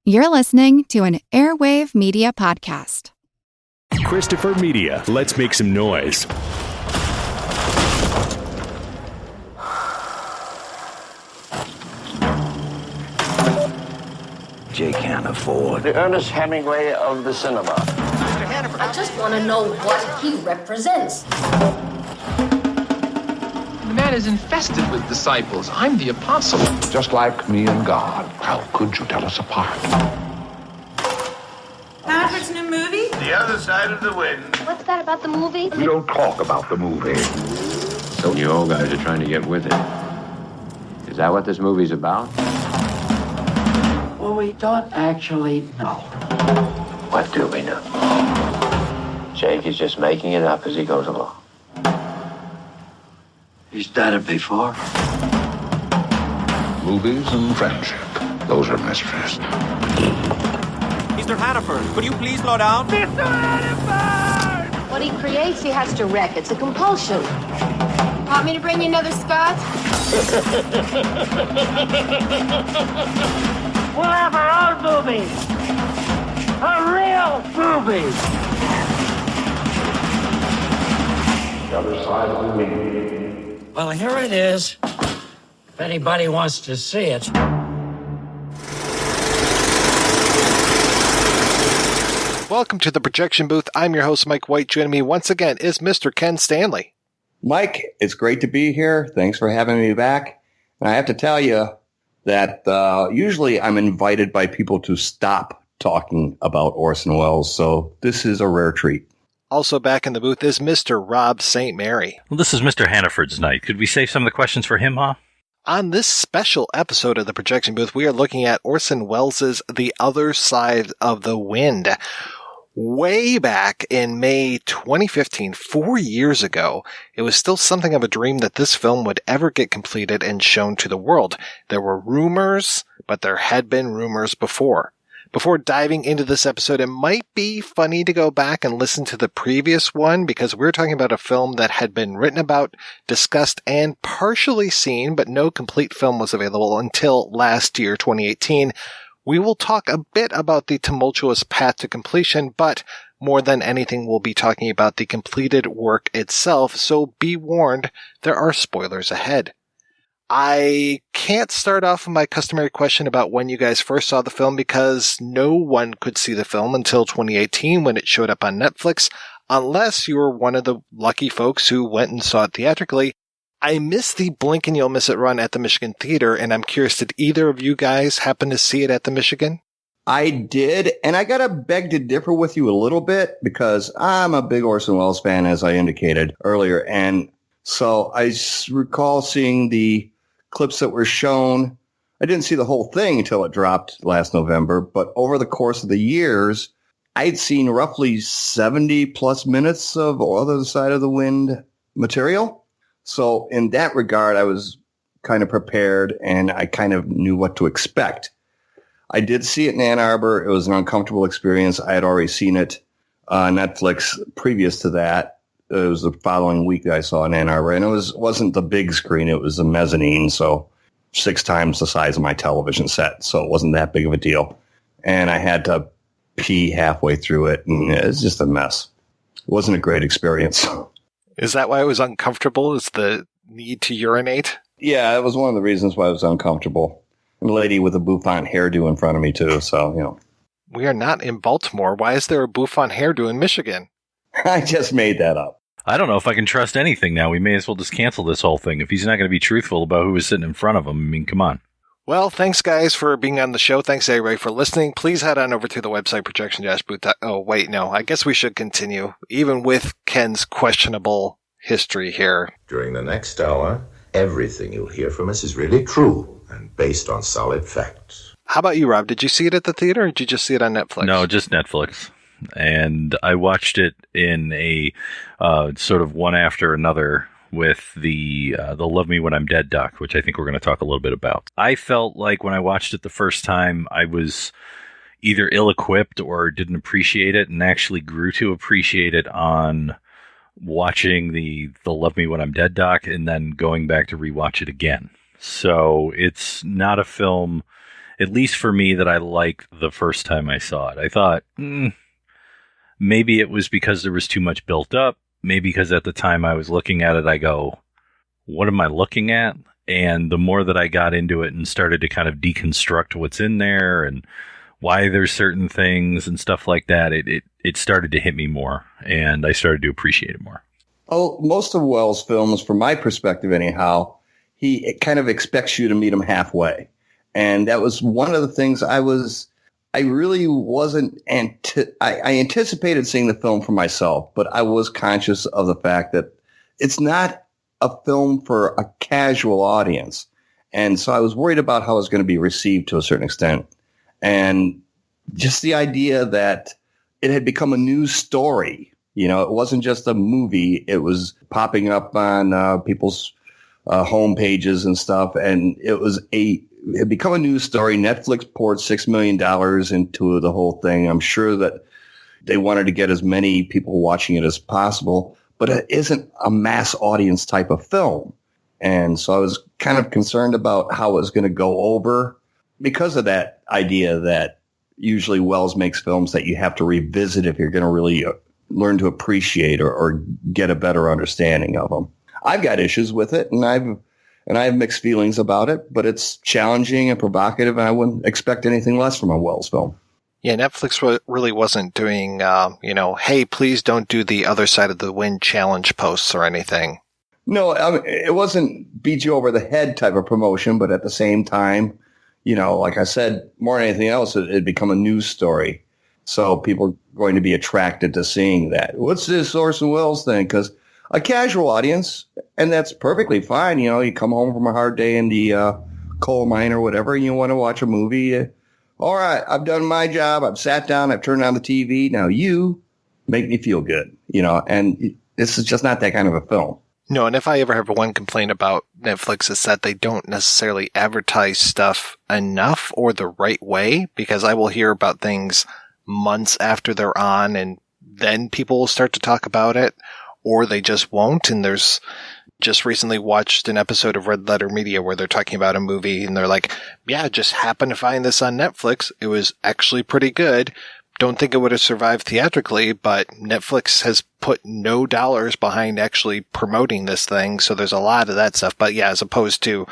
You're listening to an Airwave Media Podcast. Christopher Media, let's make some noise. Jay can't afford. The Ernest Hemingway of the cinema. I just want to know what he represents. The man is infested with disciples. I'm the apostle. Just like me and God. How could you tell us apart? Patrick's new movie? The Other Side of the Wind. What's that about the movie? We don't talk about the movie. So you old guys are trying to get with it. Is that what this movie's about? Well, we don't actually know. What do we know? Jake is just making it up as he goes along. He's done it before. Movies and friendship. Those are mysteries. Mr. Hannaford, could you please slow down? Mr. Hannaford! What he creates, he has to wreck. It's a compulsion. Want me to bring you another Scotch? We'll have our own movie. A real movie. The Other Side of the Wind. Well, here it is. If anybody wants to see it. Welcome to the Projection Booth. I'm your host, Mike White. Joining me once again is Mr. Ken Stanley. Mike, it's great to be here. Thanks for having me back. And I have to tell you that usually I'm invited by people to stop talking about Orson Welles, so this is a rare treat. Also back in the booth is Mr. Rob St. Mary. Well, this is Mr. Hannaford's night. Could we save some of the questions for him, huh? On this special episode of the Projection Booth, we are looking at Orson Welles' The Other Side of the Wind. Way back in May 2015, 4 years ago, it was still something of a dream that this film would ever get completed and shown to the world. There were rumors, but there had been rumors before. Before diving into this episode, it might be funny to go back and listen to the previous one because we're talking about a film that had been written about, discussed, and partially seen, but no complete film was available until last year, 2018. We will talk a bit about the tumultuous path to completion, but more than anything, we'll be talking about the completed work itself, so be warned, there are spoilers ahead. I can't start off with my customary question about when you guys first saw the film because no one could see the film until 2018 when it showed up on Netflix, unless you were one of the lucky folks who went and saw it theatrically. I missed the Blink and You'll Miss It run at the Michigan Theater, and I'm curious, did either of you guys happen to see it at the Michigan? I did, and I gotta beg to differ with you a little bit because I'm a big Orson Welles fan, as I indicated earlier, and so I recall seeing the clips that were shown. I didn't see the whole thing until it dropped last November, but over the course of the years, I'd seen roughly 70 plus minutes of Other Side of the Wind material. So in that regard, I was kind of prepared and I kind of knew what to expect. I did see it in Ann Arbor. It was an uncomfortable experience. I had already seen it on Netflix previous to that. It was the following week that I saw in Ann Arbor, and it wasn't the big screen. It was a mezzanine, so 6 times the size of my television set, so it wasn't that big of a deal. And I had to pee halfway through it, and it was just a mess. It wasn't a great experience. Is that why it was uncomfortable? Is the need to urinate? Yeah, it was one of the reasons why it was uncomfortable. And a lady with a bouffant hairdo in front of me, too, so, you know. We are not in Baltimore. Why is there a bouffant hairdo in Michigan? I just made that up. I don't know if I can trust anything now. We may as well just cancel this whole thing. If he's not going to be truthful about who was sitting in front of him, I mean, come on. Well, thanks, guys, for being on the show. Thanks, everybody, for listening. Please head on over to the website, projection-booth. Oh, wait, no. I guess we should continue, even with Ken's questionable history here. During the next hour, everything you'll hear from us is really true and based on solid facts. How about you, Rob? Did you see it at the theater, or did you just see it on Netflix? No, just Netflix. And I watched it in a sort of one after another with the Love Me When I'm Dead doc, which I think we're going to talk a little bit about. I felt like when I watched it the first time, I was either ill-equipped or didn't appreciate it, and actually grew to appreciate it on watching the Love Me When I'm Dead doc and then going back to rewatch it again. So it's not a film. at least for me, that I liked the first time I saw it. I thought, maybe it was because there was too much built up. Maybe because at the time I was looking at it, I go, what am I looking at? And the more that I got into it and started to kind of deconstruct what's in there and why there's certain things and stuff like that, it started to hit me more, and I started to appreciate it more. Oh, most of Welles' films, from my perspective anyhow, it kind of expects you to meet him halfway. And that was one of the things I really wasn't, I anticipated seeing the film for myself, but I was conscious of the fact that it's not a film for a casual audience. And so I was worried about how it was going to be received to a certain extent. And just the idea that it had become a news story, it wasn't just a movie. It was popping up on people's home pages and stuff. And it had become a news story. Netflix poured $6 million into the whole thing. I'm sure that they wanted to get as many people watching it as possible, but it isn't a mass audience type of film. And so I was kind of concerned about how it was going to go over because of that idea that usually Welles makes films that you have to revisit if you're going to really learn to appreciate or get a better understanding of them. I've got issues with it, and I have mixed feelings about it, but it's challenging and provocative, and I wouldn't expect anything less from a Welles film. Yeah, Netflix really wasn't doing, hey, please don't do the Other Side of the Wind challenge posts or anything. No, it wasn't beat you over the head type of promotion, but at the same time, like I said, more than anything else, it had become a news story. So people are going to be attracted to seeing that. What's this Orson Welles thing? Because a casual audience, and that's perfectly fine. You come home from a hard day in the coal mine or whatever, and you want to watch a movie. All right, I've done my job. I've sat down. I've turned on the TV. Now you make me feel good, and this is just not that kind of a film. No, and if I ever have one complaint about Netflix, it's that they don't necessarily advertise stuff enough or the right way, because I will hear about things months after they're on, and then people will start to talk about it, or they just won't. And there's just recently watched an episode of Red Letter Media where they're talking about a movie, and they're like, yeah, just happened to find this on Netflix. It was actually pretty good. Don't think it would have survived theatrically, but Netflix has put no dollars behind actually promoting this thing. So there's a lot of that stuff. But yeah, as opposed to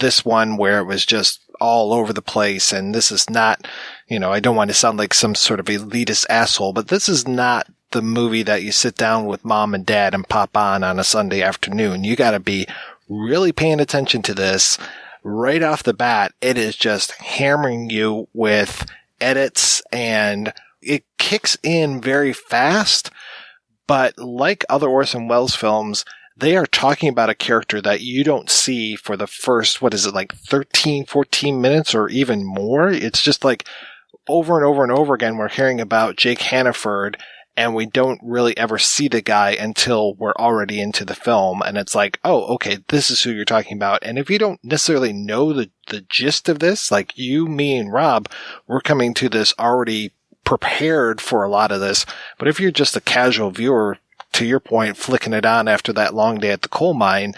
this one where it was just all over the place. And this is not, I don't want to sound like some sort of elitist asshole, but this is not the movie that you sit down with mom and dad and pop on a Sunday afternoon. You got to be really paying attention to this right off the bat. It is just hammering you with edits, and it kicks in very fast. But like other Orson Welles films, they are talking about a character that you don't see for the first, 13, 14 minutes or even more. It's just like over and over and over again, we're hearing about Jake Hannaford, and we don't really ever see the guy until we're already into the film. And it's like, oh, okay, this is who you're talking about. And if you don't necessarily know the gist of this, like you, me, and Rob, we're coming to this already prepared for a lot of this. But if you're just a casual viewer, to your point, flicking it on after that long day at the coal mine,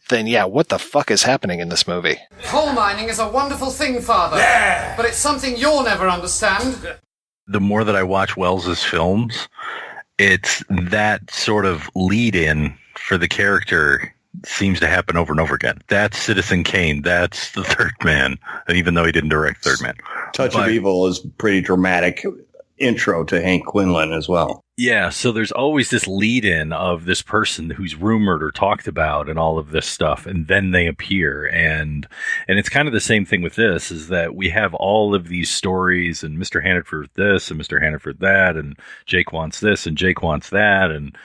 then yeah, what the fuck is happening in this movie? Coal mining is a wonderful thing, Father. Yeah. But it's something you'll never understand. The more that I watch Wells's films, it's that sort of lead-in for the character seems to happen over and over again. That's Citizen Kane. That's The Third Man. And even though he didn't direct Third Man. Touch of Evil is pretty dramatic intro to Hank Quinlan as well. Yeah, so there's always this lead-in of this person who's rumored or talked about and all of this stuff, and then they appear. And it's kind of the same thing with this, is that we have all of these stories, and Mr. Hannaford this, and Mr. Hannaford that, and Jake wants this, and Jake wants that, and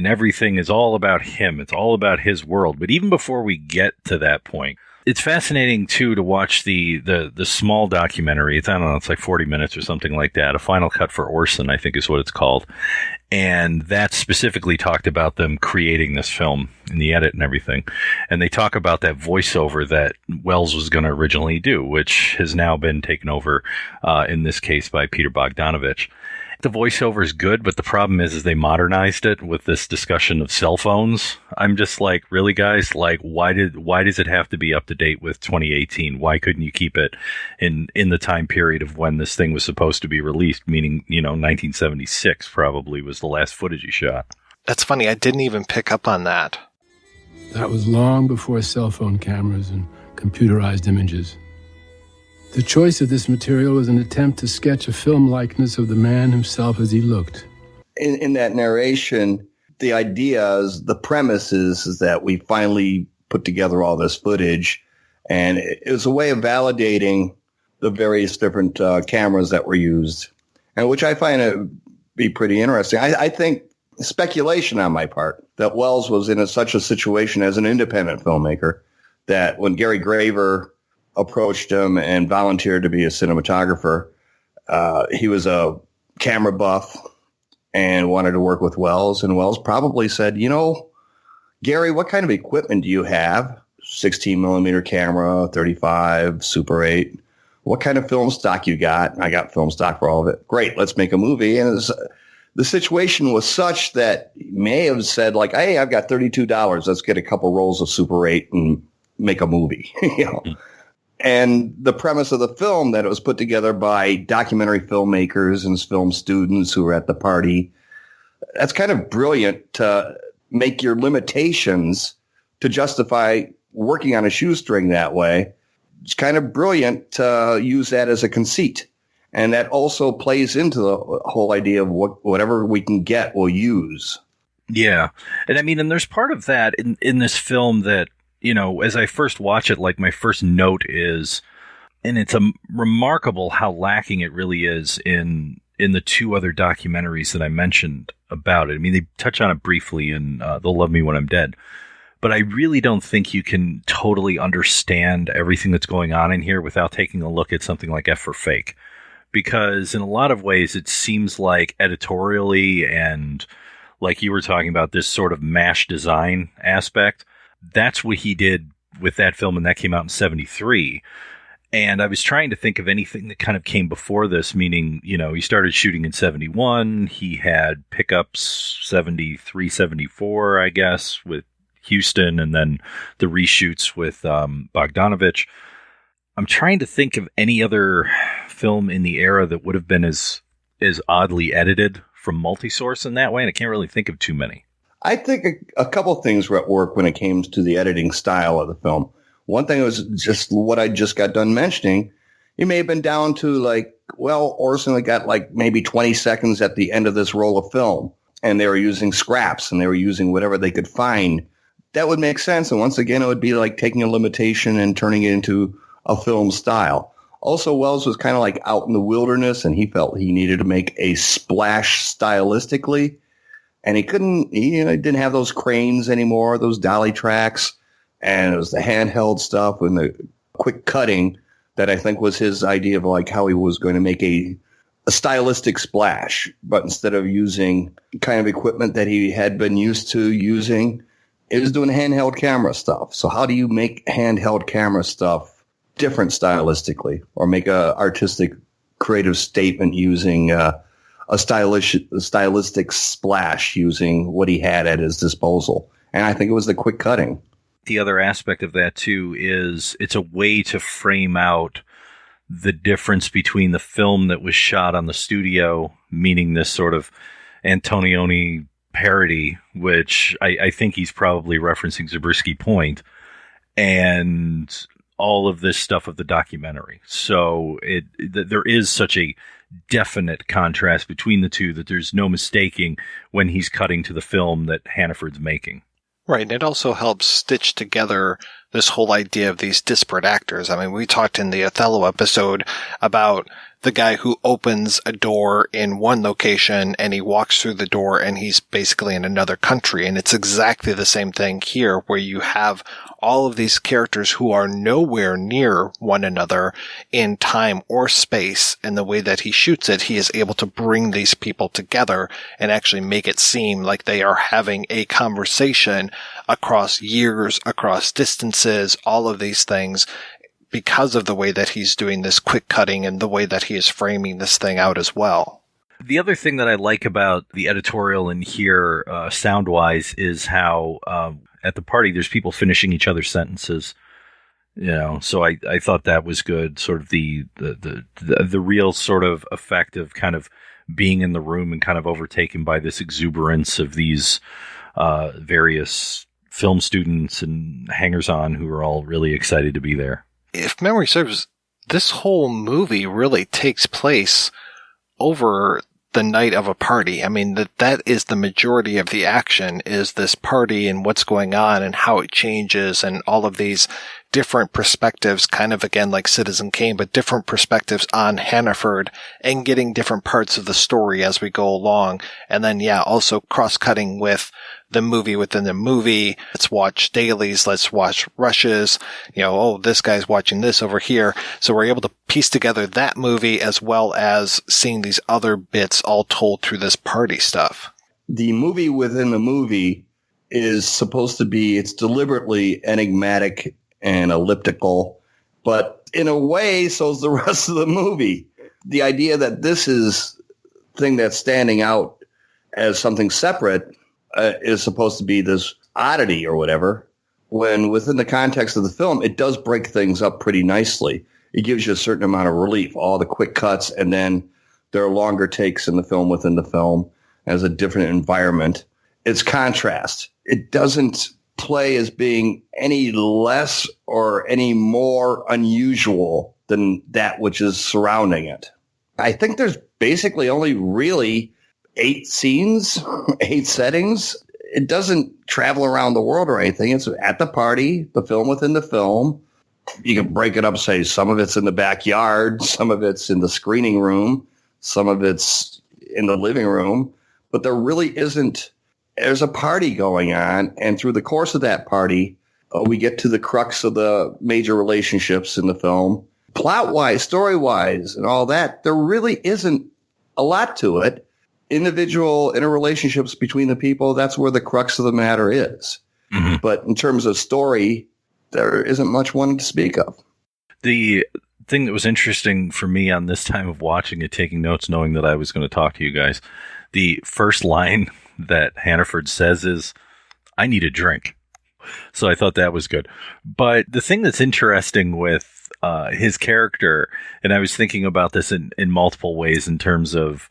everything is all about him. It's all about his world. But even before we get to that point, it's fascinating, too, to watch the small documentary. It's, I don't know, it's like 40 minutes or something like that. A Final Cut for Orson, I think is what it's called. And that specifically talked about them creating this film in the edit and everything. And they talk about that voiceover that Welles was going to originally do, which has now been taken over, in this case, by Peter Bogdanovich. The voiceover is good, but the problem is they modernized it with this discussion of cell phones. I'm just like, really, guys? Like, why does it have to be up to date with 2018? Why couldn't you keep it in the time period of when this thing was supposed to be released? Meaning, 1976 probably was the last footage you shot. That's funny. I didn't even pick up on that. That was long before cell phone cameras and computerized images. The choice of this material was an attempt to sketch a film likeness of the man himself as he looked. In that narration, the idea is, the premise is that we finally put together all this footage, and it was a way of validating the various different cameras that were used, and which I find to be pretty interesting. I think speculation on my part that Welles was in such a situation as an independent filmmaker that when Gary Graver approached him and volunteered to be a cinematographer, he was a camera buff and wanted to work with Welles. And Welles probably said, Gary, what kind of equipment do you have? 16 millimeter camera, 35, Super 8. What kind of film stock you got? I got film stock for all of it. Great, let's make a movie. And the situation was such that he may have said, like, hey, I've got $32. Let's get a couple rolls of Super 8 and make a movie. And the premise of the film, that it was put together by documentary filmmakers and film students who were at the party, that's kind of brilliant to make your limitations to justify working on a shoestring that way. It's kind of brilliant to use that as a conceit. And that also plays into the whole idea of whatever we can get, we'll use. Yeah. And there's part of that in this film that, as I first watch it, like, my first note is, and it's remarkable how lacking it really is in the two other documentaries that I mentioned about it. They touch on it briefly in They'll Love Me When I'm Dead, but I really don't think you can totally understand everything that's going on in here without taking a look at something like F for Fake. Because in a lot of ways, it seems like editorially and, like you were talking about, this sort of mash design aspect, that's what he did with that film, and that came out in 73. And I was trying to think of anything that kind of came before this, meaning, he started shooting in 71. He had pickups 73, 74, I guess, with Houston, and then the reshoots with Bogdanovich. I'm trying to think of any other film in the era that would have been as oddly edited from multi-source in that way, and I can't really think of too many. I think a couple things were at work when it came to the editing style of the film. One thing was just what I just got done mentioning. He may have been down to Orson got maybe 20 seconds at the end of this roll of film, and they were using scraps and they were using whatever they could find. That would make sense. And once again, it would be like taking a limitation and turning it into a film style. Also, Welles was kind of out in the wilderness, and he felt he needed to make a splash stylistically. And he didn't have those cranes anymore, those dolly tracks. And it was the handheld stuff and the quick cutting that I think was his idea of how he was going to make a stylistic splash. But instead of using kind of equipment that he had been used to using, it was doing handheld camera stuff. So how do you make handheld camera stuff different stylistically, or make a artistic creative statement using a stylistic splash using what he had at his disposal? And I think it was the quick cutting. The other aspect of that, too, is it's a way to frame out the difference between the film that was shot on the studio, meaning this sort of Antonioni parody, which I think he's probably referencing Zabriskie Point, and all of this stuff of the documentary. So there is such a definite contrast between the two that there's no mistaking when he's cutting to the film that Hannaford's making. Right, and it also helps stitch together this whole idea of these disparate actors. We talked in the Othello episode about the guy who opens a door in one location and he walks through the door and he's basically in another country. And it's exactly the same thing here, where you have all of these characters who are nowhere near one another in time or space. And the way that he shoots it, he is able to bring these people together and actually make it seem like they are having a conversation across years, across distances, all of these things, because of the way that he's doing this quick cutting and the way that he is framing this thing out as well. The other thing that I like about the editorial in here, sound-wise, is how at the party there's people finishing each other's sentences. So I thought that was good. Sort of the real sort of effect of kind of being in the room and kind of overtaken by this exuberance of these various film students and hangers-on who are all really excited to be there. If memory serves, this whole movie really takes place over the night of a party. I mean, that is the majority of the action, is this party and what's going on and how it changes and all of these different perspectives, kind of again like Citizen Kane, but different perspectives on Hannaford and getting different parts of the story as we go along. And then, also cross-cutting with the movie within the movie. Let's watch dailies. Let's watch rushes. This guy's watching this over here. So we're able to piece together that movie as well as seeing these other bits all told through this party stuff. The movie within the movie is supposed to be, it's deliberately enigmatic and elliptical, but in a way, so is the rest of the movie. The idea that this is thing that's standing out as something separate is supposed to be this oddity or whatever, when within the context of the film, it does break things up pretty nicely. It gives you a certain amount of relief, all the quick cuts, and then there are longer takes in the film within the film as a different environment. It's contrast. It doesn't play as being any less or any more unusual than that which is surrounding it. I think there's basically only really 8 scenes, 8 settings. It doesn't travel around the world or anything. It's at the party, the film within the film. You can break it up, say some of it's in the backyard, some of it's in the screening room, some of it's in the living room. But there really isn't. There's a party going on, and through the course of that party, we get to the crux of the major relationships in the film. Plot-wise, story-wise, and all that, there really isn't a lot to it. Individual interrelationships between the people, that's where the crux of the matter is. Mm-hmm. But in terms of story, there isn't much one to speak of. The thing that was interesting for me on this time of watching it, taking notes, knowing that I was going to talk to you guys, the first line that Hannaford says is, "I need a drink." So I thought that was good. But the thing that's interesting with his character, and I was thinking about this in multiple ways in terms of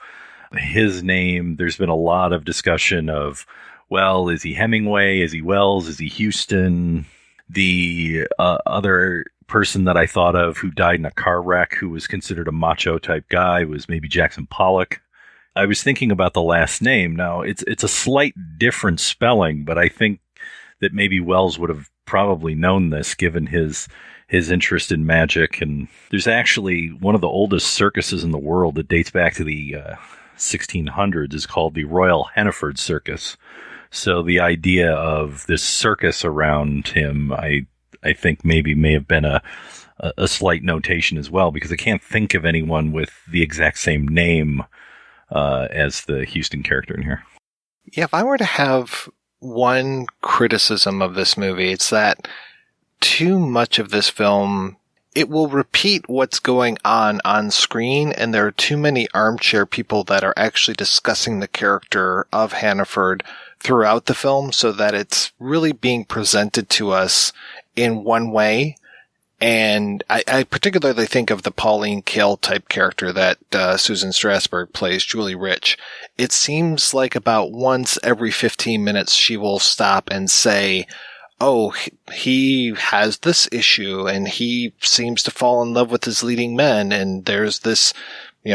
his name, there's been a lot of discussion of, well, is he Hemingway? Is he Wells? Is he Houston? The other person that I thought of who died in a car wreck who was considered a macho type guy was maybe Jackson Pollock. I was thinking about the last name. Now, it's a slight different spelling, but I think that maybe Wells would have probably known this given his interest in magic. And there's actually one of the oldest circuses in the world that dates back to the 1600s is called the Royal Hannaford Circus. So the idea of this circus around him, I think maybe may have been a slight notation as well, because I can't think of anyone with the exact same name as the Houston character in here. Yeah, if I were to have one criticism of this movie, it's that too much of this film, it will repeat what's going on screen, and there are too many armchair people that are actually discussing the character of Hannaford throughout the film, so that it's really being presented to us in one way. And I particularly think of the Pauline Kael type character that Susan Strasberg plays, Julie Rich. It seems like about once every 15 minutes she will stop and say, oh, he has this issue and he seems to fall in love with his leading men, and there's this,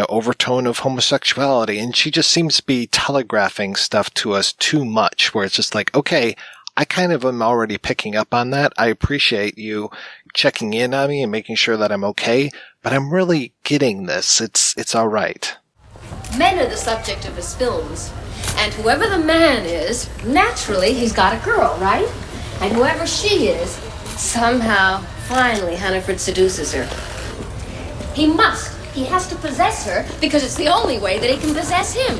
overtone of homosexuality. And she just seems to be telegraphing stuff to us too much, where it's just like, okay, I kind of am already picking up on that. I appreciate you checking in on me and making sure that I'm okay, but I'm really getting this. It's all right. Men are the subject of his films, and whoever the man is, naturally he's got a girl, right? And whoever she is, somehow, finally, Hannaford seduces her. He has to possess her, because it's the only way that he can possess him.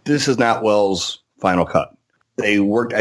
This is not Wells' final cut. They worked,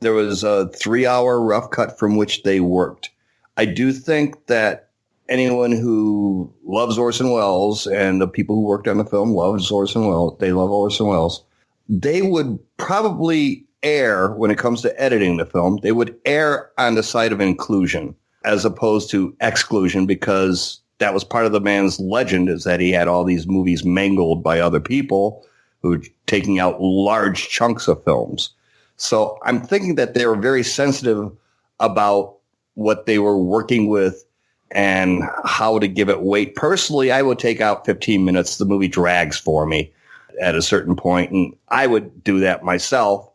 there was a 3-hour rough cut from which they worked. I do think that anyone who loves Orson Welles, and the people who worked on the film loves Orson Welles, they love Orson Welles, they would probably err when it comes to editing the film. They would err on the side of inclusion as opposed to exclusion, because that was part of the man's legend, is that he had all these movies mangled by other people who were taking out large chunks of films. So I'm thinking that they were very sensitive about what they were working with and how to give it weight. Personally, I would take out 15 minutes. The movie drags for me at a certain point, and I would do that myself.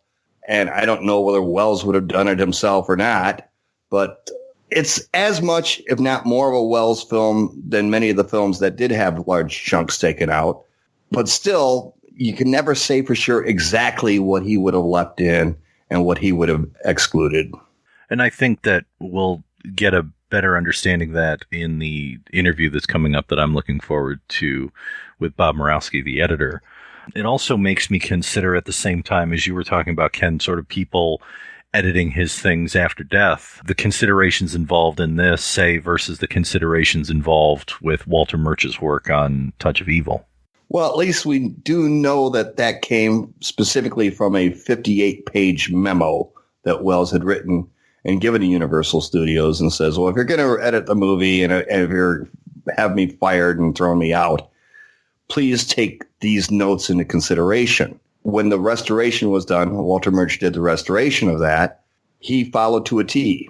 And I don't know whether Welles would have done it himself or not, but it's as much, if not more, of a Welles film than many of the films that did have large chunks taken out. But still, you can never say for sure exactly what he would have left in and what he would have excluded. And I think that we'll get a better understanding of that in the interview that's coming up that I'm looking forward to with Bob Murawski, the editor. It also makes me consider, at the same time as you were talking about, Ken, sort of people editing his things after death, the considerations involved in this, say, versus the considerations involved with Walter Murch's work on Touch of Evil. Well, at least we do know that that came specifically from a 58-page memo that Welles had written and given to Universal Studios, and says, well, if you're going to edit the movie and if you're have me fired and throw me out, please take these notes into consideration. When the restoration was done, Walter Murch did the restoration of that. He followed to a T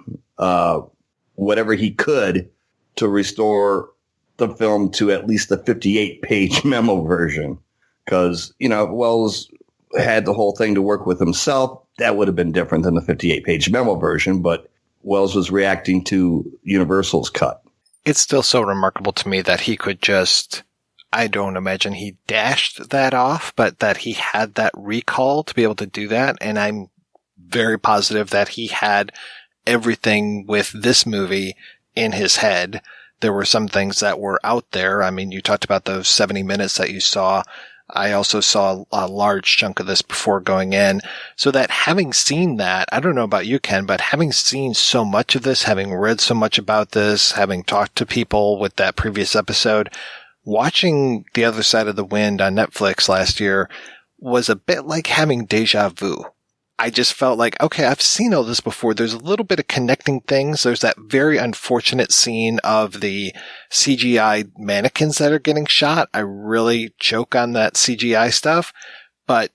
whatever he could to restore the film to at least the 58-page memo version. Because, you know, if Welles had the whole thing to work with himself, that would have been different than the 58-page memo version. But Welles was reacting to Universal's cut. It's still so remarkable to me that he could just, I don't imagine he dashed that off, but that he had that recall to be able to do that. And I'm very positive that he had everything with this movie in his head. There were some things that were out there. I mean, you talked about those 70 minutes that you saw. I also saw a large chunk of this before going in. So that having seen that, I don't know about you, Ken, but having seen so much of this, having read so much about this, having talked to people with that previous episode, watching The Other Side of the Wind on Netflix last year was a bit like having deja vu. I just felt like, okay, I've seen all this before. There's a little bit of connecting things. There's that very unfortunate scene of the CGI mannequins that are getting shot. I really choke on that CGI stuff, but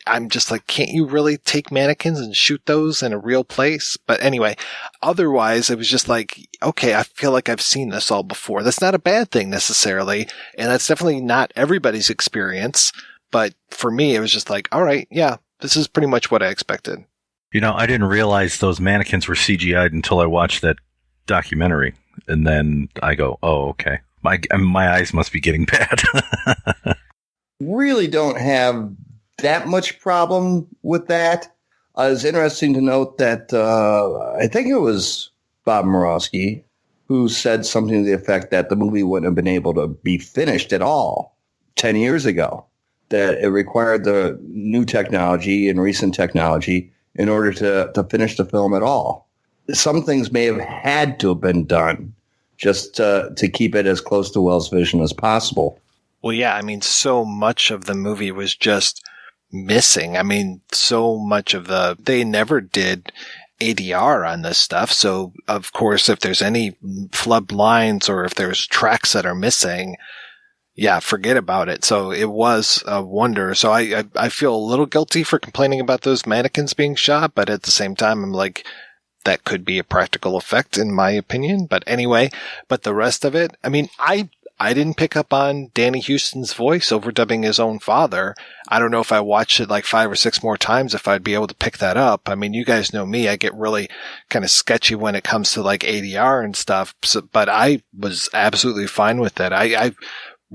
I'm just like, can't you really take mannequins and shoot those in a real place? But anyway, otherwise, it was just like, okay, I feel like I've seen this all before. That's not a bad thing necessarily, and that's definitely not everybody's experience. But for me, it was just like, all right, yeah, this is pretty much what I expected. You know, I didn't realize those mannequins were CGI'd until I watched that documentary. And then I go, oh, okay. My eyes must be getting bad. Really don't have that much problem with that. It's interesting to note that I think it was Bob Murawski who said something to the effect that the movie wouldn't have been able to be finished at all 10 years ago. That it required the new technology and recent technology in order to finish the film at all. Some things may have had to have been done just to keep it as close to Welles' vision as possible. Well, yeah, I mean, so much of the movie was just missing. I mean, so much of they never did ADR on this stuff. So, of course, if there's any flubbed lines or if there's tracks that are missing, yeah, forget about it. So it was a wonder. So I feel a little guilty for complaining about those mannequins being shot, but at the same time, I'm like, that could be a practical effect in my opinion. But anyway, but the rest of it, I mean, I didn't pick up on Danny Houston's voice overdubbing his own father. I don't know if I watched it like 5 or 6 more times if I'd be able to pick that up. I mean, you guys know me. I get really kind of sketchy when it comes to like ADR and stuff. So, but I was absolutely fine with that. I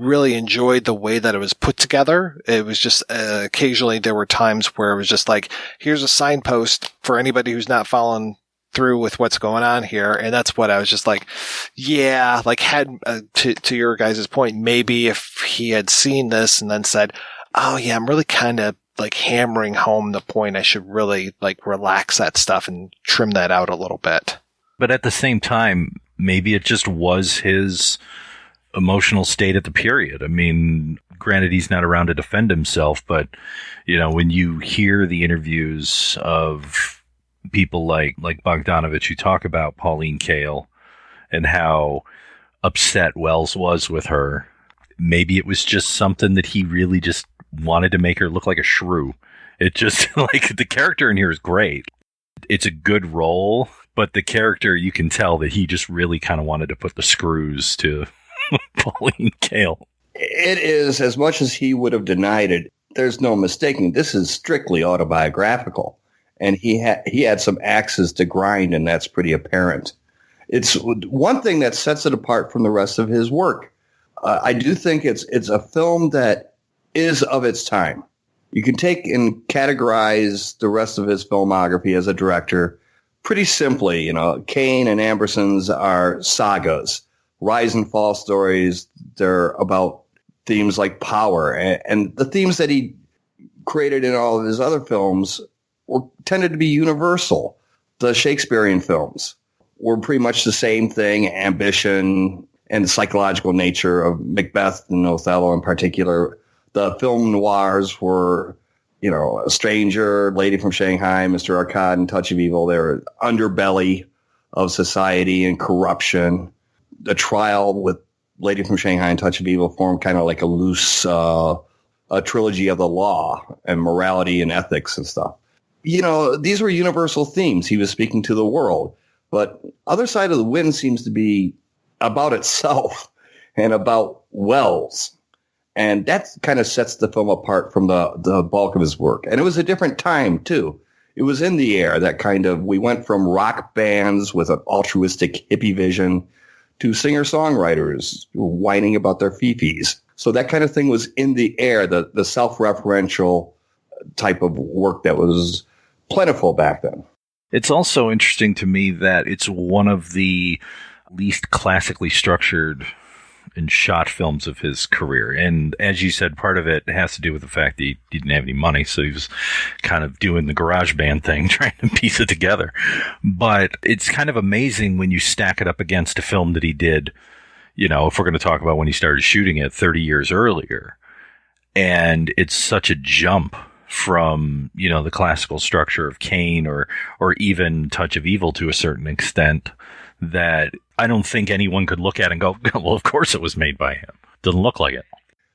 really enjoyed the way that it was put together. It was just occasionally there were times where it was just like, here's a signpost for anybody who's not following through with what's going on here. And that's what I was just like, yeah, like had to your guys' point, maybe if he had seen this and then said, oh yeah, I'm really kind of like hammering home the point, I should really like relax that stuff and trim that out a little bit. But at the same time, maybe it just was his emotional state at the period. I mean, granted, he's not around to defend himself, but, you know, when you hear the interviews of people like Bogdanovich who talk about Pauline Kael and how upset Welles was with her, maybe it was just something that he really just wanted to make her look like a shrew. It just, like, the character in here is great. It's a good role, but the character, you can tell that he just really kind of wanted to put the screws to Pauline Kael. It is, as much as he would have denied it, there's no mistaking. This is strictly autobiographical. And he had some axes to grind, and that's pretty apparent. It's one thing that sets it apart from the rest of his work. I do think it's a film that is of its time. You can take and categorize the rest of his filmography as a director pretty simply. You know, Kane and Amberson's are sagas, rise and fall stories. They're about themes like power, and the themes that he created in all of his other films tended to be universal. The Shakespearean films were pretty much the same thing: ambition and the psychological nature of Macbeth and Othello in particular. The film noirs were, you know, A Stranger, Lady from Shanghai, Mr. Arcade, and Touch of Evil. They were underbelly of society and corruption. The Trial with Lady from Shanghai and Touch of Evil formed kind of like a loose a trilogy of the law and morality and ethics and stuff. You know, these were universal themes. He was speaking to the world. But Other Side of the Wind seems to be about itself and about Welles. And that kind of sets the film apart from the bulk of his work. And it was a different time, too. It was in the air, that kind of, we went from rock bands with an altruistic hippie vision to singer-songwriters whining about their fifis. So that kind of thing was in the air, the self-referential type of work that was plentiful back then. It's also interesting to me that it's one of the least classically structured and shot films of his career. And as you said, part of it has to do with the fact that he didn't have any money, so he was kind of doing the garage band thing, trying to piece it together. But it's kind of amazing when you stack it up against a film that he did, you know, if we're going to talk about when he started shooting it 30 years earlier. And it's such a jump from, you know, the classical structure of Kane or even Touch of Evil to a certain extent, that I don't think anyone could look at and go, well, of course it was made by him. Doesn't look like it.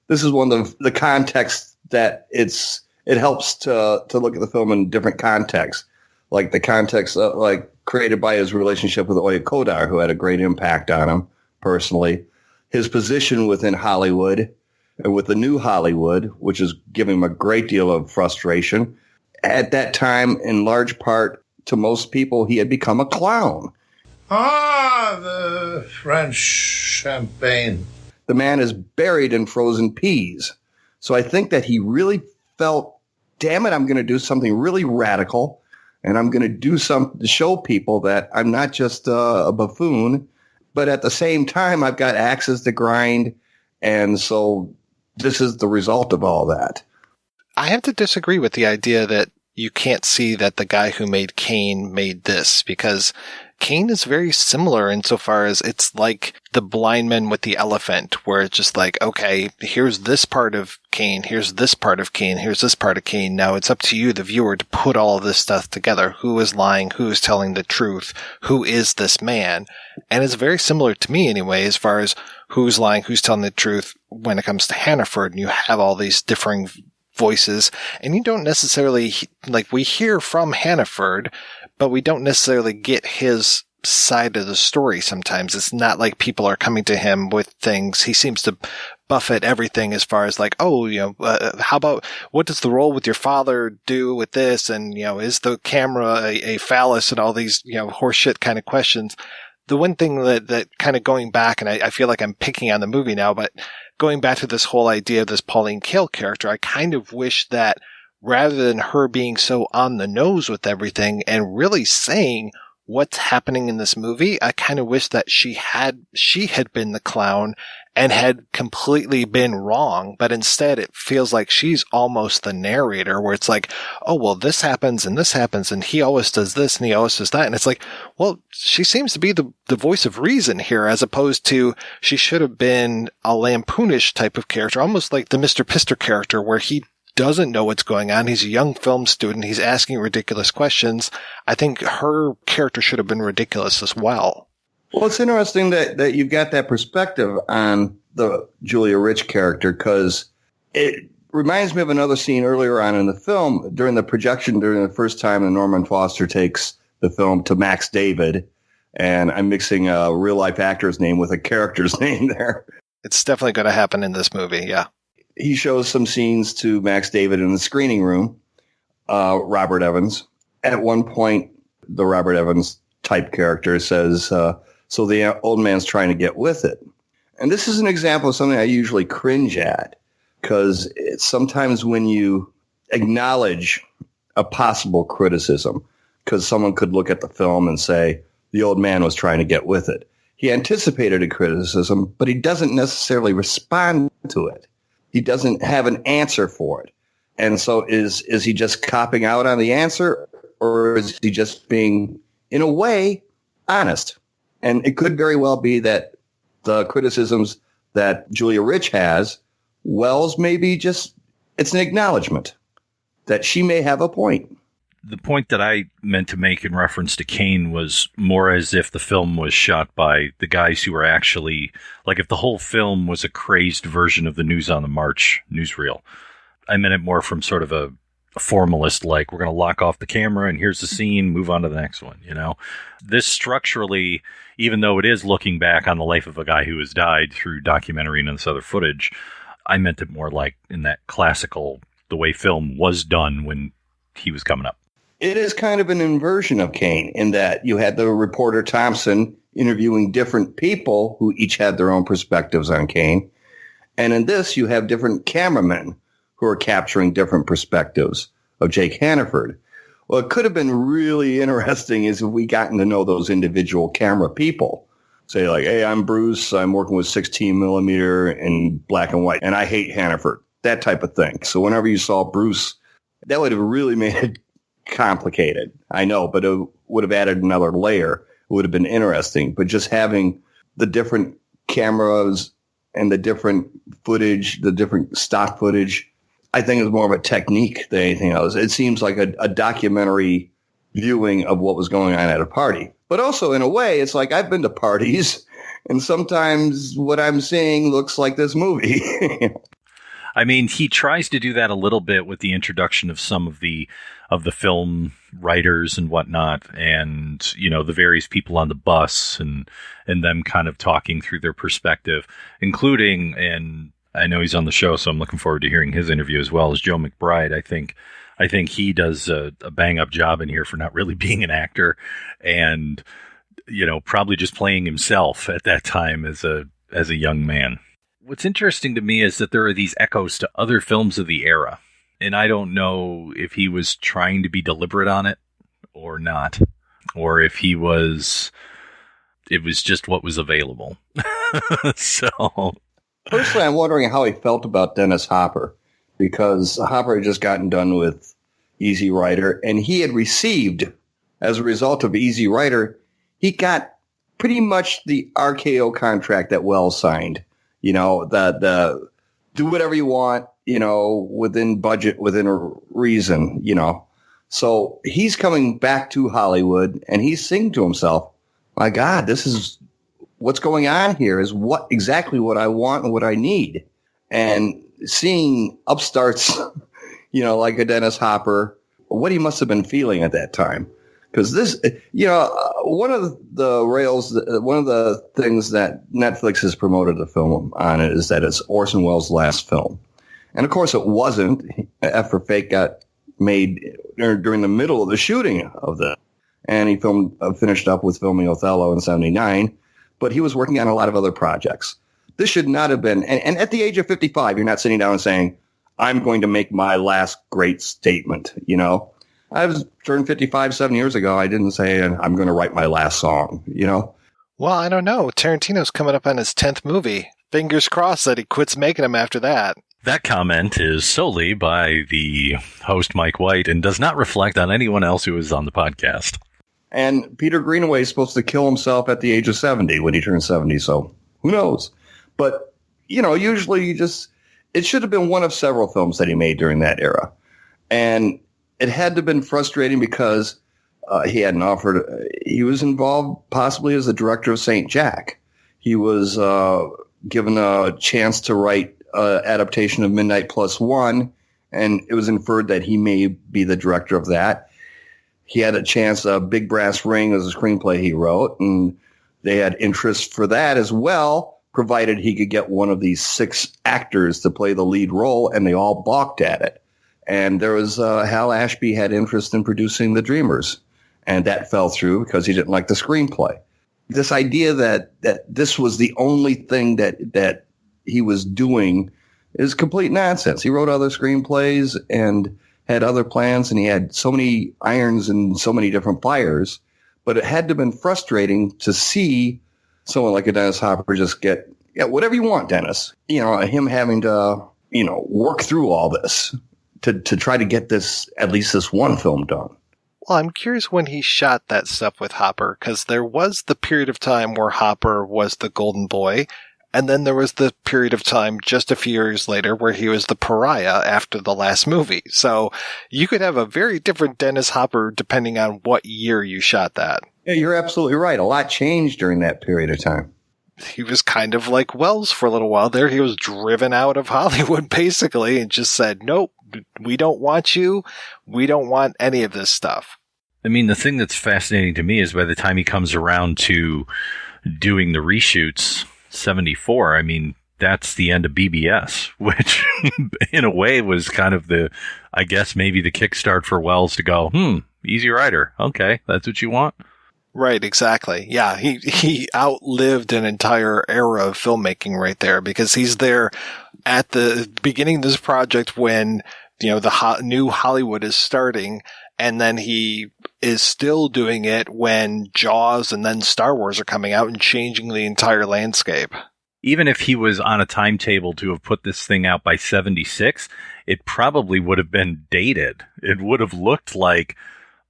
This is one of the context that it helps to look at the film in different contexts, like the context like created by his relationship with Oya Kodar, who had a great impact on him personally, his position within Hollywood and with the new Hollywood, which is giving him a great deal of frustration. At that time, in large part, to most people, he had become a clown. Ah, the French champagne. The man is buried in frozen peas. So I think that he really felt, damn it, I'm going to do something really radical, and I'm going to do something to show people that I'm not just a buffoon, but at the same time, I've got axes to grind, and so this is the result of all that. I have to disagree with the idea that you can't see that the guy who made Kane made this, because Kane is very similar insofar as it's like the blind man with the elephant, where it's just like, okay, here's this part of Kane, here's this part of Kane, here's this part of Kane. Now it's up to you, the viewer, to put all of this stuff together. Who is lying? Who is telling the truth? Who is this man? And it's very similar to me anyway, as far as who's lying, who's telling the truth when it comes to Hannaford. And you have all these differing voices, and you don't necessarily, like, we hear from Hannaford, but we don't necessarily get his side of the story sometimes. It's not like people are coming to him with things. He seems to buffet everything as far as like, oh, you know, how about, what does the role with your father do with this? And, you know, is the camera a phallus, and all these, you know, horseshit kind of questions. The one thing that kind of going back, and I feel like I'm picking on the movie now, but going back to this whole idea of this Pauline Kael character, I kind of wish that rather than her being so on the nose with everything and really saying what's happening in this movie. I kind of wish that she had been the clown and had completely been wrong, but instead it feels like she's almost the narrator, where it's like, oh, well, this happens and he always does this and he always does that. And it's like, well, she seems to be the voice of reason here, as opposed to she should have been a lampoonish type of character, almost like the Mr. Pister character, where he doesn't know what's going on. He's a young film student. He's asking ridiculous questions. I think her character should have been ridiculous as well. Well, it's interesting that you've got that perspective on the Julia Rich character, because it reminds me of another scene earlier on in the film during the projection, during the first time that Norman Foster takes the film to Max David. And I'm mixing a real life actor's name with a character's name there. It's definitely going to happen in this movie. Yeah. He shows some scenes to Max David in the screening room, Robert Evans. At one point, the Robert Evans type character says, so the old man's trying to get with it. And this is an example of something I usually cringe at, because it's sometimes when you acknowledge a possible criticism, because someone could look at the film and say, the old man was trying to get with it. He anticipated a criticism, but he doesn't necessarily respond to it. He doesn't have an answer for it. And so is he just copping out on the answer, or is he just being, in a way, honest? And it could very well be that the criticisms that Julia Rich has, Wells maybe just, it's an acknowledgement that she may have a point. The point that I meant to make in reference to Kane was more as if the film was shot by the guys who were actually, like if the whole film was a crazed version of the News on the March newsreel. I meant it more from sort of a formalist, like we're going to lock off the camera and here's the scene, move on to the next one, you know? This structurally, even though it is looking back on the life of a guy who has died through documentary and this other footage, I meant it more like in that classical, the way film was done when he was coming up. It is kind of an inversion of Kane in that you had the reporter Thompson interviewing different people who each had their own perspectives on Kane. And in this, you have different cameramen who are capturing different perspectives of Jake Hannaford. Well, it could have been really interesting is if we gotten to know those individual camera people. Say like, hey, I'm Bruce. I'm working with 16 millimeter in black and white, and I hate Hannaford. That type of thing. So whenever you saw Bruce, that would have really made it complicated. I know, but it would have added another layer. It would have been interesting. But just having the different cameras and the different footage, the different stock footage, I think is more of a technique than anything else. It seems like a documentary viewing of what was going on at a party. But also, in a way, it's like I've been to parties, and sometimes what I'm seeing looks like this movie. I mean, he tries to do that a little bit with the introduction of some of the film writers and whatnot, and you know, the various people on the bus and them kind of talking through their perspective, including, and I know he's on the show, so I'm looking forward to hearing his interview as well, as Joe McBride. I think he does a bang up job in here for not really being an actor, and you know, probably just playing himself at that time as a young man. What's interesting to me is that there are these echoes to other films of the era. And I don't know if he was trying to be deliberate on it or not, or if it was just what was available. So personally, I'm wondering how he felt about Dennis Hopper, because Hopper had just gotten done with Easy Rider, and he had received, as a result of Easy Rider, he got pretty much the RKO contract that Wells signed. You know, the do whatever you want, you know, within budget, within a reason, you know. So he's coming back to Hollywood and he's saying to himself, my God, this is what's going on here is exactly what I want and what I need. And seeing upstarts, you know, like a Dennis Hopper, what he must have been feeling at that time. Because this, you know, one of the things that Netflix has promoted the film on it is that it's Orson Welles' last film. And of course it wasn't. F for Fake got made during the middle of the shooting of that. And he finished up with filming Othello in 1979. But he was working on a lot of other projects. This should not have been, and at the age of 55, you're not sitting down and saying, I'm going to make my last great statement, you know. I was turned 55 7 years ago. I didn't say I'm going to write my last song, you know? Well, I don't know. Tarantino's coming up on his 10th movie. Fingers crossed that he quits making them after that. That comment is solely by the host, Mike White, and does not reflect on anyone else who is on the podcast. And Peter Greenaway is supposed to kill himself at the age of 70 when he turns 70, so who knows? But, you know, usually it should have been one of several films that he made during that era. And it had to have been frustrating because he hadn't offered, he was involved possibly as the director of St. Jack. He was given a chance to write adaptation of Midnight Plus One, and it was inferred that he may be the director of that. He had a chance, Big Brass Ring as a screenplay he wrote, and they had interest for that as well, provided he could get one of these 6 actors to play the lead role, and they all balked at it. And there was Hal Ashby had interest in producing The Dreamers, and that fell through because he didn't like the screenplay. This idea that this was the only thing that he was doing is complete nonsense. He wrote other screenplays and had other plans, and he had so many irons and so many different fires. But it had to have been frustrating to see someone like a Dennis Hopper just get, whatever you want, Dennis. You know, him having to, work through all this to try to get this, at least this one film done. Well, I'm curious when he shot that stuff with Hopper, because there was the period of time where Hopper was the golden boy, and then there was the period of time just a few years later where he was the pariah after the last movie. So you could have a very different Dennis Hopper depending on what year you shot that. Yeah, you're absolutely right. A lot changed during that period of time. He was kind of like Welles for a little while there. He was driven out of Hollywood, basically, and just said, nope, we don't want you. We don't want any of this stuff. I mean, the thing that's fascinating to me is by the time he comes around to doing the reshoots, 74, I mean, that's the end of BBS, which in a way was kind of I guess maybe the kickstart for Welles to go, Easy Rider. Okay, that's what you want? Right, exactly. Yeah, he outlived an entire era of filmmaking right there, because he's there at the beginning of this project when, the new Hollywood is starting, and then he is still doing it when Jaws and then Star Wars are coming out and changing the entire landscape. Even if he was on a timetable to have put this thing out by 76, it probably would have been dated. It would have looked like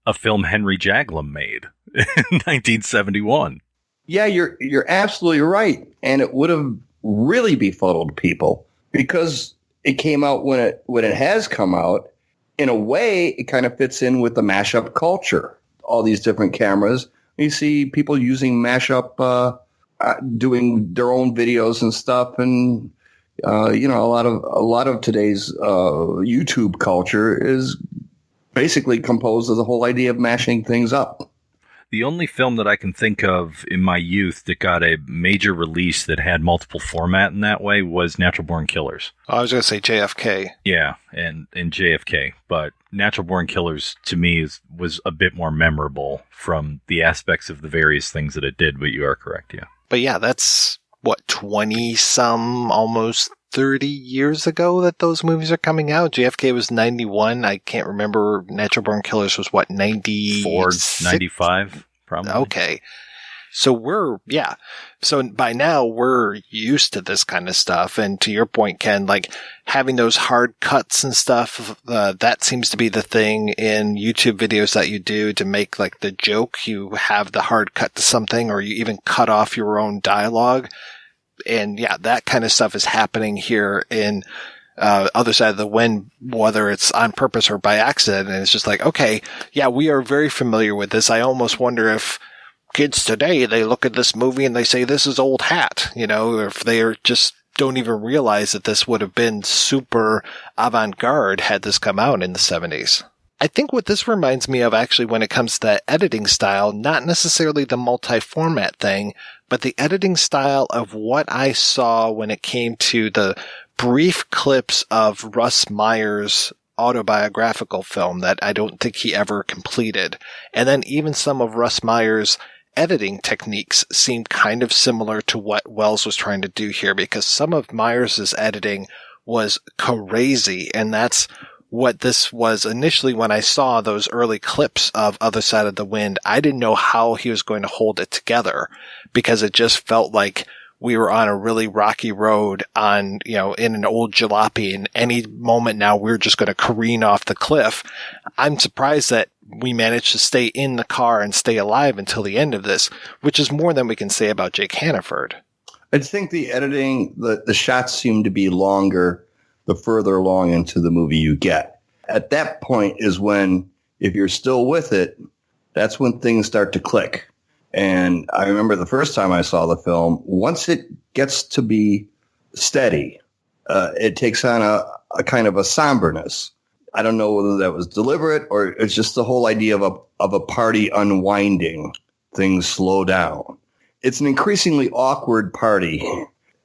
a film Henry Jaglom made in 1971. Yeah, you're absolutely right. And it would have really befuddled people because it came out when it has come out. In a way, it kind of fits in with the mashup culture. All these different cameras. You see people using mashup, doing their own videos and stuff, and a lot of today's YouTube culture is basically composed of the whole idea of mashing things up. The only film that I can think of in my youth that got a major release that had multiple format in that way was Natural Born Killers. I was going to say JFK. Yeah, and JFK. But Natural Born Killers, to me, was a bit more memorable from the aspects of the various things that it did, but you are correct, yeah. But yeah, that's, 20-some, almost 30 years ago that those movies are coming out. JFK was 91. I can't remember. Natural Born Killers was 94, 95, probably. Okay. So So by now we're used to this kind of stuff. And to your point, Ken, like having those hard cuts and stuff, that seems to be the thing in YouTube videos that you do to make like the joke. You have the hard cut to something, or you even cut off your own dialogue. And yeah, that kind of stuff is happening here in Other Side of the Wind, whether it's on purpose or by accident. And it's just like, okay, yeah, we are very familiar with this. I almost wonder if kids today, they look at this movie and they say, this is old hat, or if they just don't even realize that this would have been super avant-garde had this come out in the 70s. I think what this reminds me of actually when it comes to that editing style, not necessarily the multi-format thing, but the editing style of what I saw when it came to the brief clips of Russ Meyer's autobiographical film that I don't think he ever completed. And then even some of Russ Meyer's editing techniques seem kind of similar to what Welles was trying to do here, because some of Meyer's editing was crazy, and that's what this was initially when I saw those early clips of Other Side of the Wind. I didn't know how he was going to hold it together because it just felt like we were on a really rocky road on, in an old jalopy, and any moment now we're just going to careen off the cliff. I'm surprised that we managed to stay in the car and stay alive until the end of this, which is more than we can say about Jake Hannaford. I think the editing, the shots seem to be longer the further along into the movie you get. At that point is when, if you're still with it, that's when things start to click. And I remember the first time I saw the film, once it gets to be steady, it takes on a kind of a somberness. I don't know whether that was deliberate or it's just the whole idea of a party unwinding. Things slow down. It's an increasingly awkward party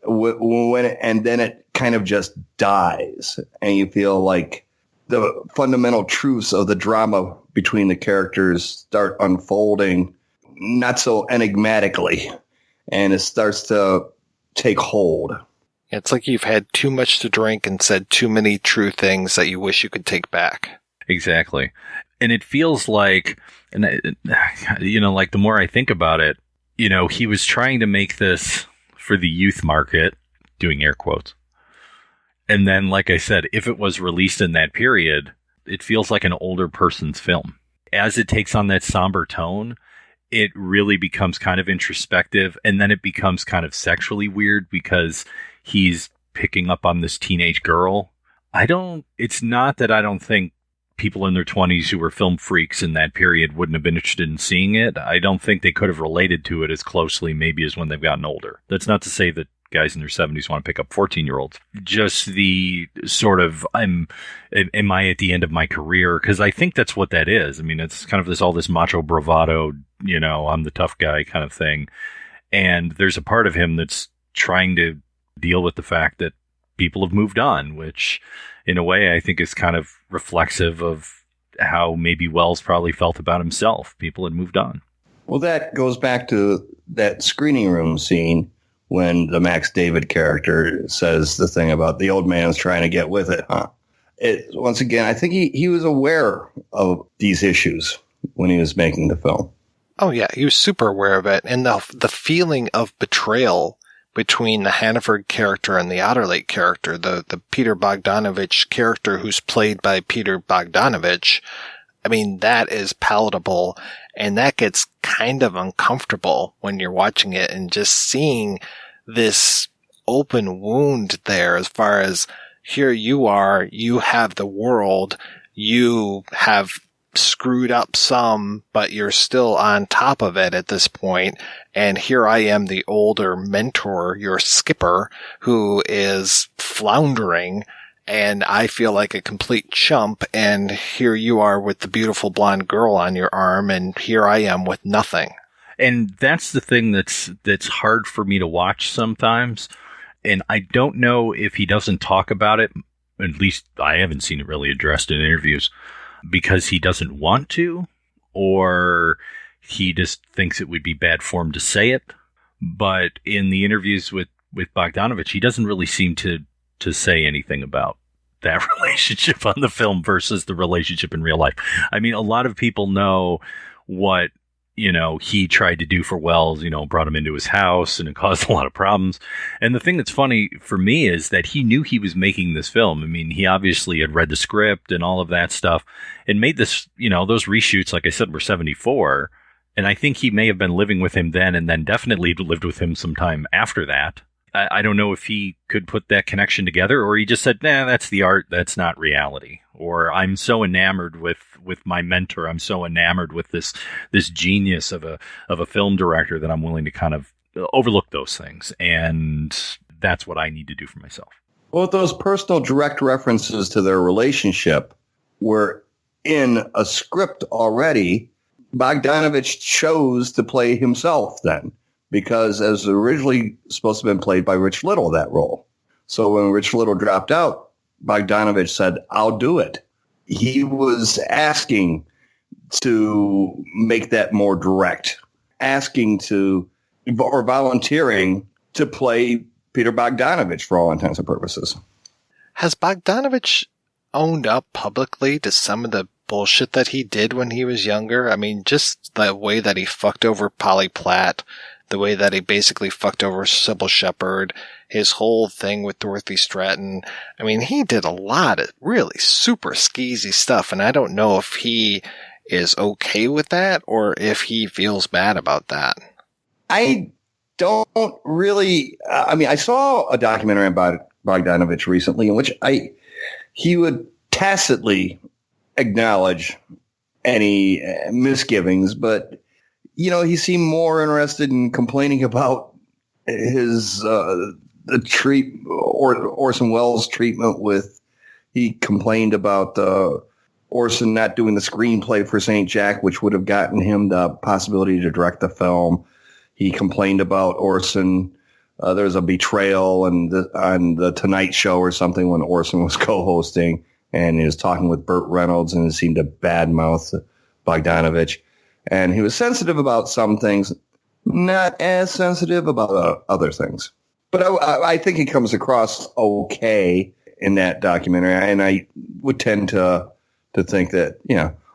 and then it kind of just dies. And you feel like the fundamental truths of the drama between the characters start unfolding not so enigmatically, and it starts to take hold. It's like you've had too much to drink and said too many true things that you wish you could take back. Exactly. And it feels like, like the more I think about it, he was trying to make this for the youth market, doing air quotes. And then, like I said, if it was released in that period, it feels like an older person's film. As it takes on that somber tone, it really becomes kind of introspective, and then it becomes kind of sexually weird because he's picking up on this teenage girl. It's not that I don't think people in their 20s who were film freaks in that period wouldn't have been interested in seeing it. I don't think they could have related to it as closely maybe as when they've gotten older. That's not to say that guys in their 70s want to pick up 14-year-olds. Just the sort of, am I at the end of my career? Because I think that's what that is. I mean, it's kind of all this macho bravado, I'm the tough guy kind of thing. And there's a part of him that's trying to deal with the fact that people have moved on, which in a way I think is kind of reflexive of how maybe Welles probably felt about himself. People had moved on. Well, that goes back to that screening room scene when the Max David character says the thing about the old man's trying to get with it, huh? Once again, I think he was aware of these issues when he was making the film. Oh, yeah, he was super aware of it. And the feeling of betrayal between the Hannaford character and the Otterlake character, the Peter Bogdanovich character who's played by Peter Bogdanovich, I mean, that is palatable, and that gets kind of uncomfortable when you're watching it and just seeing this open wound there as far as here you are, you have the world, you have screwed up some, but you're still on top of it at this point. And here I am, the older mentor, your skipper, who is floundering, and I feel like a complete chump. And here you are with the beautiful blonde girl on your arm, and here I am with nothing. And that's the thing that's hard for me to watch sometimes. And I don't know if he doesn't talk about it, at least I haven't seen it really addressed in interviews, because he doesn't want to, or he just thinks it would be bad form to say it. But in the interviews with Bogdanovich, he doesn't really seem to say anything about that relationship on the film versus the relationship in real life. I mean, a lot of people know what, he tried to do for Welles, brought him into his house, and it caused a lot of problems. And the thing that's funny for me is that he knew he was making this film. I mean, he obviously had read the script and all of that stuff and made this, those reshoots, like I said, were 1974. And I think he may have been living with him then and then definitely lived with him sometime after that. I don't know if he could put that connection together, or he just said, nah, that's the art, that's not reality. Or I'm so enamored with my mentor, I'm so enamored with this genius of a film director that I'm willing to kind of overlook those things. And that's what I need to do for myself. Well, those personal direct references to their relationship were in a script already. Bogdanovich chose to play himself then, because as originally supposed to have been played by Rich Little, that role. So when Rich Little dropped out, Bogdanovich said, I'll do it. He was asking to make that more direct, asking to, or volunteering to play Peter Bogdanovich for all intents and purposes. Has Bogdanovich owned up publicly to some of the bullshit that he did when he was younger. I mean, just the way that he fucked over Polly Platt, the way that he basically fucked over Sybil Shepherd, his whole thing with Dorothy Stratton. I mean, he did a lot of really super skeezy stuff, and I don't know if he is okay with that or if he feels bad about that. I don't really. I saw a documentary about Bogdanovich recently in which he would tacitly acknowledge any misgivings, but he seemed more interested in complaining about his Orson Welles treatment with. He complained about Orson not doing the screenplay for St. Jack, which would have gotten him the possibility to direct the film. He complained about Orson. There's a betrayal on the Tonight Show or something when Orson was co-hosting, and he was talking with Burt Reynolds, and it seemed to badmouth Bogdanovich. And he was sensitive about some things, not as sensitive about other things. But I think he comes across okay in that documentary, and I would tend to think that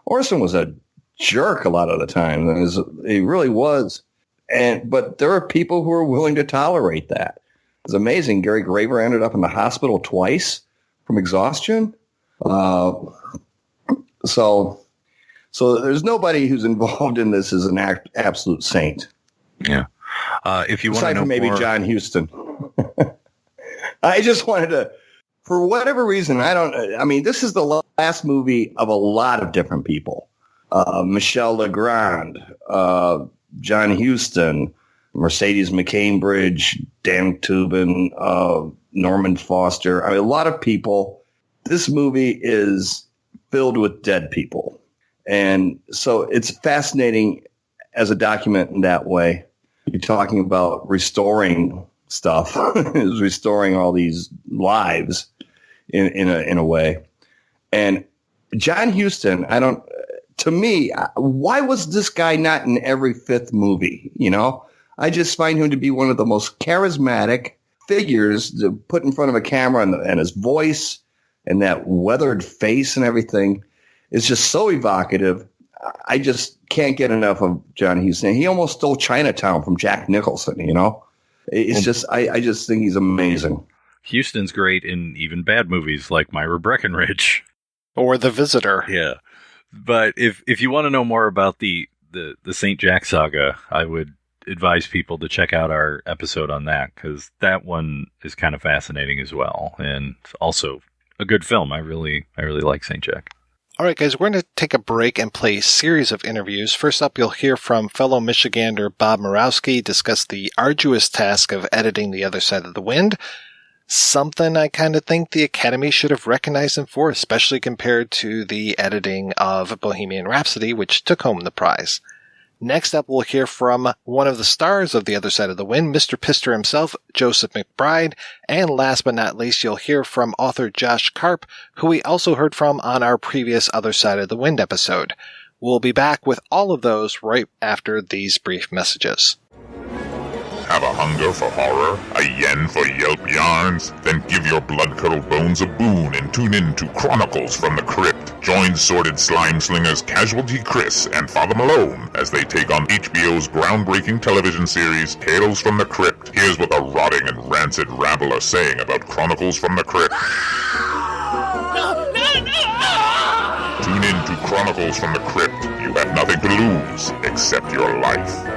Orson was a jerk a lot of the time. He really was. But there are people who are willing to tolerate that. It's amazing. Gary Graver ended up in the hospital twice from exhaustion. So there's nobody who's involved in this as an absolute saint. Yeah. If you want to know from maybe more, John Huston. I just wanted to, for whatever reason, this is the last movie of a lot of different people. Michel Legrand, John Huston, Mercedes McCambridge, Dan Tubin, Norman Foster. A lot of people. This movie is filled with dead people. And so it's fascinating as a document in that way. You're talking about restoring stuff, is restoring all these lives in a way. And John Huston, to me, why was this guy not in every fifth movie? I just find him to be one of the most charismatic figures to put in front of a camera, and his voice and that weathered face and everything is just so evocative. I just can't get enough of John Huston. He almost stole Chinatown from Jack Nicholson, It's just, I just think he's amazing. Huston's great in even bad movies like Myra Breckenridge. Or The Visitor. Yeah. But if you want to know more about the St. Jack saga, I would advise people to check out our episode on that, because that one is kind of fascinating as well, and also a good film. I really like St. Jack. All right, guys, we're going to take a break and play a series of interviews. First up, you'll hear from fellow Michigander Bob Murawski discuss the arduous task of editing The Other Side of the Wind. Something I kind of think the Academy should have recognized him for, especially compared to the editing of Bohemian Rhapsody, which took home the prize. Next up, we'll hear from one of the stars of The Other Side of the Wind, Mr. Pister himself, Joseph McBride. And last but not least, you'll hear from author Josh Karp, who we also heard from on our previous Other Side of the Wind episode. We'll be back with all of those right after these brief messages. Have a hunger for horror? A yen for Yelp yarns? Then give your blood-curdled bones a boon and tune in to Chronicles from the Crypt. Join sordid slime slingers Casualty Chris and Father Malone as they take on HBO's groundbreaking television series Tales from the Crypt. Here's what the rotting and rancid rabble are saying about Chronicles from the Crypt. Tune in to Chronicles from the Crypt. You have nothing to lose except your life.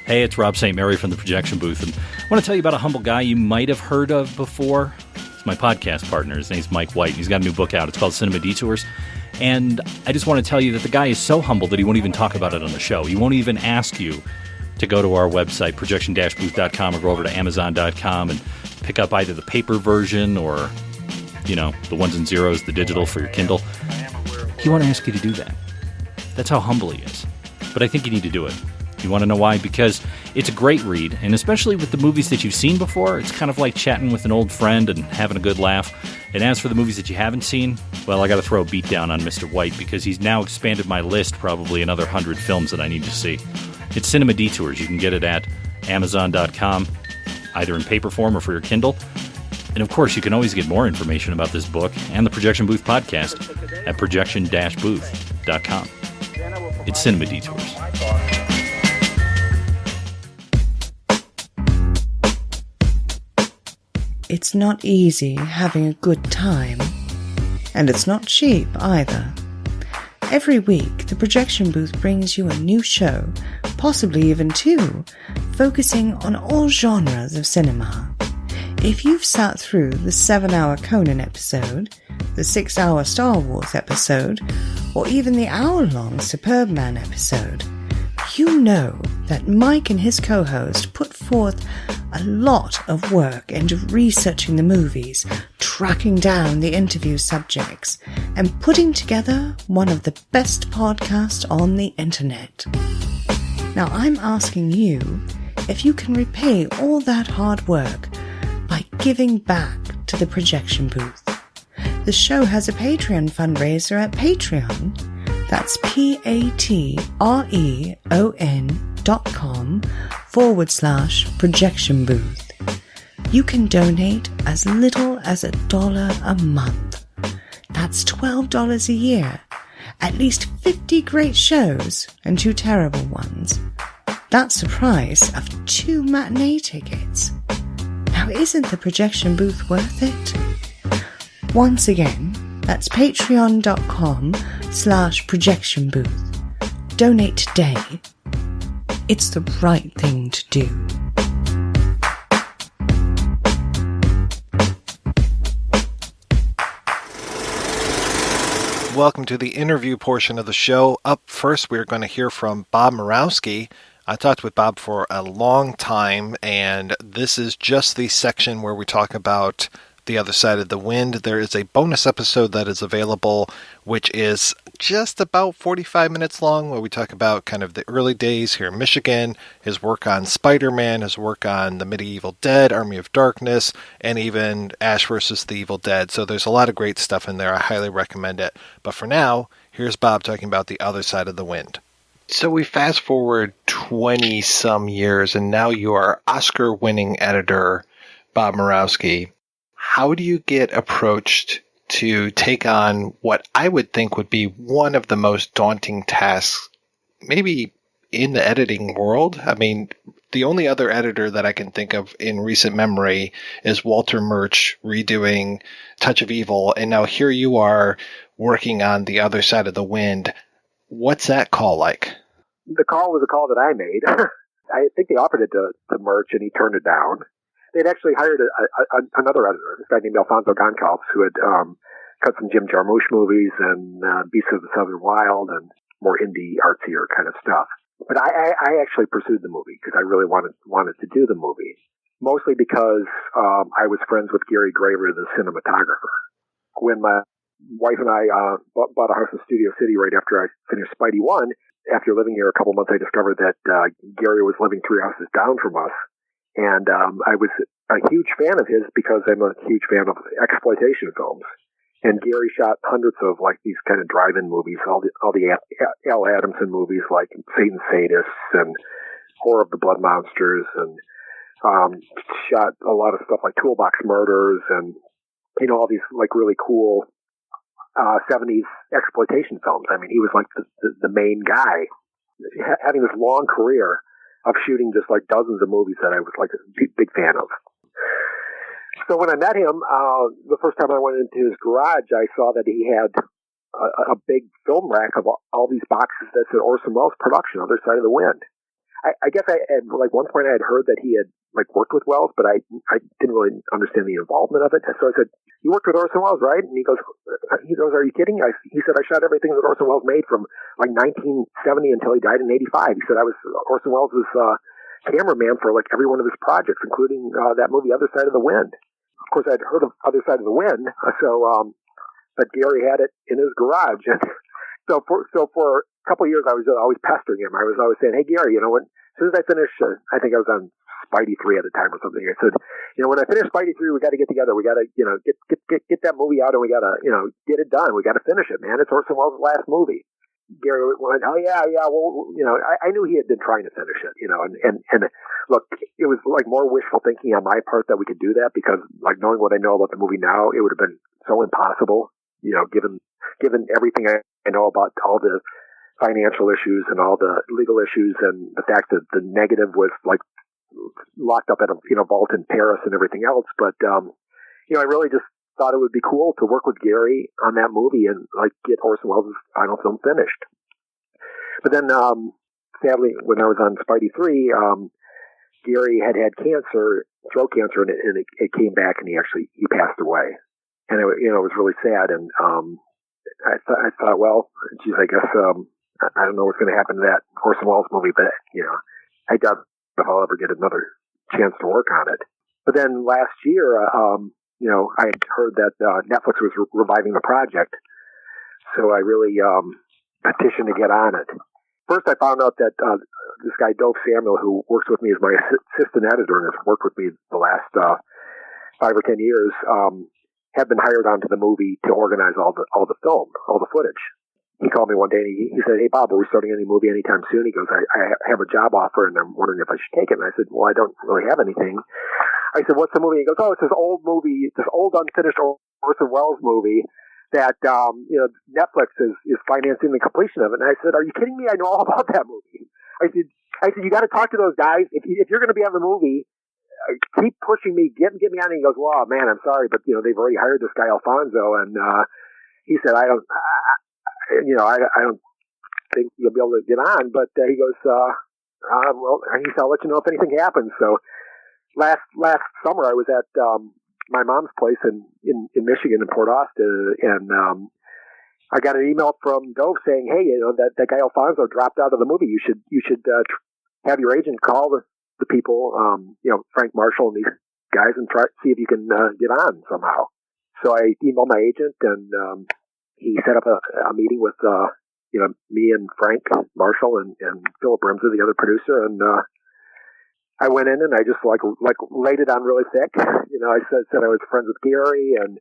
Hey, it's Rob St. Mary from the Projection Booth, and I want to tell you about a humble guy you might have heard of before. It's my podcast partner. His name's Mike White, and he's got a new book out. It's called Cinema Detours, and I just want to tell you that the guy is so humble that he won't even talk about it on the show. He won't even ask you to go to our website, projection-booth.com, or go over to amazon.com and pick up either the paper version or, the ones and zeros, the digital for your Kindle. He won't ask you to do that. That's how humble he is. But I think you need to do it. You want to know why? Because it's a great read, and especially with the movies that you've seen before, it's kind of like chatting with an old friend and having a good laugh. And as for the movies that you haven't seen, well, I got to throw a beat down on Mr. White, because he's now expanded my list probably another 100 films that I need to see. It's Cinema Detours. You can get it at Amazon.com. either in paper form or for your Kindle. And of course, you can always get more information about this book and the Projection Booth podcast at projection-booth.com. It's Cinema Detours. It's not easy having a good time, and it's not cheap either. Every week, the Projection Booth brings you a new show, possibly even two, focusing on all genres of cinema. If you've sat through the 7-hour Conan episode, the 6-hour Star Wars episode, or even the hour-long Superman episode, you know that Mike and his co-host put forth a lot of work into researching the movies, tracking down the interview subjects, and putting together one of the best podcasts on the internet. Now I'm asking you if you can repay all that hard work by giving back to the Projection Booth. The show has a Patreon fundraiser at Patreon. That's patreon.com/Projection Booth. You can donate as little as $1 a month. That's $12 a year. At least 50 great shows and 2 terrible ones. That's the price of 2 matinee tickets. Now, isn't the Projection Booth worth it? Once again, that's patreon.com/Projection Booth. Donate today. It's the right thing to do. Welcome to the interview portion of the show. Up first, we're going to hear from Bob Murawski. I talked with Bob for a long time, and this is just the section where we talk about The Other Side of the Wind. There is a bonus episode that is available, which is just about 45 minutes long, where we talk about kind of the early days here in Michigan, his work on Spider-Man, his work on The Medieval Dead, Army of Darkness, and even Ash vs. the Evil Dead. So there's a lot of great stuff in there. I highly recommend it. But for now, here's Bob talking about The Other Side of the Wind. So we fast forward 20-some years, and now you are Oscar-winning editor, Bob Murawski. How do you get approached to take on what I would think would be one of the most daunting tasks, maybe in the editing world? I mean, the only other editor that I can think of in recent memory is Walter Murch redoing Touch of Evil, and now here you are working on The Other Side of the Wind. What's that call like? The call was a call that I made. I think they offered it to Murch, and he turned it down. They'd actually hired another editor, this guy named Alfonso Goncalves, who had cut some Jim Jarmusch movies and Beasts of the Southern Wild and more indie, artsier kind of stuff. But I actually pursued the movie because I really wanted to do the movie, mostly because I was friends with Gary Graver, the cinematographer. When my wife and I bought a house in Studio City right after I finished Spidey 1, after living here a couple months, I discovered that Gary was living 3 houses down from us. And I was a huge fan of his because I'm a huge fan of exploitation films. And Gary shot hundreds of like these kind of drive-in movies, all the Al Adamson movies like Satan's Sadists and Horror of the Blood Monsters, and shot a lot of stuff like Toolbox Murders and all these like really cool 70s exploitation films. I mean, he was like the main guy, having this long career of shooting just like dozens of movies that I was like a big fan of. So when I met him, the first time I went into his garage, I saw that he had a big film rack of all these boxes that said Orson Welles production, Other Side of the Wind. I guess at like one point I had heard that he had like worked with Welles, but I didn't really understand the involvement of it. So I said, "You worked with Orson Welles, right?" And he goes, "Are you kidding?" He said, "I shot everything that Orson Welles made from like 1970 until he died in '85." He said, "I was Orson Welles' cameraman for like every one of his projects, including that movie Other Side of the Wind." Of course, I'd heard of Other Side of the Wind, but Gary had it in his garage, and so for a couple of years, I was always pestering him. I was always saying, "Hey, Gary, as soon as I finish, I think I was on Spidey 3 at the time or something. I said, when I finish Spidey 3, we got to get together. We got to, get that movie out, and we got to, get it done. We got to finish it, man. It's Orson Welles' last movie." Gary went, oh yeah, well, I knew he had been trying to finish it, and look, it was like more wishful thinking on my part that we could do that, because like knowing what I know about the movie now, it would have been so impossible, given everything I know about all the financial issues and all the legal issues, and the fact that the negative was like locked up at a vault in Paris and everything else. But I really just thought it would be cool to work with Gary on that movie and like get Orson Welles' final film finished. But then, sadly, when I was on Spidey 3, Gary had cancer, throat cancer, and it came back, and he passed away. And it was really sad. And I thought, well, geez, I guess I don't know what's going to happen to that Orson Welles movie, but I doubt if I'll ever get another chance to work on it. But then last year, I had heard that Netflix was reviving the project, so I really petitioned to get on it. First, I found out that this guy, Dove Samuel, who works with me as my assistant editor and has worked with me the last 5 or 10 years, had been hired onto the movie to organize all the film, all the footage. He called me one day and he said, "Hey, Bob, are we starting any movie anytime soon?" He goes, I have a job offer and I'm wondering if I should take it. And I said, well, I don't really have anything. I said, what's the movie? He goes, oh, it's this old movie, this old unfinished Orson Welles movie that, Netflix is financing the completion of it. And I said, are you kidding me? I know all about that movie. I said, you got to talk to those guys. If you're going to be on the movie, keep pushing me, get me on it. He goes, well, man, I'm sorry, but they've already hired this guy Alfonso. And, he said, I don't think you'll be able to get on, but he goes, well, he said, I'll let you know if anything happens. So last summer I was at my mom's place in Michigan in Port Austin, and I got an email from Dove saying, hey, that guy Alfonso dropped out of the movie. You should have your agent call the people, Frank Marshall and these guys, and try see if you can get on somehow. So I emailed my agent, and he set up a meeting with me and Frank Marshall and Philip Rimser, the other producer, and I went in and I just like laid it on really thick. I said I was friends with Gary and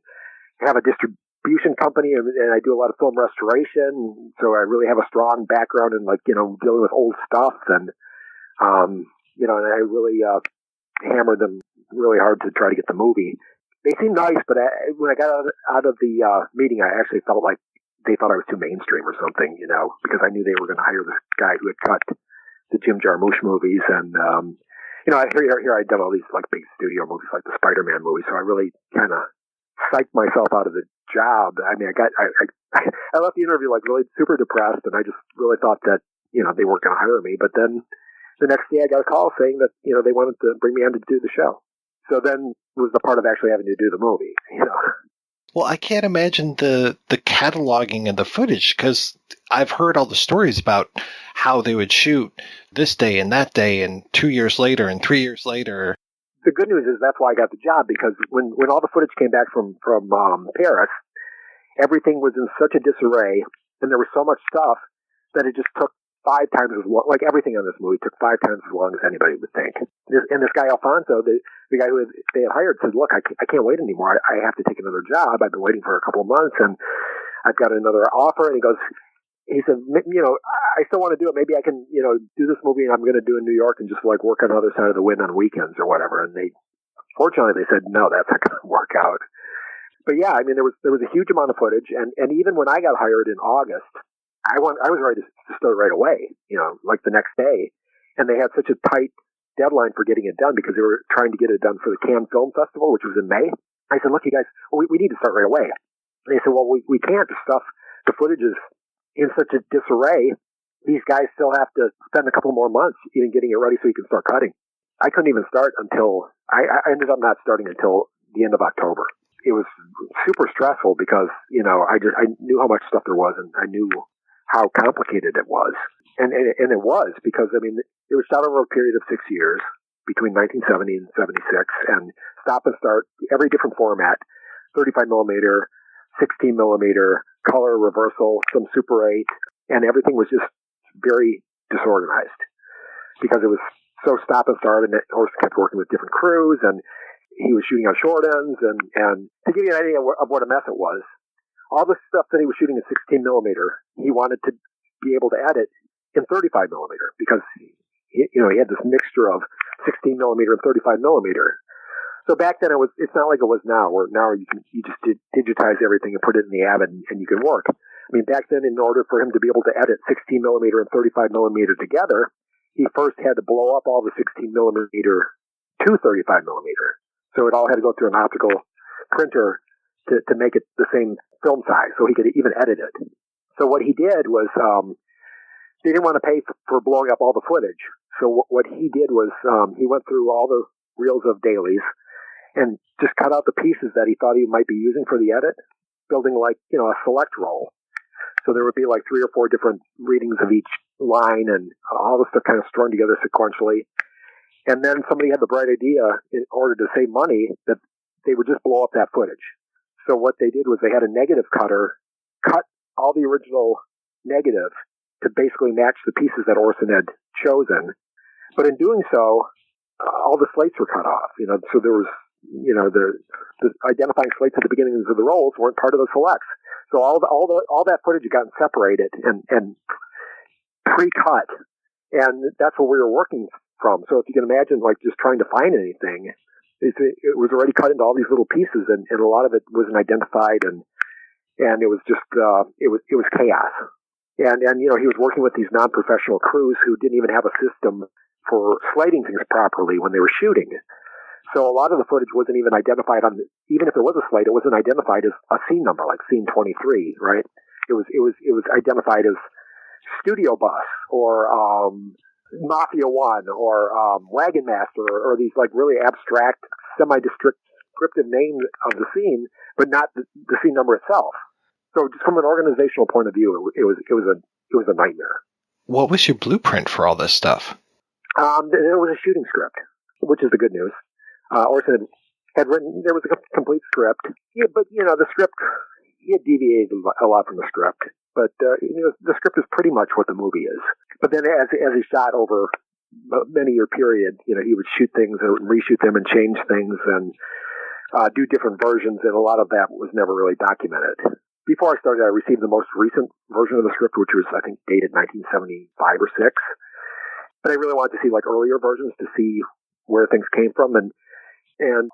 have a distribution company, and I do a lot of film restoration, so I really have a strong background in dealing with old stuff, and and I really hammered them really hard to try to get the movie. They seemed nice, but when I got out of the meeting, I actually felt like they thought I was too mainstream or something, because I knew they were going to hire this guy who had cut the Jim Jarmusch movies, and here I'd done all these big studio movies like the Spider-Man movie, so I really kind of psyched myself out of the job. I mean, I left the interview really super depressed, and I just really thought that they weren't going to hire me. But then the next day I got a call saying that they wanted to bring me on to do the show. So then was the part of actually having to do the movie. Well, I can't imagine the cataloging of the footage, because I've heard all the stories about how they would shoot this day and that day and 2 years later and 3 years later. The good news is that's why I got the job, because when all the footage came back from Paris, everything was in such a disarray, and there was so much stuff that it just took 5 times as long. Like everything on this movie took 5 times as long as anybody would think. And this guy Alfonso, the guy who they had hired, said, "Look, I can't wait anymore. I have to take another job. I've been waiting for a couple of months, and I've got another offer." And he said, "I still want to do it. Maybe I can, do this movie I'm going to do in New York and just work on the other side of the wind on weekends or whatever." And fortunately, they said, "No, that's not going to work out." But yeah, I mean, there was a huge amount of footage, and even when I got hired in August, I was ready to start right away, the next day. And they had such a tight deadline for getting it done because they were trying to get it done for the Cannes Film Festival, which was in May. I said, "Look, you guys, we need to start right away." And they said, "Well, we can't. The footage is in such a disarray. These guys still have to spend a couple more months even getting it ready so you can start cutting." I couldn't even start until, I ended up not starting until the end of October. It was super stressful because, I knew how much stuff there was, and I knew how complicated it was. And it was, because, I mean, it was shot over a period of 6 years between 1970 and 76, and stop and start, every different format, 35 millimeter, 16 millimeter, color reversal, some Super 8, and everything was just very disorganized because it was so stop and start, and Orson kept working with different crews, and he was shooting on short ends, and to give you an idea of what a mess it was, all the stuff that he was shooting in 16 millimeter, he wanted to be able to edit in 35 millimeter because he had this mixture of 16 millimeter and 35 millimeter. So back then it's not like it was now, where now you just digitize everything and put it in the Avid and you can work. I mean, back then, in order for him to be able to edit 16 millimeter and 35 millimeter together, he first had to blow up all the 16 millimeter to 35 millimeter. So it all had to go through an optical printer to make it the same film size, so he could even edit it. So what he did was, they didn't want to pay for blowing up all the footage. So what he did was, he went through all the reels of dailies and just cut out the pieces that he thought he might be using for the edit, building like, a select roll. So there would be like 3 or 4 different readings of each line and all the stuff kind of strung together sequentially. And then somebody had the bright idea, in order to save money, that they would just blow up that footage. So what they did was they had a negative cutter cut all the original negative to basically match the pieces that Orson had chosen. But in doing so, all the slates were cut off. So there was, the identifying slates at the beginnings of the rolls weren't part of the selects. So all that footage had gotten separated and pre-cut, and that's what we were working from. So if you can imagine, like, just trying to find anything, it was already cut into all these little pieces, and a lot of it wasn't identified, and it was just it was chaos. And he was working with these non-professional crews who didn't even have a system for slating things properly when they were shooting. So a lot of the footage wasn't even identified even if there was a slate, it wasn't identified as a scene number, like scene 23, right? It was identified as Studio Bus or Mafia 1 or Wagon Master or these like really abstract, semi-descriptive names of the scene, but not the scene number itself. So just from an organizational point of view, it was a nightmare. What was your blueprint for all this stuff? There was a shooting script, which is the good news. Orson had written, there was a complete script. Yeah, but, the script, he had deviated a lot from the script. But, the script is pretty much what the movie is. But then as he shot over a many-year period, he would shoot things and reshoot them and change things and do different versions, and a lot of that was never really documented. Before I started, I received the most recent version of the script, which was, I think, dated 1975 or 6. But I really wanted to see, like, earlier versions to see where things came from, and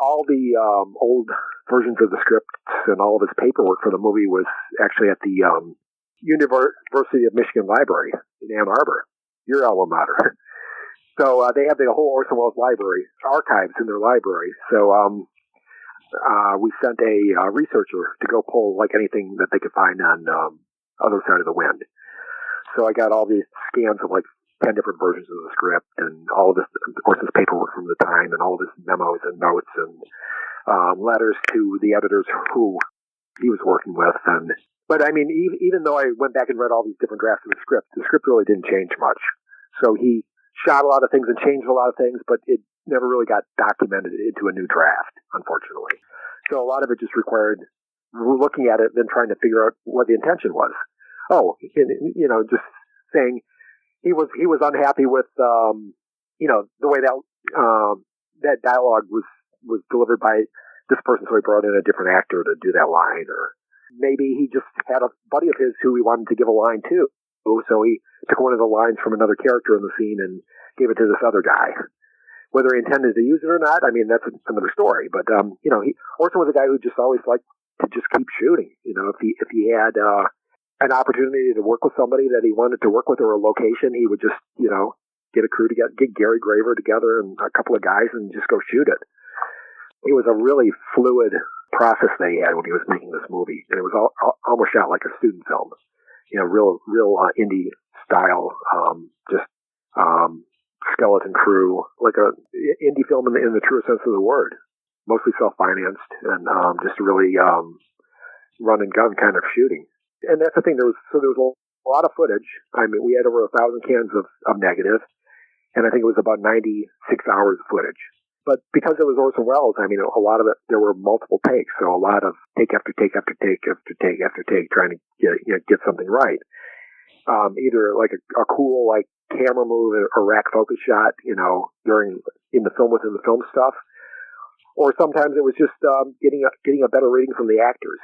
all the old versions of the script and all of his paperwork for the movie was actually at the University of Michigan Library in Ann Arbor, your alma mater. So they have the whole Orson Welles library, archives in their library. So we sent a researcher to go pull like anything that they could find on Other Side of the Wind. So I got all these scans of like 10 different versions of the script and all of this Orson's paperwork from the time and all of his memos and notes and letters to the editors who he was working with. But I mean, even though I went back and read all these different drafts of the script really didn't change much. So he shot a lot of things and changed a lot of things, but it never really got documented into a new draft, unfortunately. So a lot of it just required looking at it, then trying to figure out what the intention was. Just saying he was unhappy with, the way that dialogue was delivered by this person, so he brought in a different actor to do that line, or maybe he just had a buddy of his who he wanted to give a line to, so he took one of the lines from another character in the scene and gave it to this other guy. Whether he intended to use it or not, I mean, that's another story. But Orson was a guy who just always liked to just keep shooting. If he had an opportunity to work with somebody that he wanted to work with, or a location, he would just get a crew together, get Gary Graver together and a couple of guys, and just go shoot it. It was a really fluid process that he had when he was making this movie, and it was almost shot like a student film. Real indie style, skeleton crew, like a indie film in the truest sense of the word. Mostly self-financed and just really run and gun kind of shooting. And that's the thing. There was a lot of footage. I mean, we had over 1,000 cans of negative, and I think it was about 96 hours of footage. But because it was Orson Welles, I mean, a lot of it, there were multiple takes, so a lot of take after take after take after take after take, trying to get something right. Either like a cool like camera move or rack focus shot, in the film within the film stuff, or sometimes it was just getting a better reading from the actors,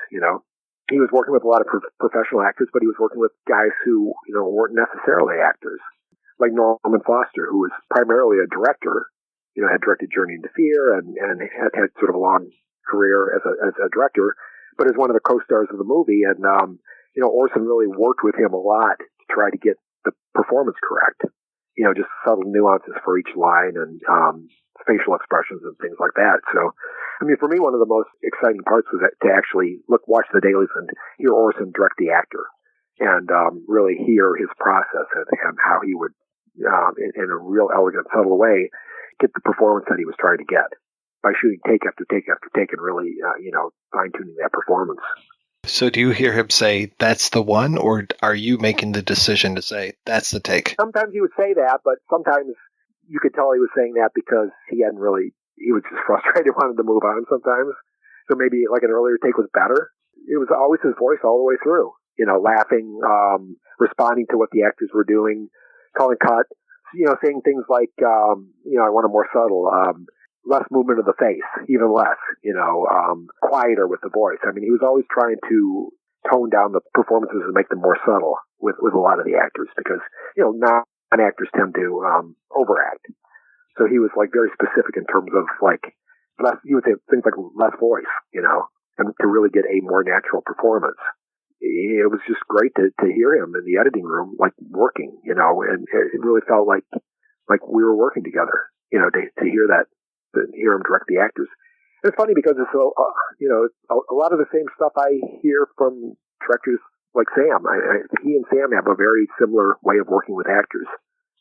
he was working with a lot of professional actors, but he was working with guys who, weren't necessarily actors, like Norman Foster, who was primarily a director, had directed Journey into Fear and had sort of a long career as a director, but as one of the co-stars of the movie. And, Orson really worked with him a lot to try to get the performance correct, just subtle nuances for each line and facial expressions and things like that. So, for me, one of the most exciting parts was to actually watch the dailies and hear Orson direct the actor and really hear his process and how he would, in a real elegant, subtle way, get the performance that he was trying to get by shooting take after take after take and really, fine-tuning that performance. So do you hear him say, that's the one, or are you making the decision to say, that's the take? Sometimes he would say that, but sometimes you could tell he was saying that because he was just frustrated, wanted to move on sometimes. So maybe like an earlier take was better. It was always his voice all the way through, laughing, responding to what the actors were doing, calling cut, saying things like, I want a more subtle, less movement of the face, even less, quieter with the voice. He was always trying to tone down the performances and make them more subtle with a lot of the actors because, non-actors tend to overact. So he was very specific in terms of less, he would say things like less voice, and to really get a more natural performance. It was just great to hear him in the editing room, working, and it really felt like we were working together, to hear that. To hear him direct the actors. It's funny because it's a lot of the same stuff I hear from directors like Sam. He and Sam have a very similar way of working with actors.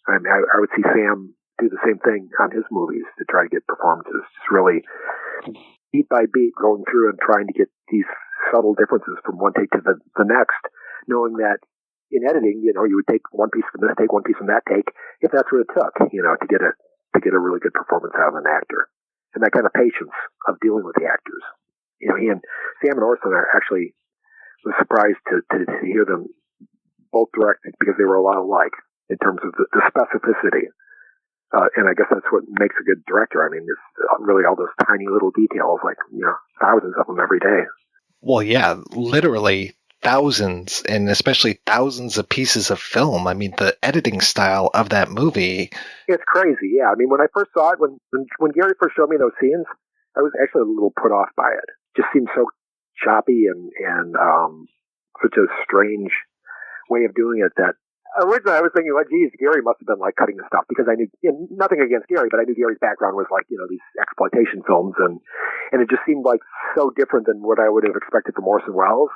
I would see Sam do the same thing on his movies to try to get performances, just really beat by beat going through and trying to get these subtle differences from one take to the next, knowing that in editing, you would take one piece from this take, one piece from that take, if that's what it took, to get a really good performance out of an actor. And that kind of patience of dealing with the actors. He and Sam and Orson are actually was surprised to hear them both direct because they were a lot alike in terms of the specificity. And I guess that's what makes a good director. It's really all those tiny little details, thousands of them every day. Well, yeah, literally thousands, and especially thousands of pieces of film. The editing style of that movie. It's crazy, yeah. When I first saw it, when Gary first showed me those scenes, I was actually a little put off by it. It just seemed so choppy and such a strange way of doing it that originally I was thinking, geez, Gary must have been cutting the stuff because I knew nothing against Gary, but I knew Gary's background was these exploitation films and it just seemed so different than what I would have expected from Orson Welles.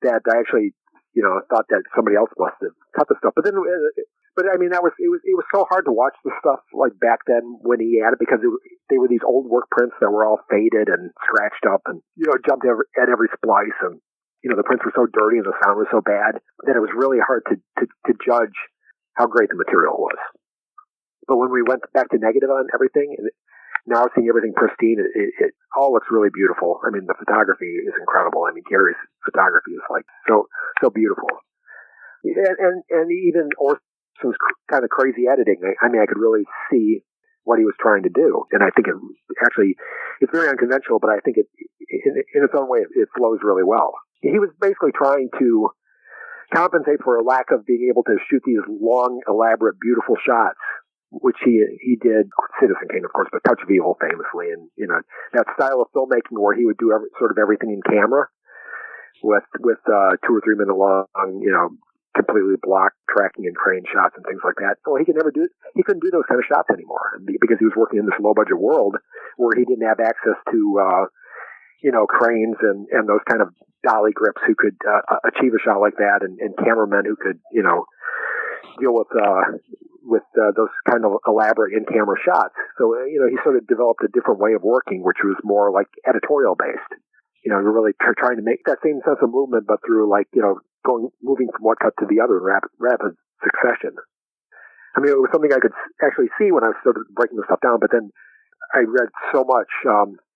That I actually, thought that somebody else must have cut the stuff. But then, it was so hard to watch the stuff back then when he had it because they were these old work prints that were all faded and scratched up and, jumped at every splice. And, the prints were so dirty and the sound was so bad that it was really hard to judge how great the material was. But when we went back to negative on everything, and now seeing everything pristine, it all looks really beautiful. The photography is incredible. Gary's photography is so beautiful. And even Orson's kind of crazy editing. I could really see what he was trying to do. And I think it's very unconventional, but I think in its own way, it flows really well. He was basically trying to compensate for a lack of being able to shoot these long, elaborate, beautiful shots, which he did Citizen Kane, of course, but Touch of Evil famously. And, that style of filmmaking where he would do sort of everything in camera with 2 or 3 minute long, completely blocked tracking and crane shots and things like that. Well, he couldn't do those kind of shots anymore because he was working in this low budget world where he didn't have access to, cranes and those kind of dolly grips who could achieve a shot like that and cameramen who could, deal with those kind of elaborate in-camera shots. So, he sort of developed a different way of working, which was more editorial-based. Really trying to make that same sense of movement, but through moving from one cut to the other in rapid succession. It was something I could actually see when I started breaking the stuff down, but then I read so much.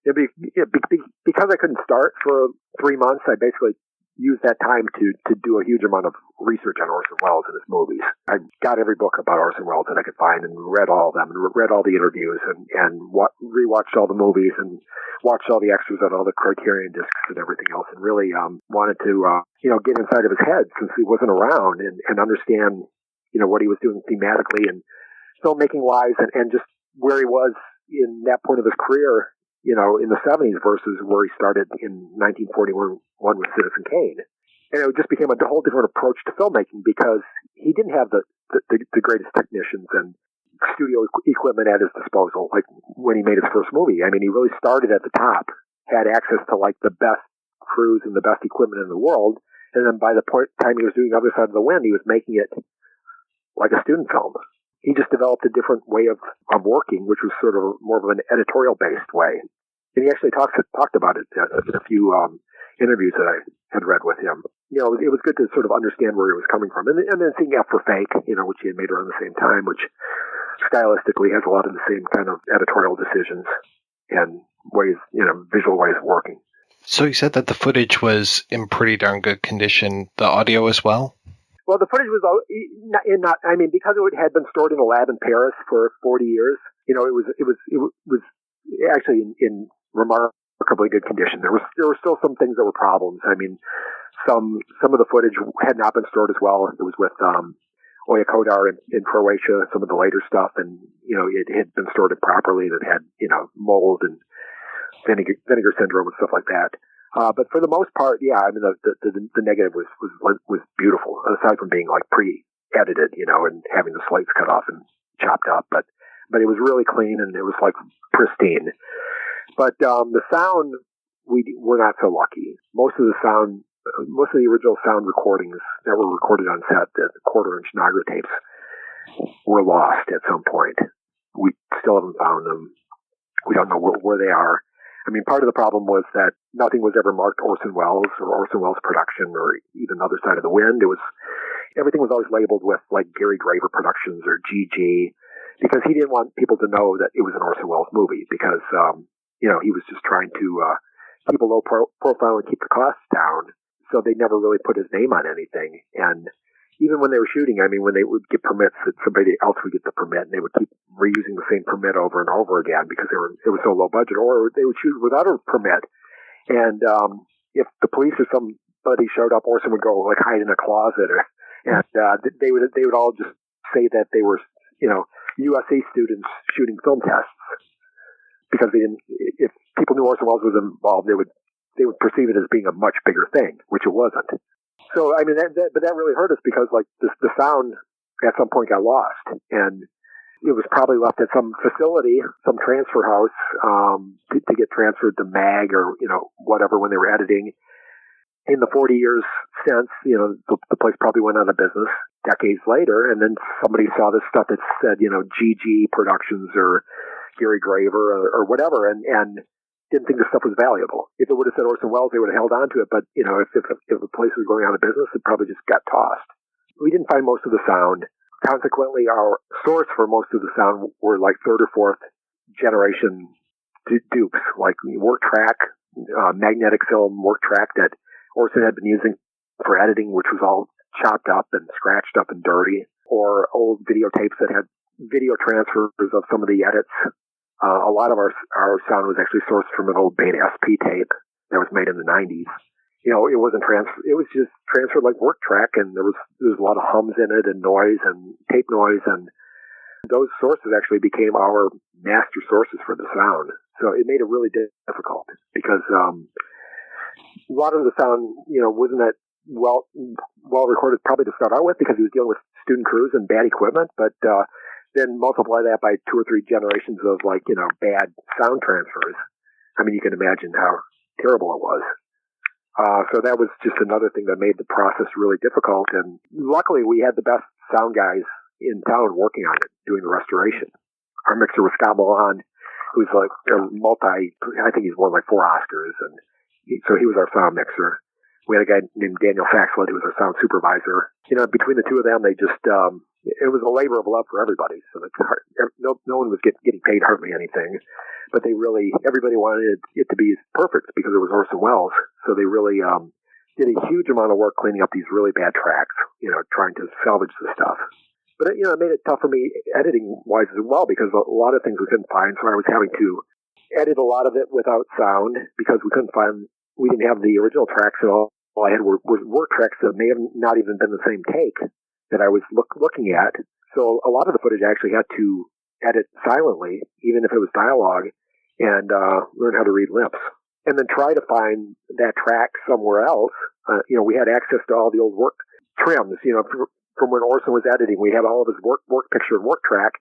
Because I couldn't start for 3 months, I basically used that time to do a huge amount of research on Orson Welles and his movies. I got every book about Orson Welles that I could find and read all of them and read all the interviews and rewatched all the movies and watched all the extras on all the Criterion discs and everything else, and really wanted to get inside of his head since he wasn't around and understand what he was doing thematically and filmmaking wise and just where he was in that point of his career, in the 70s versus where he started in 1941 with Citizen Kane. And it just became a whole different approach to filmmaking because he didn't have the greatest technicians and studio equipment at his disposal, like when he made his first movie. I mean, he really started at the top, had access to like the best crews and the best equipment in the world. And then by the time he was doing Other Side of the Wind, he was making it like a student film. He just developed a different way of working, which was sort of more of an editorial-based way. And he actually talked about it in a few interviews that I had read with him. It was good to sort of understand where he was coming from. And then seeing F for Fake, which he had made around the same time, which stylistically has a lot of the same kind of editorial decisions and ways, visual ways of working. So you said that the footage was in pretty darn good condition, the audio as well? Well, the footage was because it had been stored in a lab in Paris for 40 years, it was actually in remarkably good condition. There were still some things that were problems. I mean, some of the footage had not been stored as well. It was with Oya Kodar in Croatia, some of the later stuff, and it had been stored improperly. That had mold and vinegar syndrome and stuff like that. But for the most part, yeah, I mean, the negative was beautiful, aside from being like pre-edited, and having the slates cut off and chopped up. But it was really clean and it was like pristine. But the sound, we're not so lucky. Most of the original sound recordings that were recorded on set, the 1/4-inch Nagra tapes, were lost at some point. We still haven't found them. We don't know where they are. I mean, part of the problem was that nothing was ever marked Orson Welles or Orson Welles production or even Other Side of the Wind. Everything was always labeled with like Gary Graver Productions or GG, because he didn't want people to know that it was an Orson Welles movie, because he was just trying to keep a low profile and keep the costs down. So they never really put his name on anything. And even when they were shooting, I mean, when they would get permits, that somebody else would get the permit, and they would keep reusing the same permit over and over again because it was so low budget, or they would shoot without a permit. And if the police or somebody showed up, Orson would go like hide in a closet, and they would all just say that they were USC students shooting film tests, because if people knew Orson Welles was involved, they would perceive it as being a much bigger thing, which it wasn't. So, I mean, but that really hurt us, because like the sound at some point got lost, and it was probably left at some facility, some transfer house, to get transferred to MAG or, whatever, when they were editing. In the 40 years since, the place probably went out of business decades later, and then somebody saw this stuff that said, GG Productions or Gary Graver or whatever, and didn't think the stuff was valuable. If it would have said Orson Welles, they would have held on to it. But, if the place was going out of business, it probably just got tossed. We didn't find most of the sound. Consequently, our source for most of the sound were like 3rd or 4th generation dupes, like work track, magnetic film work track that Orson had been using for editing, which was all chopped up and scratched up and dirty, or old videotapes that had video transfers of some of the edits. A lot of our sound was actually sourced from an old Beta SP tape that was made in the 90s. It wasn't it was just transferred like work track, and there was a lot of hums in it and noise and tape noise, and those sources actually became our master sources for the sound. So it made it really difficult, because a lot of the sound, wasn't that well recorded probably to start out with, because he was dealing with student crews and bad equipment, but then multiply that by 2 or 3 generations of bad sound transfers. I mean, you can imagine how terrible it was. So that was just another thing that made the process really difficult. And luckily we had the best sound guys in town working on it, doing the restoration. Our mixer was Scott Milan, who's like I think he's won like 4 Oscars. And so he was our sound mixer. We had a guy named Daniel Faxlett, who was our sound supervisor. Between the two of them, they just, it was a labor of love for everybody. So no one was getting paid hardly anything, but everybody wanted it to be perfect, because it was Orson Welles. So they really did a huge amount of work cleaning up these really bad tracks, trying to salvage the stuff. But, it made it tough for me editing-wise as well, because a lot of things we couldn't find, so I was having to edit a lot of it without sound, because we didn't have the original tracks at all. All I had were work tracks that may have not even been the same take that I was looking at. So a lot of the footage I actually had to edit silently, even if it was dialogue, and learn how to read lips. And then try to find that track somewhere else. We had access to all the old work trims, from when Orson was editing. We had all of his work picture and work track,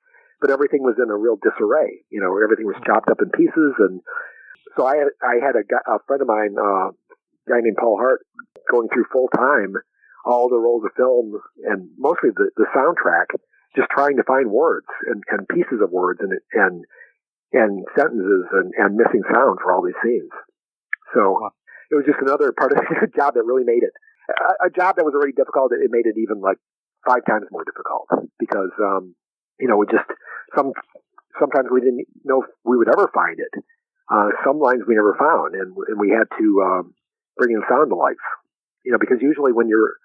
but everything was in a real disarray. Everything was chopped up in pieces. And so I had a friend of mine, a guy named Paul Hart, going through full time all the rolls of film and mostly the soundtrack, just trying to find words and pieces of words and sentences and missing sound for all these scenes. So it was just another part of the job that really made it a job that was already difficult. It made it even like 5 times more difficult because, we just, sometimes we didn't know if we would ever find it. Some lines we never found, and we had to bring in sound to life, because usually when you're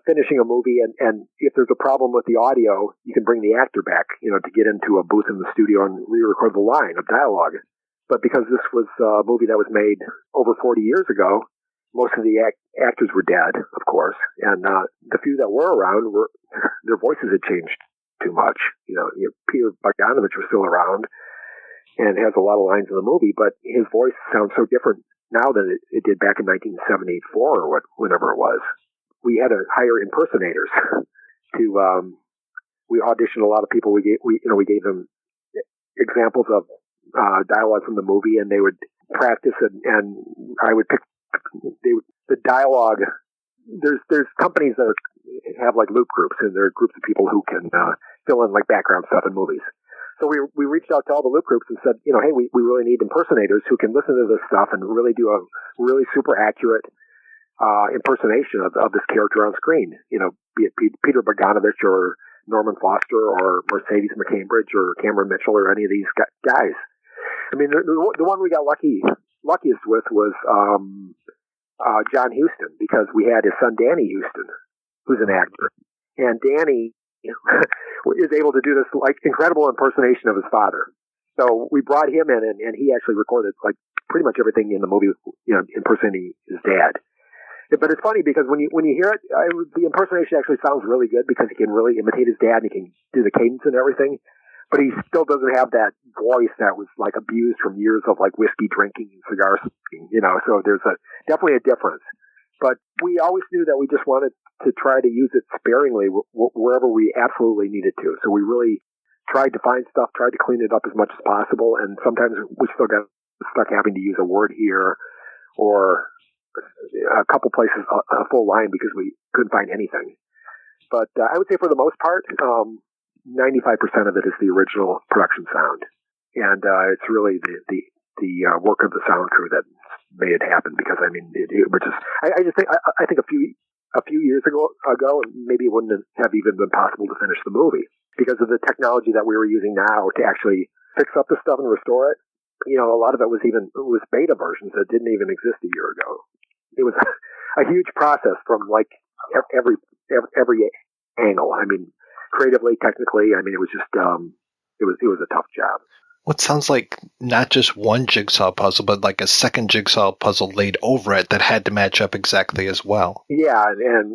finishing a movie and if there's a problem with the audio, you can bring the actor back, to get into a booth in the studio and re-record the line of dialogue. But because this was a movie that was made over 40 years ago, most of the actors were dead, of course, and the few that were around their voices had changed too much. Peter Bogdanovich was still around and has a lot of lines in the movie, but his voice sounds so different now than it did back in 1974 or whenever it was. We had to hire impersonators to. We auditioned a lot of people. We gave them examples of dialogue from the movie, and they would practice and I would pick the dialogue. There's companies that have like loop groups, and there are groups of people who can fill in like background stuff in movies. So we reached out to all the loop groups and said, hey, we really need impersonators who can listen to this stuff and really do a really super accurate impersonation of this character on screen. Be it Peter Bogdanovich or Norman Foster or Mercedes McCambridge or Cameron Mitchell or any of these guys. I mean, the one we got luckiest with was John Huston, because we had his son Danny Huston, who's an actor, and Danny is able to do this like incredible impersonation of his father. So we brought him in, and he actually recorded like pretty much everything in the movie, impersonating his dad. But it's funny because when you hear it, the impersonation actually sounds really good because he can really imitate his dad and he can do the cadence and everything. But he still doesn't have that voice that was like abused from years of like whiskey drinking and cigar smoking, so there's definitely a difference. But we always knew that we just wanted to try to use it sparingly wherever we absolutely needed to. So we really tried to find stuff, tried to clean it up as much as possible. And sometimes we still got stuck having to use a word here or a couple places, a full line because we couldn't find anything. But I would say for the most part, 95% of it is the original production sound, and it's really the work of the sound crew that made it happen. Because I mean, I just think I think a few years ago, maybe it wouldn't have even been possible to finish the movie because of the technology that we were using now to actually fix up the stuff and restore it. A lot of it was beta versions that didn't even exist a year ago. It was a huge process from like every angle. I mean, creatively, technically, I mean, it was just it was a tough job. Well, it sounds like not just one jigsaw puzzle, but like a second jigsaw puzzle laid over it that had to match up exactly as well. Yeah, and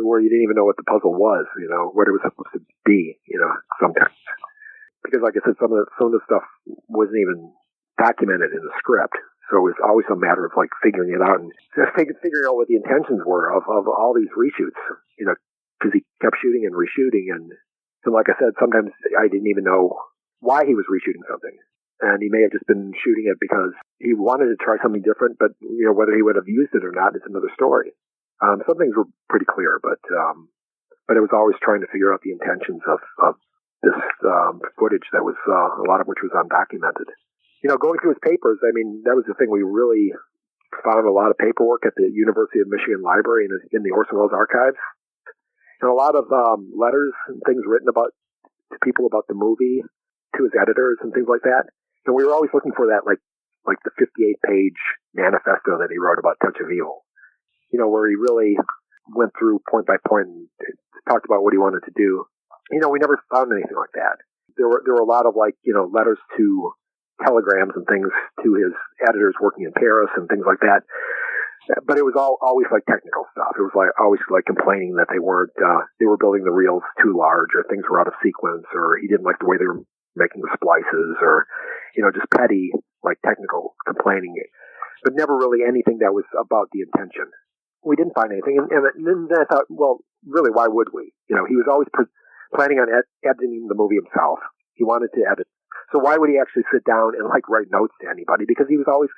where you didn't even know what the puzzle was, what it was supposed to be, sometimes. Because like I said, some of the stuff wasn't even documented in the script. So it was always a matter of like figuring it out and just figuring out what the intentions were of all these reshoots, because he kept shooting and reshooting. And like I said, sometimes I didn't even know why he was reshooting something. And he may have just been shooting it because he wanted to try something different, but whether he would have used it or not is another story. Some things were pretty clear, but it was always trying to figure out the intentions of this footage that was a lot of which was undocumented. Going through his papers, I mean, that was the thing. We really found a lot of paperwork at the University of Michigan Library and in the Orson Welles archives. And a lot of letters and things written to people about the movie, to his editors and things like that. And we were always looking for that, like the 58-page manifesto that he wrote about Touch of Evil. where he really went through point by point and talked about what he wanted to do. We never found anything like that. There were a lot of letters to telegrams and things to his editors working in Paris and things like that. But it was always like technical stuff. It was always complaining that they were building the reels too large, or things were out of sequence, or he didn't like the way they were making the splices, or, just petty, technical complaining, but never really anything that was about the intention. We didn't find anything. And then I thought, well, really, why would we? He was always planning on editing the movie himself. He wanted to edit. So why would he actually sit down and write notes to anybody? Because he was always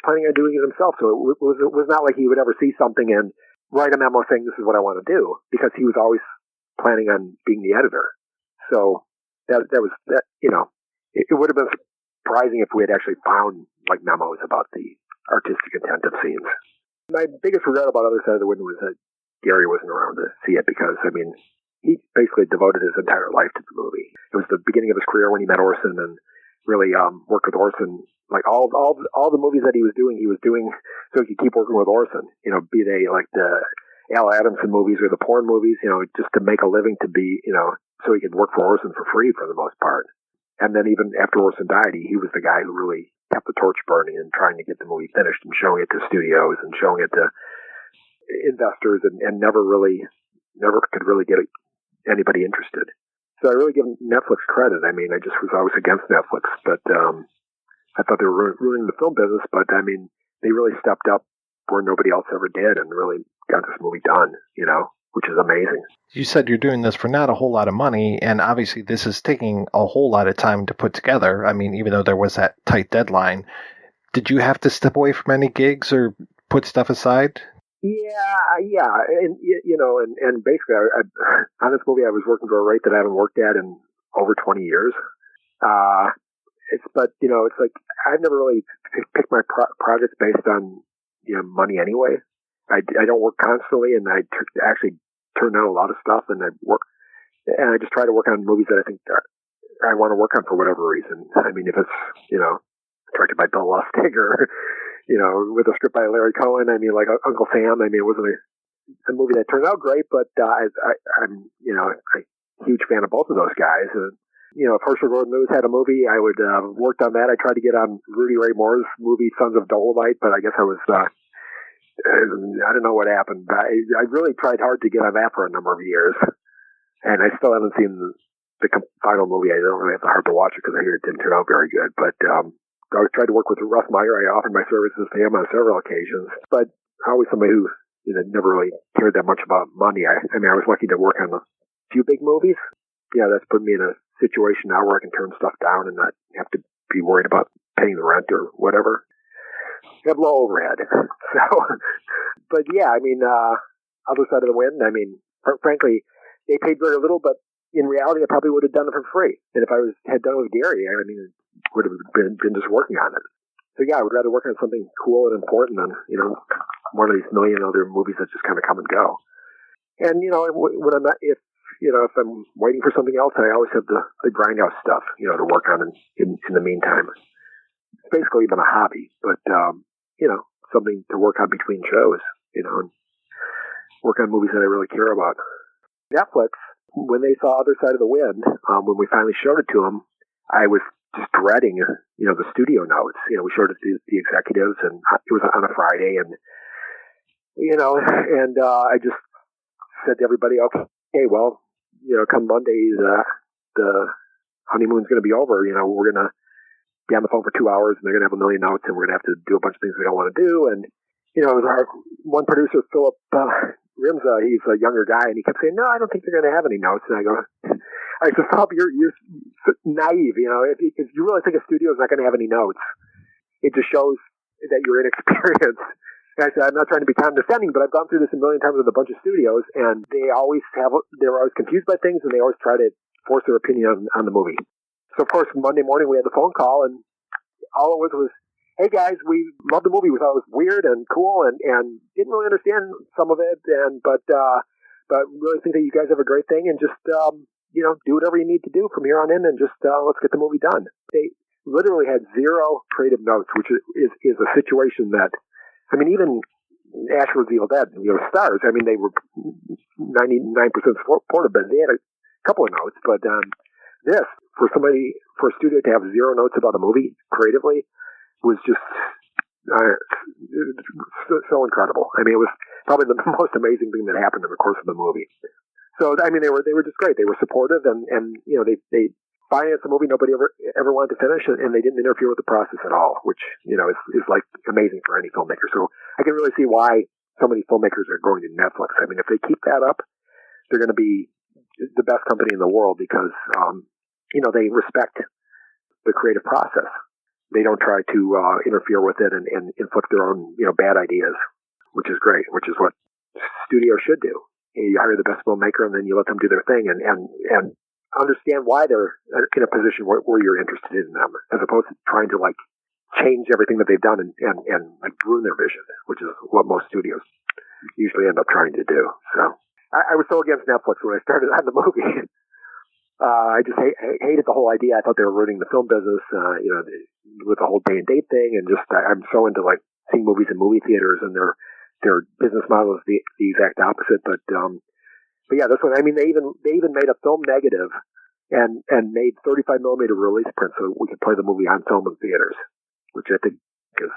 planning on doing it himself. So it was not like he would ever see something and write a memo saying, this is what I want to do, because he was always planning on being the editor. So that was that. It would have been surprising if we had actually found memos about the artistic intent of scenes. My biggest regret about Other Side of the Wind was that Gary wasn't around to see it, because he basically devoted his entire life to the movie. It was the beginning of his career when he met Orson, and really worked with Orson. All the movies that he was doing so he could keep working with Orson. Be they the Al Adamson movies or the porn movies. Just to make a living, to be so he could work for Orson for free for the most part. And then even after Orson died, he was the guy who really kept the torch burning and trying to get the movie finished and showing it to studios and showing it to investors, and never could really get anybody interested. So I really give Netflix credit. I just was always against Netflix, but I thought they were ruining the film business, but they really stepped up where nobody else ever did and really got this movie done, which is amazing. You said you're doing this for not a whole lot of money, and obviously this is taking a whole lot of time to put together. Even though there was that tight deadline, did you have to step away from any gigs or put stuff aside? Yeah, and basically, on this movie, I was working for a rate that I haven't worked at in over 20 years. It's like I've never really picked my projects based on money anyway. I don't work constantly, and I actually turn down a lot of stuff, and I just try to work on movies that I think I want to work on for whatever reason. If it's directed by Bill Lustig, or with a script by Larry Cohen, like Uncle Sam. It wasn't a movie that turned out great, but I'm a huge fan of both of those guys. And if Herschel Gordon Lewis had a movie, I would have worked on that. I tried to get on Rudy Ray Moore's movie Sons of Dolomite, but I guess I was I don't know what happened. I really tried hard to get on that for a number of years, and I still haven't seen the final movie. I don't really have the heart to watch it because I hear it didn't turn out very good. But I always tried to work with Russ Meyer. I offered my services to him on several occasions, but always somebody who never really cared that much about money. I was lucky to work on a few big movies. Yeah, that's put me in a situation now where I can turn stuff down and not have to be worried about paying the rent or whatever. I have low overhead. So, but yeah, Other Side of the Wind, frankly, they paid very little, but in reality, I probably would have done it for free. And if I had done it with Gary, it would have been just working on it. So yeah, I would rather work on something cool and important than, one of these million other movies that just kind of come and go. And, when I'm not, if I'm waiting for something else, I always have the grindhouse stuff, to work on in the meantime. It's basically been a hobby, but, something to work on between shows, and work on movies that I really care about. Netflix, when they saw Other Side of the Wind, when we finally showed it to them, I was just dreading, the studio notes. We showed it to the executives, and it was on a Friday, and, I just said to everybody, okay, well, come Monday, the honeymoon's going to be over. We're going to be on the phone for 2 hours, and they're going to have a million notes, and we're going to have to do a bunch of things we don't want to do. And, our one producer, Philip Rimza, he's a younger guy, and he kept saying, no, I don't think they're going to have any notes. And I said, Philip, you're naive. If you really think a studio is not going to have any notes, it just shows that you're inexperienced. And I said, I'm not trying to be condescending, but I've gone through this a million times with a bunch of studios, and they're always confused by things, and they always try to force their opinion on the movie. So, of course, Monday morning we had the phone call, and all it was, hey, guys, we loved the movie. We thought it was weird and cool and didn't really understand some of it, but really think that you guys have a great thing, and just, do whatever you need to do from here on in, and just let's get the movie done. They literally had zero creative notes, which is a situation that, even Ash vs. Evil Dead, stars. I mean, they were 99% supportive, but they had a couple of notes. But this, for a studio to have 0 notes about a movie creatively, was just so incredible. I mean, it was probably the most amazing thing that happened in the course of the movie. So, I mean, they were just great. They were supportive, and they financed the movie nobody ever wanted to finish, and they didn't interfere with the process at all, which is like amazing for any filmmaker. So I can really see why so many filmmakers are going to Netflix. I mean, if they keep that up, they're going to be the best company in the world because they respect the creative process. They don't try to interfere with it and inflict their own bad ideas, which is great, which is what studios should do. You hire the best filmmaker and then you let them do their thing and understand why they're in a position where you're interested in them, as opposed to trying to like change everything that they've done and like ruin their vision, which is what most studios usually end up trying to do. So I was so against Netflix when I started on the movie. I just hated the whole idea. I thought they were ruining the film business, with the whole day and date thing, and just I'm so into like seeing movies in movie theaters, and their business model is the exact opposite. But yeah, this one. I mean, they even made a film negative and made 35 millimeter release print so we could play the movie on film in theaters, which I think is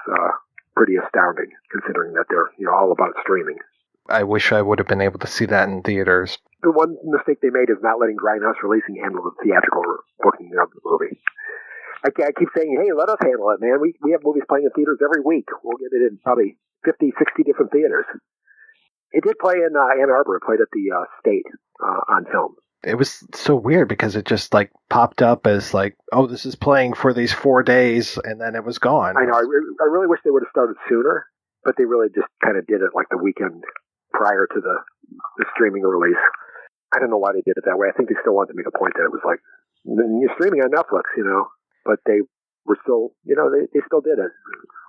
pretty astounding considering that they're all about streaming. I wish I would have been able to see that in theaters. The one mistake they made is not letting Grindhouse Releasing handle the theatrical booking of the movie. I keep saying, hey, let us handle it, man. We have movies playing in theaters every week. We'll get it in probably 50, 60 different theaters. It did play in Ann Arbor. It played at the State on film. It was so weird because it just like popped up as like, oh, this is playing for these 4 days, and then it was gone. I know. I really wish they would have started sooner, but they really just kind of did it like the weekend prior to the streaming release. I don't know why they did it that way. I think they still wanted to make a point that it was like, you're streaming on Netflix, but they were still, they still did it,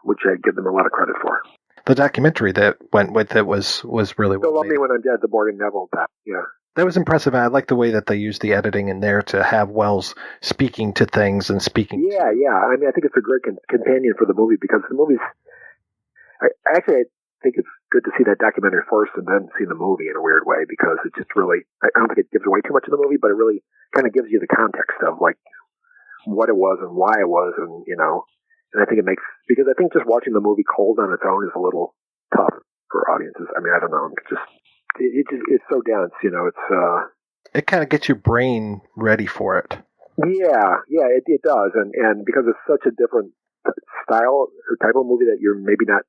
which I give them a lot of credit for. The documentary that went with it was really well Still Love made. Me When I'm Dead, the Morgan Neville, yeah. That was impressive. I like the way that they used the editing in there to have Wells speaking to things and speaking. Yeah. I mean, I think it's a great companion for the movie because the movie's, I think it's good to see that documentary first and then see the movie in a weird way because it just really, I don't think it gives away too much of the movie, but it really kind of gives you the context of like what it was and why it was, and and I think it makes, because I think just watching the movie cold on its own is a little tough for audiences. I mean, I don't know, it's so dense, it's it kind of gets your brain ready for it. Yeah, it does, and because it's such a different style or type of movie that you're maybe not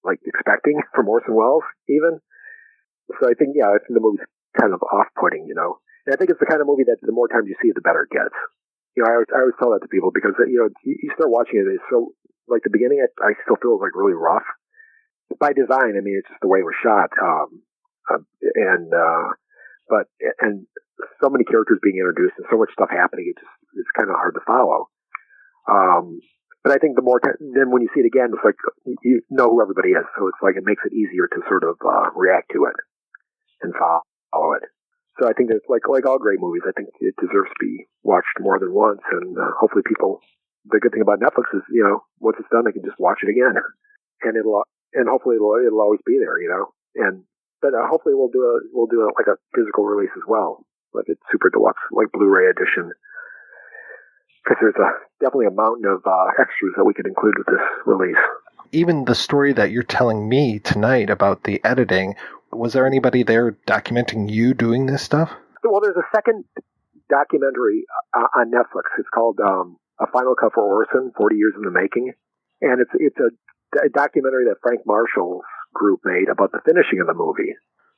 like expecting from Orson Welles even. So I think the movie's kind of off-putting, And I think it's the kind of movie that the more times you see it, the better it gets. I always tell that to people because, you start watching it, it's so, like the beginning, I still feel like really rough. By design, I mean, it's just the way it was shot. And so many characters being introduced and so much stuff happening, it's kind of hard to follow. But I think the more then when you see it again, it's like you know who everybody is, so it's like it makes it easier to sort of react to it and follow it. So I think that it's like all great movies, I think it deserves to be watched more than once, and hopefully people. The good thing about Netflix is once it's done, they can just watch it again, and hopefully it'll always be there, But hopefully we'll do like a physical release as well, like a super deluxe, like Blu-ray edition. Because there's definitely a mountain of extras that we could include with this release. Even the story that you're telling me tonight about the editing, was there anybody there documenting you doing this stuff? Well, there's a second documentary on Netflix. It's called A Final Cut for Orson, 40 Years in the Making. And it's a documentary that Frank Marshall's group made about the finishing of the movie.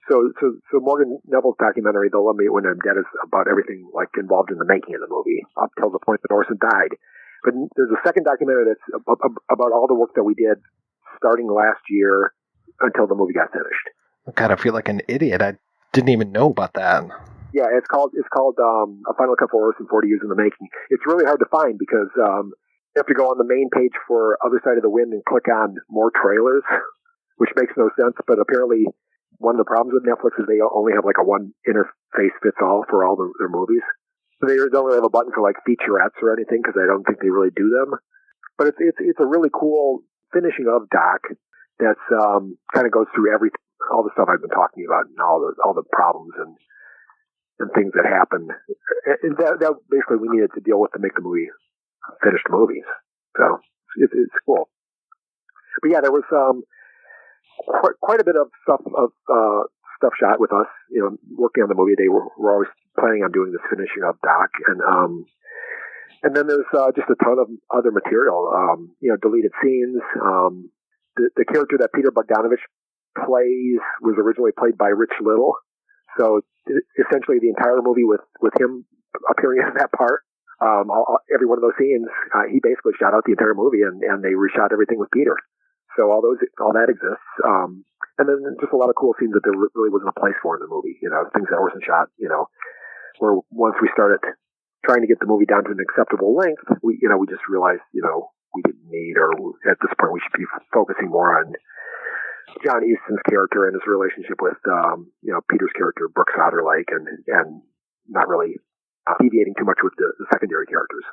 So Morgan Neville's documentary, They'll Love Me When I'm Dead, is about everything like involved in the making of the movie up till the point that Orson died. But there's a second documentary that's about all the work that we did starting last year until the movie got finished. God, I feel like an idiot. I didn't even know about that. Yeah, it's called A Final Cut for Orson, 40 Years in the Making. It's really hard to find because you have to go on the main page for Other Side of the Wind and click on more trailers, which makes no sense, but apparently one of the problems with Netflix is they only have like a one interface fits all for all their movies. So they don't really have a button for like featurettes or anything because I don't think they really do them. But it's a really cool finishing of doc. that's kind of goes through all the stuff I've been talking about and all the problems and things that happen. And that basically we needed to deal with to make the movie finished movies. So it's cool. But yeah, there was quite a bit of stuff shot with us, working on the movie. They were always planning on doing this finishing up doc, and then there's just a ton of other material, deleted scenes. The character that Peter Bogdanovich plays was originally played by Rich Little, so essentially the entire movie with him appearing in that part. Every one of those scenes, he basically shot out the entire movie, and they reshot everything with Peter. So all that exists. And then just a lot of cool scenes that there really wasn't a place for in the movie, things that Orson shot, where once we started trying to get the movie down to an acceptable length, we just realized, we didn't need, or at this point we should be focusing more on John Huston's character and his relationship with, Peter's character, Brooks Otterlake, and not really deviating too much with the secondary characters.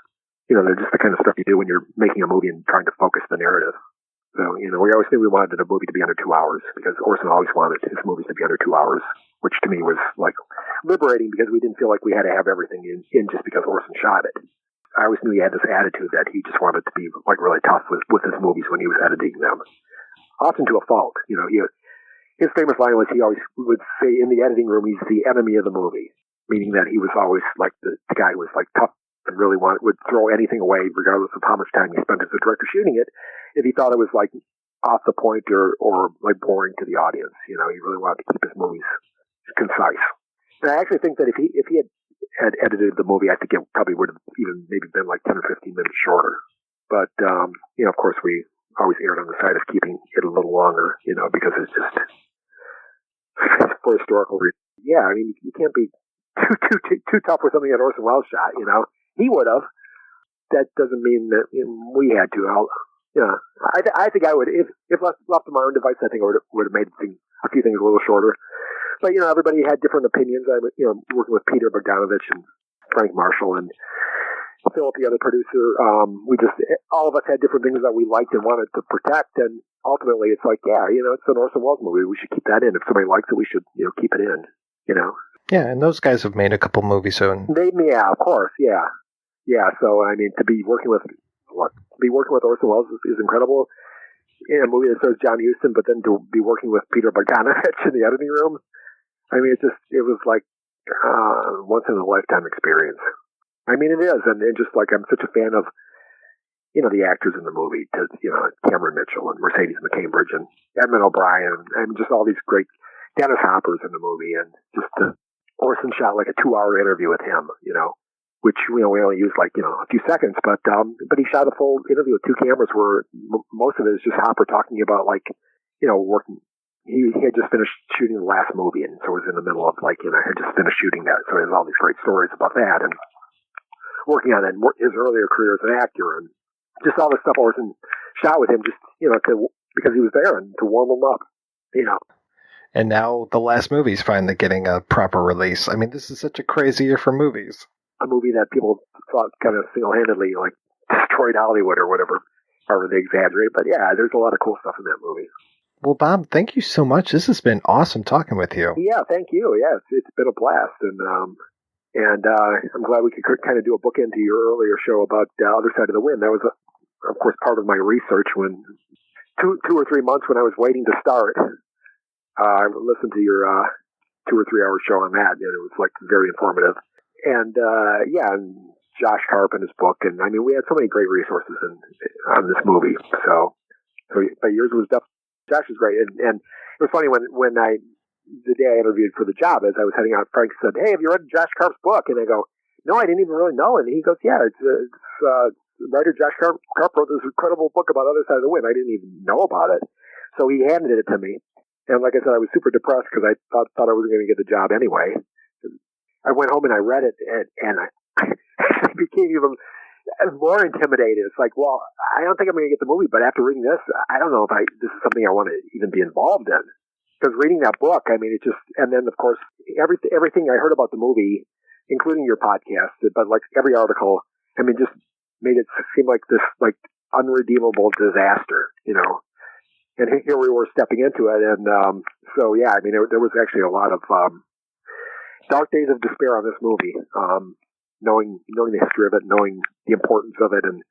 They're just the kind of stuff you do when you're making a movie and trying to focus the narrative. So, we always knew we wanted a movie to be under 2 hours, because Orson always wanted his movies to be under 2 hours, which to me was like liberating, because we didn't feel like we had to have everything in just because Orson shot it. I always knew he had this attitude that he just wanted to be like really tough with his movies when he was editing them. Often to a fault. His famous line was he always would say in the editing room, he's the enemy of the movie, meaning that he was always like the guy who was like tough and really would throw anything away regardless of how much time he spent as a director shooting it, if he thought it was like off the point or like boring to the audience. He really wanted to keep his movies concise. And I actually think that if he had edited the movie, I think it probably would have even maybe been like 10 or 15 minutes shorter. But, of course we always erred on the side of keeping it a little longer, because it's just for historical reasons. Yeah, I mean, you can't be too tough with something that Orson Welles shot, He would have. That doesn't mean that we had to. I think I would, if left to my own device, I think I would have made a few things a little shorter. But everybody had different opinions. I working with Peter Bogdanovich and Frank Marshall and Philip, the other producer. All of us had different things that we liked and wanted to protect. And ultimately, it's like, it's an Orson Welles movie. We should keep that in. If somebody likes it, we should keep it in. Yeah, and those guys have made a couple movies, so yeah, of course, yeah. So I mean, to be working with Orson Welles is incredible. In a movie that stars John Huston, but then to be working with Peter Bogdanovich in the editing room, I mean, it was like once in a lifetime experience. I mean, it is, and just like I'm such a fan of the actors in the movie, Cameron Mitchell and Mercedes McCambridge and Edmund O'Brien, and just all these great Dennis Hopper's in the movie, and just Orson shot like a 2-hour interview with him, which we only used like a few seconds, but he shot a full interview with 2 cameras where most of it is just Hopper talking about like working. He had just finished shooting the last movie, and so was in the middle of like had just finished shooting that, so there's all these great stories about that and working on it, and his earlier career as an actor, and just all the stuff Orson shot with him, just because he was there and to warm him up, And now the last movie's finally getting a proper release. I mean, this is such a crazy year for movies. A movie that people thought kind of single-handedly like destroyed Hollywood or whatever, however they exaggerate. But yeah, there's a lot of cool stuff in that movie. Well, Bob, thank you so much. This has been awesome talking with you. Yeah, thank you. Yeah, it's been a blast, and I'm glad we could kind of do a bookend to your earlier show about The Other Side of the Wind. That was, of course, part of my research when 2 or 3 months when I was waiting to start. I listened to your 2 or 3 hour show on that, and it was like very informative. And and Josh Karp and his book, and I mean, we had so many great resources on this movie. So but yours was definitely. Josh is great, and it was funny when the day I interviewed for the job, as I was heading out, Frank said, "Hey, have you read Josh Karp's book?" And I go, "No, I didn't even really know." And he goes, "Yeah, it's writer Josh Karp wrote this incredible book about Other Side of the Wind. I didn't even know about it." So he handed it to me, and like I said, I was super depressed because I thought I wasn't going to get the job anyway. I went home and I read it, and I became even more intimidated. It's like, well, I don't think I'm going to get the movie, but after reading this, I don't know if this is something I want to even be involved in. Because reading that book, I mean, it just, and then of course, everything I heard about the movie, including your podcast, but like every article, I mean, just made it seem like this like unredeemable disaster, And here we were stepping into it, and so yeah, I mean, there was actually a lot of dark days of despair on this movie. Knowing the history of it, knowing the importance of it, and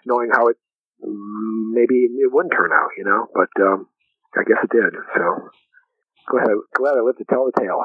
knowing how it maybe it wouldn't turn out, but I guess it did. So glad I lived to tell the tale.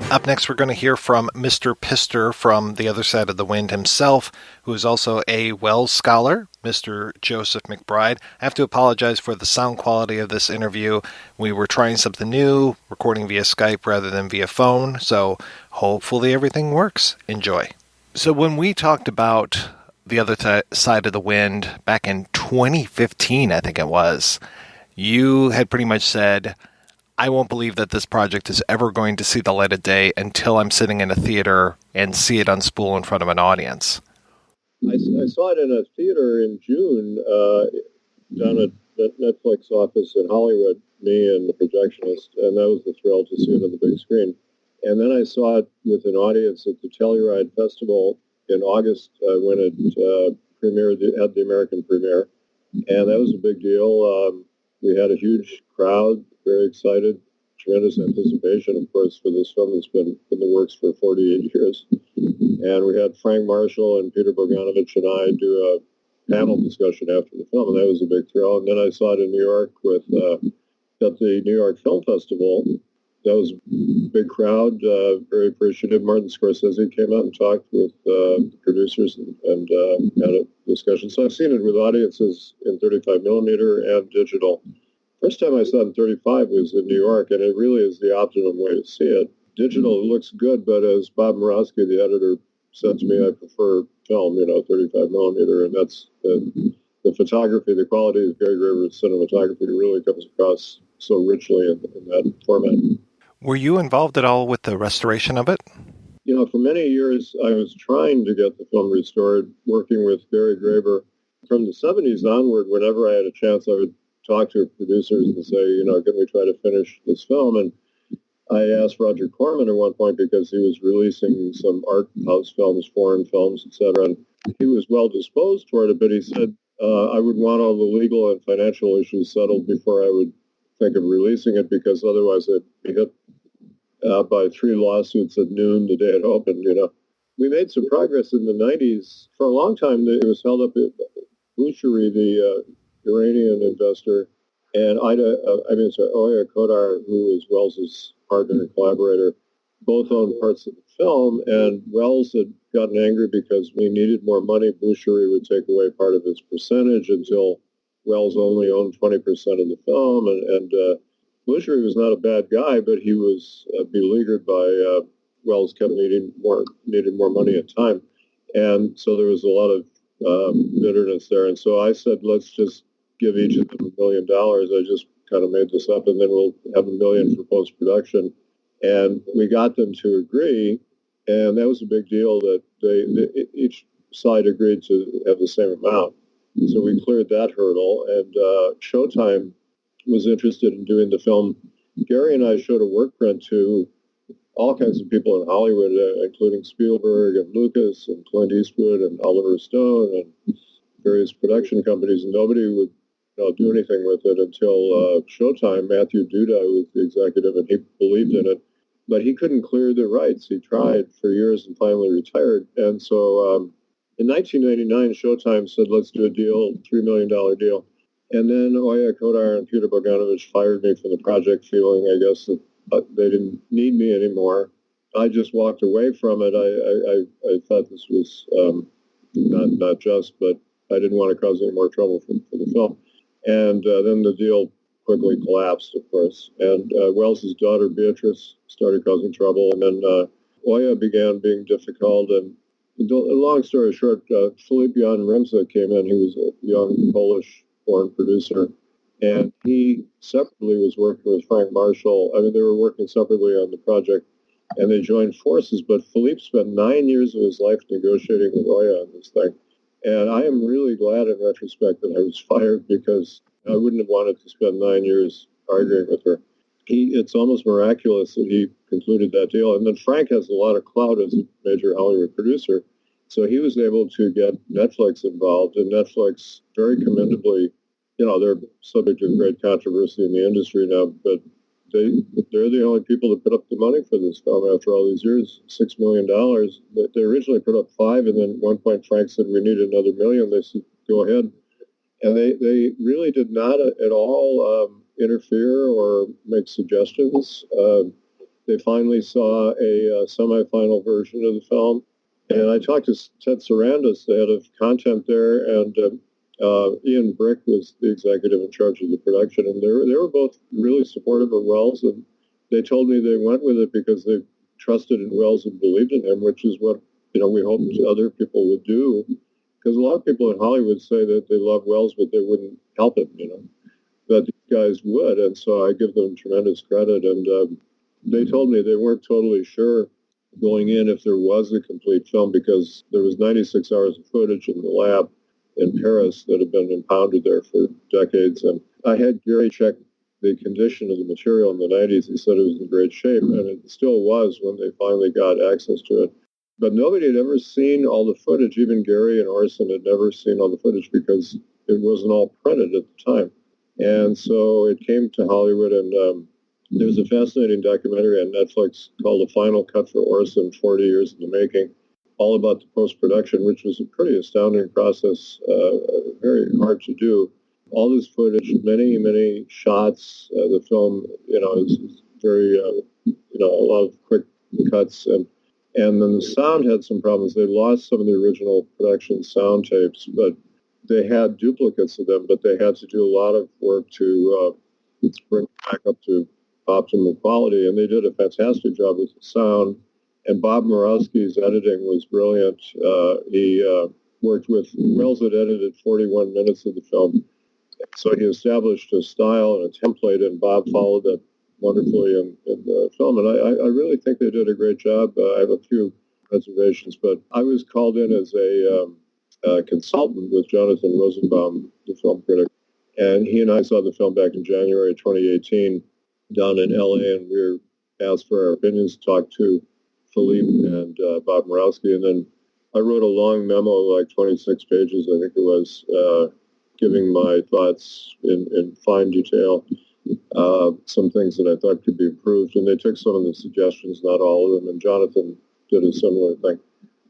Up next, we're going to hear from Mr. Pister from The Other Side of the Wind himself, who is also a Welles scholar, Mr. Joseph McBride. I have to apologize for the sound quality of this interview. We were trying something new, recording via Skype rather than via phone, so hopefully everything works. Enjoy. So when we talked about The Other Side of the Wind back in 2015, I think it was, you had pretty much said, I won't believe that this project is ever going to see the light of day until I'm sitting in a theater and see it on spool in front of an audience. I saw it in a theater in June down at the Netflix office in Hollywood, me and the projectionist, and that was the thrill to see it on the big screen. And then I saw it with an audience at the Telluride Festival in August when it premiered at the American premiere, and that was a big deal. We had a huge crowd, very excited, tremendous anticipation, of course, for this film that's been in the works for 48 years. And we had Frank Marshall and Peter Bogdanovich and I do a panel discussion after the film, and that was a big thrill. And then I saw it in New York at the New York Film Festival. That was a big crowd, very appreciative. Martin Scorsese came out and talked with the producers and had a discussion. So I've seen it with audiences in 35 millimeter and digital. First time I saw it in 35 was in New York, and it really is the optimum way to see it. Digital looks good, but as Bob Murawski, the editor, said to me, I prefer film, 35 millimeter, and that's the photography, the quality of Gary Graber's cinematography really comes across so richly in that format. Were you involved at all with the restoration of it? For many years, I was trying to get the film restored, working with Gary Graber. From the 70s onward, whenever I had a chance, I would talk to producers and say, can we try to finish this film? And I asked Roger Corman at one point because he was releasing some art house films, foreign films, etc. And he was well disposed toward it, but he said, I would want all the legal and financial issues settled before I would think of releasing it, because otherwise I'd be hit by 3 lawsuits at noon the day it opened. We made some progress in the 90s. For a long time, it was held up at Boucherie, the Iranian investor, and Oya Kodar, who was Welles's partner and collaborator, both owned parts of the film, and Welles had gotten angry because we needed more money. Boucherie would take away part of his percentage until Welles only owned 20% of the film, and Boucherie was not a bad guy, but he was beleaguered by Welles kept needed more money at time, and so there was a lot of bitterness there. And so I said, let's just give each of them $1 million. I just kind of made this up, and then we'll have $1 million for post-production. And we got them to agree, and that was a big deal that each side agreed to have the same amount. So we cleared that hurdle, and Showtime was interested in doing the film. Gary and I showed a work print to all kinds of people in Hollywood, including Spielberg and Lucas and Clint Eastwood and Oliver Stone and various production companies, and nobody would do anything with it until Showtime. Matthew Duda was the executive, and he believed in it, but he couldn't clear the rights. He tried for years and finally retired. And so in 1999, Showtime said, let's do a deal, $3 million deal. And then Oya Kodar and Peter Bogdanovich fired me from the project, feeling, I guess, that they didn't need me anymore. I just walked away from it. I thought this was not just, but I didn't want to cause any more trouble for the film. And then the deal quickly collapsed, of course. And Welles's daughter, Beatrice, started causing trouble. And then Oya began being difficult. And long story short, Filip Jan Remza came in. He was a young Polish-born producer. And he separately was working with Frank Marshall. I mean, they were working separately on the project. And they joined forces. But Filip spent 9 years of his life negotiating with Oya on this thing. And I am really glad in retrospect that I was fired, because I wouldn't have wanted to spend 9 years arguing with her. It's almost miraculous that he concluded that deal. And then Frank has a lot of clout as a major Hollywood producer. So he was able to get Netflix involved. And Netflix, very commendably, they're subject to great controversy in the industry now, but they're the only people that put up the money for this film after all these years, $6 million. They originally put up $5 million, and then at one point Frank said, we need another $1 million. They said, go ahead. And they really did not at all interfere or make suggestions. They finally saw a semifinal version of the film. And I talked to Ted Sarandis, the head of content there, and Ian Brick was the executive in charge of the production. And they were both really supportive of Welles. And they told me they went with it because they trusted in Welles and believed in him, which is what we hoped other people would do. Because a lot of people in Hollywood say that they love Welles, but they wouldn't help him, But these guys would, and so I give them tremendous credit. And they told me they weren't totally sure going in if there was a complete film, because there was 96 hours of footage in the lab in Paris that had been impounded there for decades. And I had Gary check the condition of the material in the 90s. He said it was in great shape, and it still was when they finally got access to it. But nobody had ever seen all the footage. Even Gary and Orson had never seen all the footage because it wasn't all printed at the time. And so it came to Hollywood, and there was a fascinating documentary on Netflix called The Final Cut for Orson, 40 Years in the Making, all about the post-production, which was a pretty astounding process, very hard to do. All this footage, many, many shots. The film, is very, a lot of quick cuts. And then the sound had some problems. They lost some of the original production sound tapes, but they had duplicates of them, but they had to do a lot of work to bring it back up to optimal quality. And they did a fantastic job with the sound. And Bob Murawski's editing was brilliant. He worked with, Welles had edited 41 minutes of the film. So he established a style and a template, and Bob followed that wonderfully in the film. And I really think they did a great job. I have a few reservations, but I was called in as a consultant with Jonathan Rosenbaum, the film critic. And he and I saw the film back in January 2018 down in LA, and we were asked for our opinions, talked to Filip and Bob Murawski. And then I wrote a long memo, like 26 pages, I think it was, giving my thoughts in fine detail, some things that I thought could be improved. And they took some of the suggestions, not all of them, and Jonathan did a similar thing.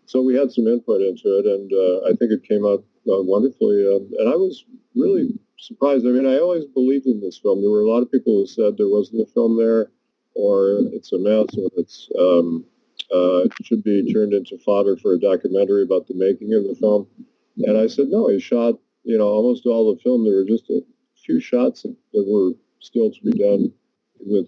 So we had some input into it, and I think it came out wonderfully. And I was really surprised. I mean, I always believed in this film. There were a lot of people who said there wasn't a film there, or it's a mess, or it should be turned into fodder for a documentary about the making of the film. And I said, no, he shot, almost all the film. There were just a few shots that were still to be done with,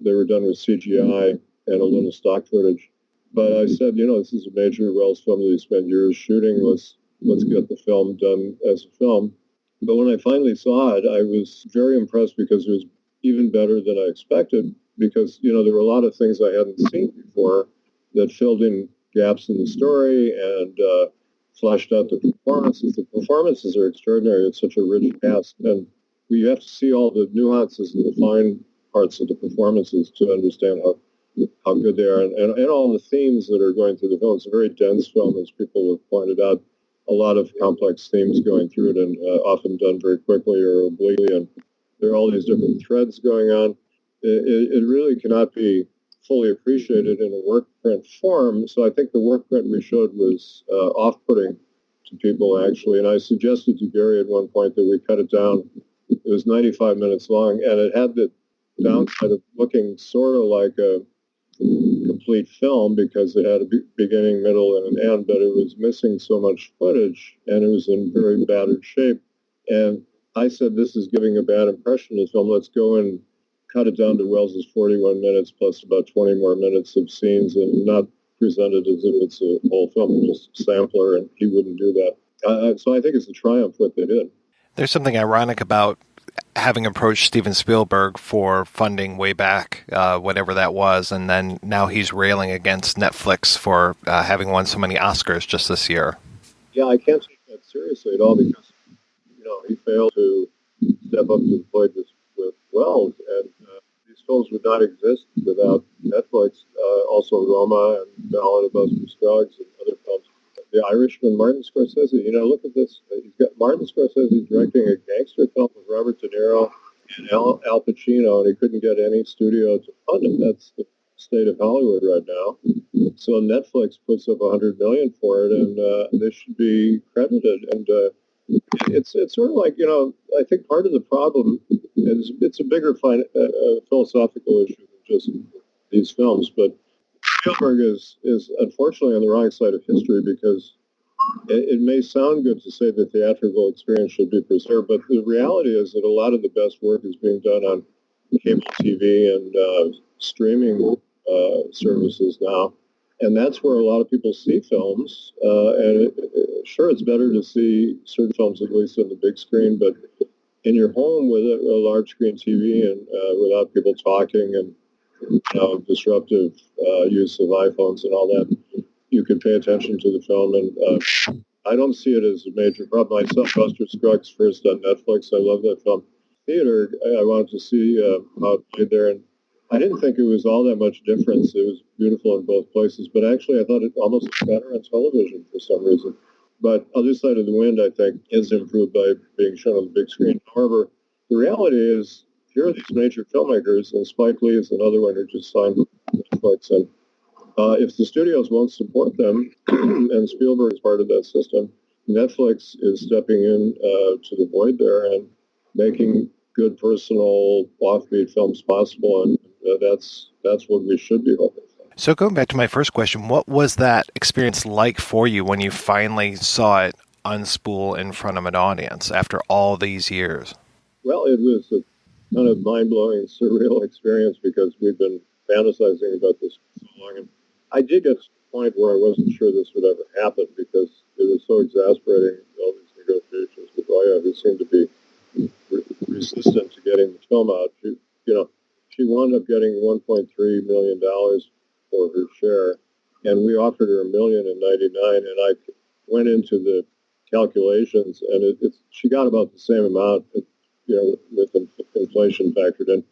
they were done with CGI and a little stock footage. But I said, this is a major Welles film that he spent years shooting. Let's get the film done as a film. But when I finally saw it, I was very impressed because it was even better than I expected, because, there were a lot of things I hadn't seen before that filled in gaps in the story and fleshed out the performances. The performances are extraordinary. It's such a rich cast. And we have to see all the nuances and the fine parts of the performances to understand how good they are, and all the themes that are going through the film. It's a very dense film, as people have pointed out. A lot of complex themes going through it, and often done very quickly or obliquely. And there are all these different threads going on. It really cannot be fully appreciated in a work print form. So I think the work print we showed was off-putting to people, actually. And I suggested to Gary at one point that we cut it down. It was 95 minutes long, and it had the downside of looking sort of like complete film because it had a beginning, middle, and an end, but it was missing so much footage, and it was in very battered shape. And I said, this is giving a bad impression of the film. Let's go and cut it down to Wells's 41 minutes plus about 20 more minutes of scenes and not present it as if it's a whole film, just a sampler, and he wouldn't do that. So I think it's a triumph what they did. There's something ironic about having approached Steven Spielberg for funding way back, whatever that was, and then now he's railing against Netflix for having won so many Oscars just this year. Yeah, I can't take that seriously at all because, he failed to step up to the plate with Wells, and these films would not exist without Netflix. Also Roma and Ballad of Buster Scruggs and other films. The Irishman, Martin Scorsese, look at this. He's got Martin Scorsese directing a gangster film with Robert De Niro and Al Pacino, and he couldn't get any studio to fund it. That's the state of Hollywood right now. So Netflix puts up $100 million for it, and they should be credited. And it's sort of like, I think part of the problem is it's a bigger philosophical issue than just these films, but Spielberg is unfortunately on the wrong side of history because it may sound good to say the theatrical experience should be preserved, but the reality is that a lot of the best work is being done on cable TV and streaming services now, and that's where a lot of people see films. And sure, it's better to see certain films at least on the big screen, but in your home with a large screen TV and without people talking and disruptive use of iPhones and all that, you can pay attention to the film. And I don't see it as a major problem. I saw Buster Scruggs first on Netflix. I love that film. Theater, I wanted to see how it played there, and I didn't think it was all that much difference. It was beautiful in both places, but actually I thought it almost looked better on television for some reason. But Other Side of the Wind, I think, is improved by being shown on the big screen. However, the reality is, here are these major filmmakers, and Spike Lee is another one who just signed with Netflix. And if the studios won't support them, and Spielberg is part of that system, Netflix is stepping in to the void there and making good, personal, offbeat films possible. And that's what we should be hoping for. So going back to my first question, what was that experience like for you when you finally saw it unspool in front of an audience after all these years? Well, it was a kind of mind-blowing, surreal experience because we've been fantasizing about this for so long. And I did get to the point where I wasn't sure this would ever happen because it was so exasperating, all these negotiations with Oya, who seemed to be resistant to getting the film out. She wound up getting $1.3 million for her share, and we offered her $1.099 million, and I went into the calculations, and she got about the same amount, with inflation factored in.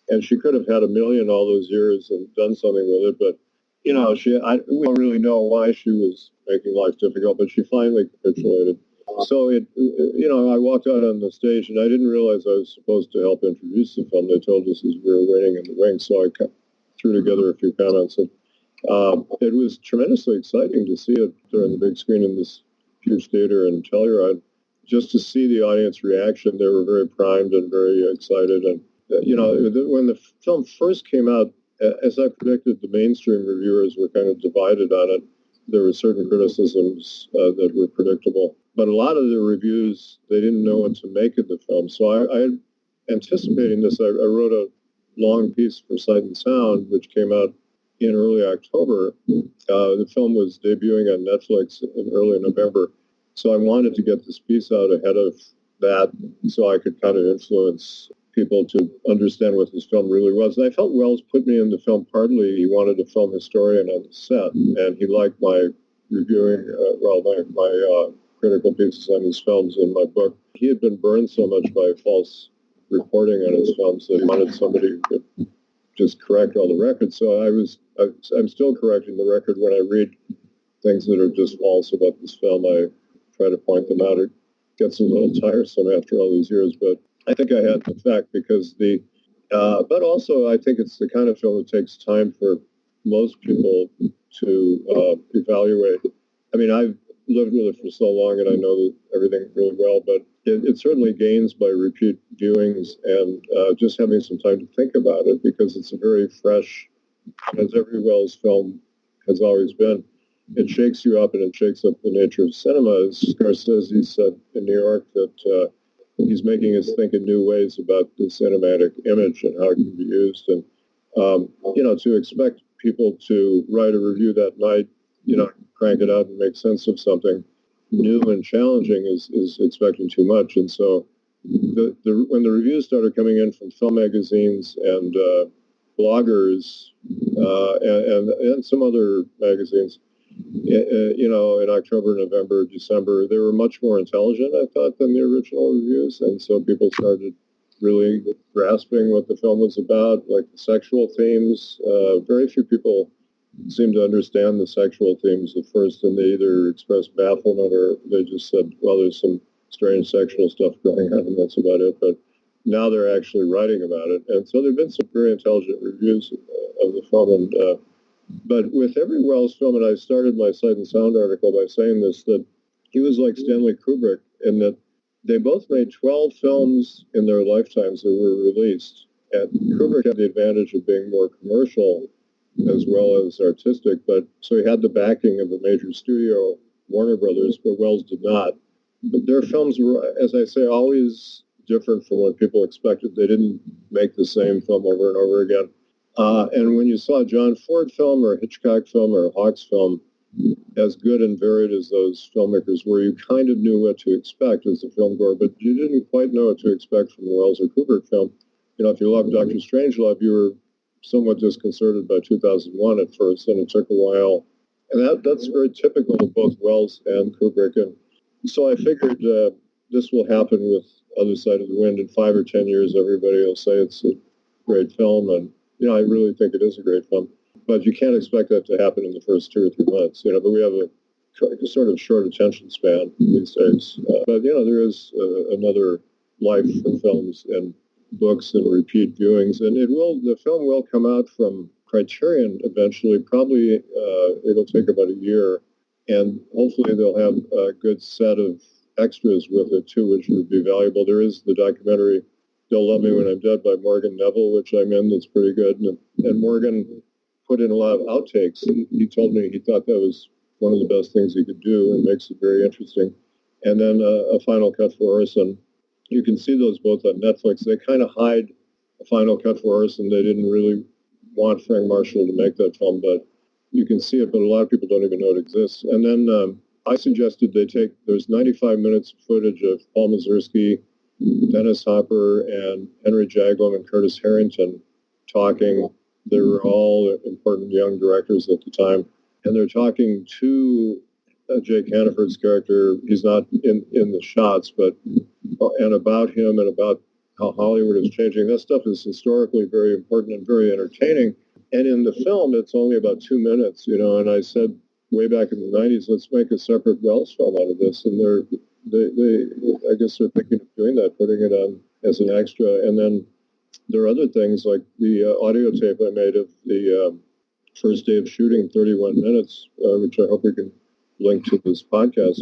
And she could have had $1 million all those years and done something with it, but, we don't really know why she was making life difficult, but she finally capitulated. So I walked out on the stage, and I didn't realize I was supposed to help introduce the film. They told us as we were waiting in the wings, so I threw together a few comments. And it was tremendously exciting to see it during the big screen in this huge theater in Telluride. Just to see the audience reaction, they were very primed and very excited. And, when the film first came out, as I predicted, the mainstream reviewers were kind of divided on it. There were certain criticisms that were predictable. But a lot of the reviews, they didn't know what to make of the film. So I anticipating this, I wrote a long piece for Sight and Sound, which came out in early October. The film was debuting on Netflix in early November. So I wanted to get this piece out ahead of that so I could kind of influence people to understand what this film really was. And I felt Welles put me in the film partly. He wanted a film historian on the set, and he liked my reviewing, my critical pieces on his films in my book. He had been burned so much by false reporting on his films that he wanted somebody who could just correct all the records. So I'm still correcting the record when I read things that are just false about this film. I try to point them out. It gets a little tiresome after all these years, but I think I had the fact because but also I think it's the kind of film that takes time for most people to evaluate. I mean, I've lived with it for so long and I know everything really well, but it certainly gains by repeat viewings and just having some time to think about it because it's a very fresh as every Welles film has always been, it shakes you up and it shakes up the nature of cinema. As Scorsese said in New York that he's making us think in new ways about the cinematic image and how it can be used. And, to expect people to write a review that night, crank it out and make sense of something new and challenging is expecting too much. And so when the reviews started coming in from film magazines and bloggers and some other magazines, in October, November, December, they were much more intelligent, I thought, than the original reviews. And so people started really grasping what the film was about, like the sexual themes. Very few people seemed to understand the sexual themes at first, and they either expressed bafflement or they just said, well, there's some strange sexual stuff going on, and that's about it. But now they're actually writing about it. And so there have been some very intelligent reviews of the film. And but with every Welles film, and I started my Sight and Sound article by saying this, that he was like Stanley Kubrick in that they both made 12 films in their lifetimes that were released. And Kubrick had the advantage of being more commercial as well as artistic, but so he had the backing of a major studio, Warner Brothers, but Welles did not. But their films were, as I say, always different from what people expected. They didn't make the same film over and over again. And when you saw a John Ford film or a Hitchcock film or a Hawks film, as good and varied as those filmmakers were, you kind of knew what to expect as a film goer, but you didn't quite know what to expect from a Welles or Kubrick film. If you loved Dr. Strangelove, you were somewhat disconcerted by 2001 at first, and it took a while. And that's very typical of both Welles and Kubrick. And so I figured this will happen with Other Side of the Wind. In 5 or 10 years, everybody will say it's a great film, and I really think it is a great film. But you can't expect that to happen in the first 2 or 3 months, But we have a sort of short attention span these days. But there is another life for films and books and repeat viewings, and the film will come out from Criterion eventually. Probably it'll take about a year, and hopefully they'll have a good set of extras with it too, which would be valuable. There is the documentary "They'll Love Me When I'm Dead" by Morgan Neville, which I'm in. That's pretty good, and Morgan put in a lot of outtakes. He told me he thought that was one of the best things he could do, and makes it very interesting. And then a final cut for Orson. You can see those both on Netflix. They kind of hide a final cut for Orson. They didn't really want Frank Marshall to make that film, but you can see it, but a lot of people don't even know it exists. And then I suggested there's 95 minutes of footage of Paul Mazursky, Dennis Hopper, and Henry Jaglom and Curtis Harrington talking. They were all important young directors at the time. And they're talking to Jake Hannaford's character. He's not in the shots, and about him and about how Hollywood is changing. That stuff is historically very important and very entertaining. And in the film, it's only about 2 minutes, and I said way back in the 90s, let's make a separate Welles film out of this. And I guess they're thinking of doing that, putting it on as an extra. And then there are other things like the audio tape I made of the first day of shooting, 31 minutes, which I hope we can link to this podcast.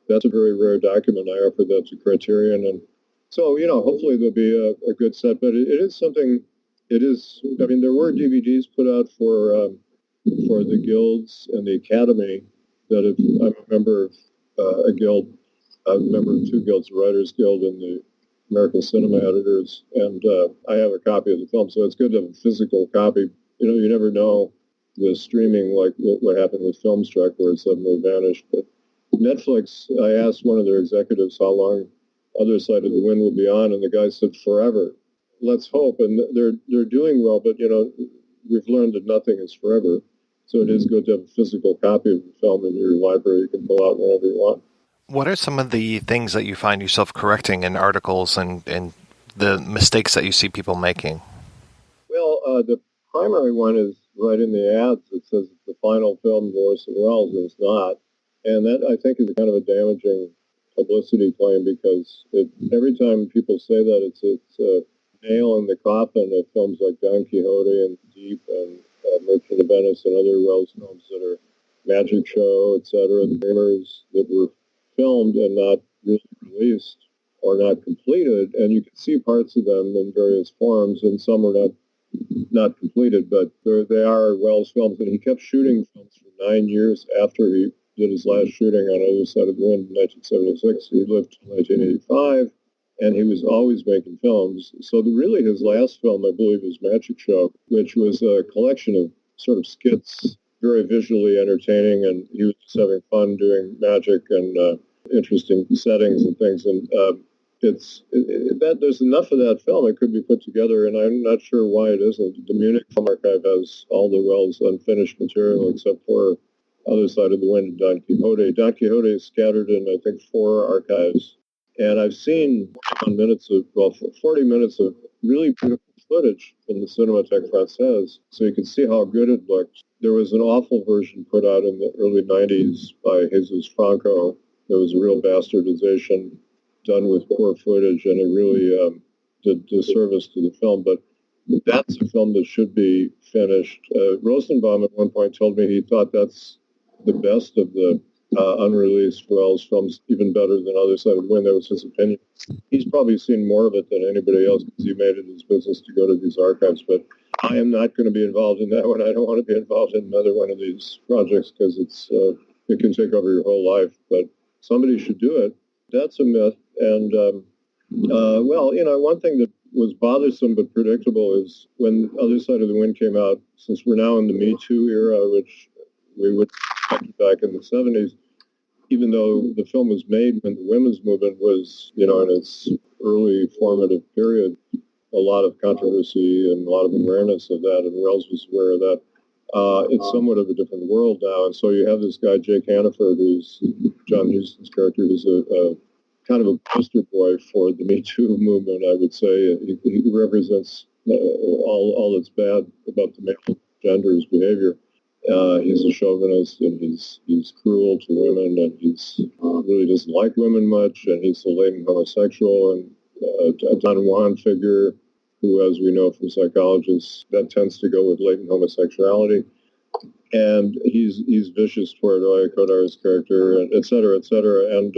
That's a very rare document. I offered that to Criterion. And so, hopefully there'll be a good set. But it is something, there were DVDs put out for the guilds and the Academy that I'm a member of a guild. I'm a member of 2 guilds, the Writers Guild and the American Cinema Editors. And I have a copy of the film, so it's good to have a physical copy. You never know the streaming, like what happened with Filmstruck, where it suddenly vanished. But Netflix, I asked one of their executives how long Other Side of the Wind will be on, and the guy said forever. Let's hope. And they're doing well, but we've learned that nothing is forever. So it is good to have a physical copy of the film in your library. You can pull out whenever you want. What are some of the things that you find yourself correcting in articles and the mistakes that you see people making? Well, the primary one is right in the ads. It says it's the final film of Orson Welles, and it's not. And that, I think, is kind of a damaging publicity claim, because every time people say that, it's a nail in the coffin of films like Don Quixote and Deep and Merchant of Venice and other Welles films that are Magic Show, etc., the Dreamers, that were filmed and not really released or not completed. And you can see parts of them in various forms, and some are not not completed, but they are Welles films, and he kept shooting films for 9 years after he did his last shooting on Other Side of the Wind in 1976. He lived till 1985, and he was always making films. So really his last film, I believe, was Magic Show, which was a collection of sort of skits, very visually entertaining, and he was just having fun doing magic and interesting settings and things. And there's enough of that film. It could be put together, and I'm not sure why it isn't. The Munich Film Archive has all the Welles unfinished material except for Other Side of the Wind and Don Quixote. Don Quixote is scattered in, I think, 4 archives. And I've seen 40 minutes of really beautiful footage from the Cinematheque Française, so you can see how good it looked. There was an awful version put out in the early 90s by Jesus Franco. There was a real bastardization done with poor footage, and it really did disservice to the film. But that's a film that should be finished. Rosenbaum at one point told me he thought that's the best of the unreleased Welles films, even better than Other Side of the Wind. That was his opinion. He's probably seen more of it than anybody else because he made it his business to go to these archives. But I am not going to be involved in that one. I don't want to be involved in another one of these projects because it can take over your whole life. But somebody should do it. That's a myth. And, one thing that was bothersome but predictable is when Other Side of the Wind came out, since we're now in the Me Too era, which we would back in the 70s, even though the film was made when the women's movement was, in its early formative period, a lot of controversy and a lot of awareness of that, and Welles was aware of that. It's somewhat of a different world now, and so you have this guy, Jake Hannaford, who's John Huston's character, who's a kind of a poster boy for the Me Too movement, I would say. He represents all that's bad about the male gender's behavior. He's a chauvinist, and he's cruel to women, and he's really doesn't like women much, and he's a latent homosexual, and a Don Juan figure who, as we know from psychologists, that tends to go with latent homosexuality. And he's vicious toward Oya Kodar's character, and et cetera, and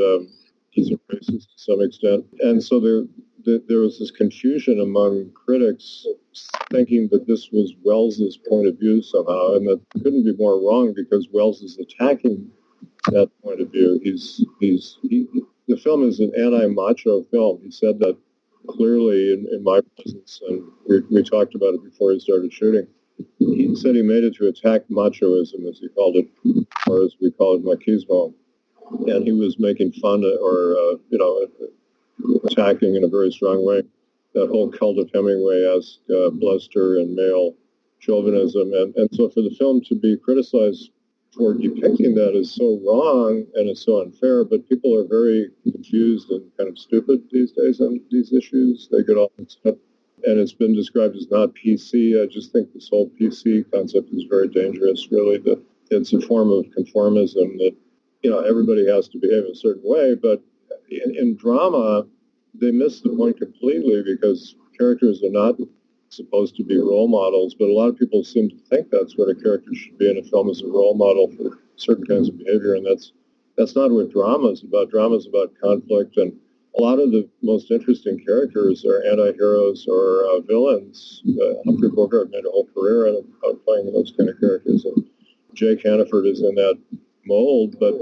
he's a racist to some extent. And so there was this confusion among critics thinking that this was Welles's point of view somehow, and that couldn't be more wrong because Welles is attacking that point of view. The film is an anti-macho film. He said that clearly in my presence, and we talked about it before he started shooting. He said he made it to attack machoism, as he called it, or as we call it, machismo. And he was making fun or attacking in a very strong way that whole cult of Hemingway-esque bluster and male chauvinism. And so for the film to be criticized for depicting that is so wrong and it's so unfair, but people are very confused and kind of stupid these days on these issues. They get all mixed up. And it's been described as not PC. I just think this whole PC concept is very dangerous, really. That it's a form of conformism that, everybody has to behave a certain way. But in drama, they miss the point completely because characters are not supposed to be role models, but a lot of people seem to think that's what a character should be in a film, as a role model for certain kinds of behavior, and that's not what drama is about. Drama is about conflict, and a lot of the most interesting characters are anti-heroes or villains. Humphrey Bogart made a whole career out of playing those kind of characters, and Jake Hannaford is in that mold. But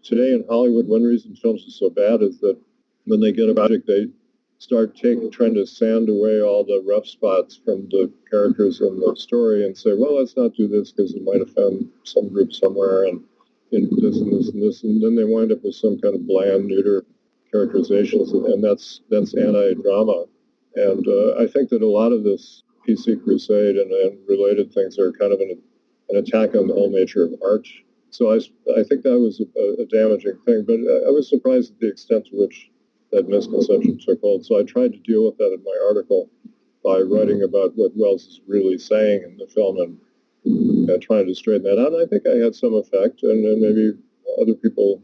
today in Hollywood, one reason films are so bad is that when they get a project, they start trying to sand away all the rough spots from the characters in the story and say, well, let's not do this because it might offend some group somewhere, and this and this and this, and then they wind up with some kind of bland, neuter characterizations, and that's anti-drama. And I think that a lot of this PC crusade and related things are kind of an attack on the whole nature of art. So I think that was a damaging thing, but I was surprised at the extent to which that misconception took hold. So I tried to deal with that in my article by writing about what Welles is really saying in the film and trying to straighten that out. And I think I had some effect, and maybe other people,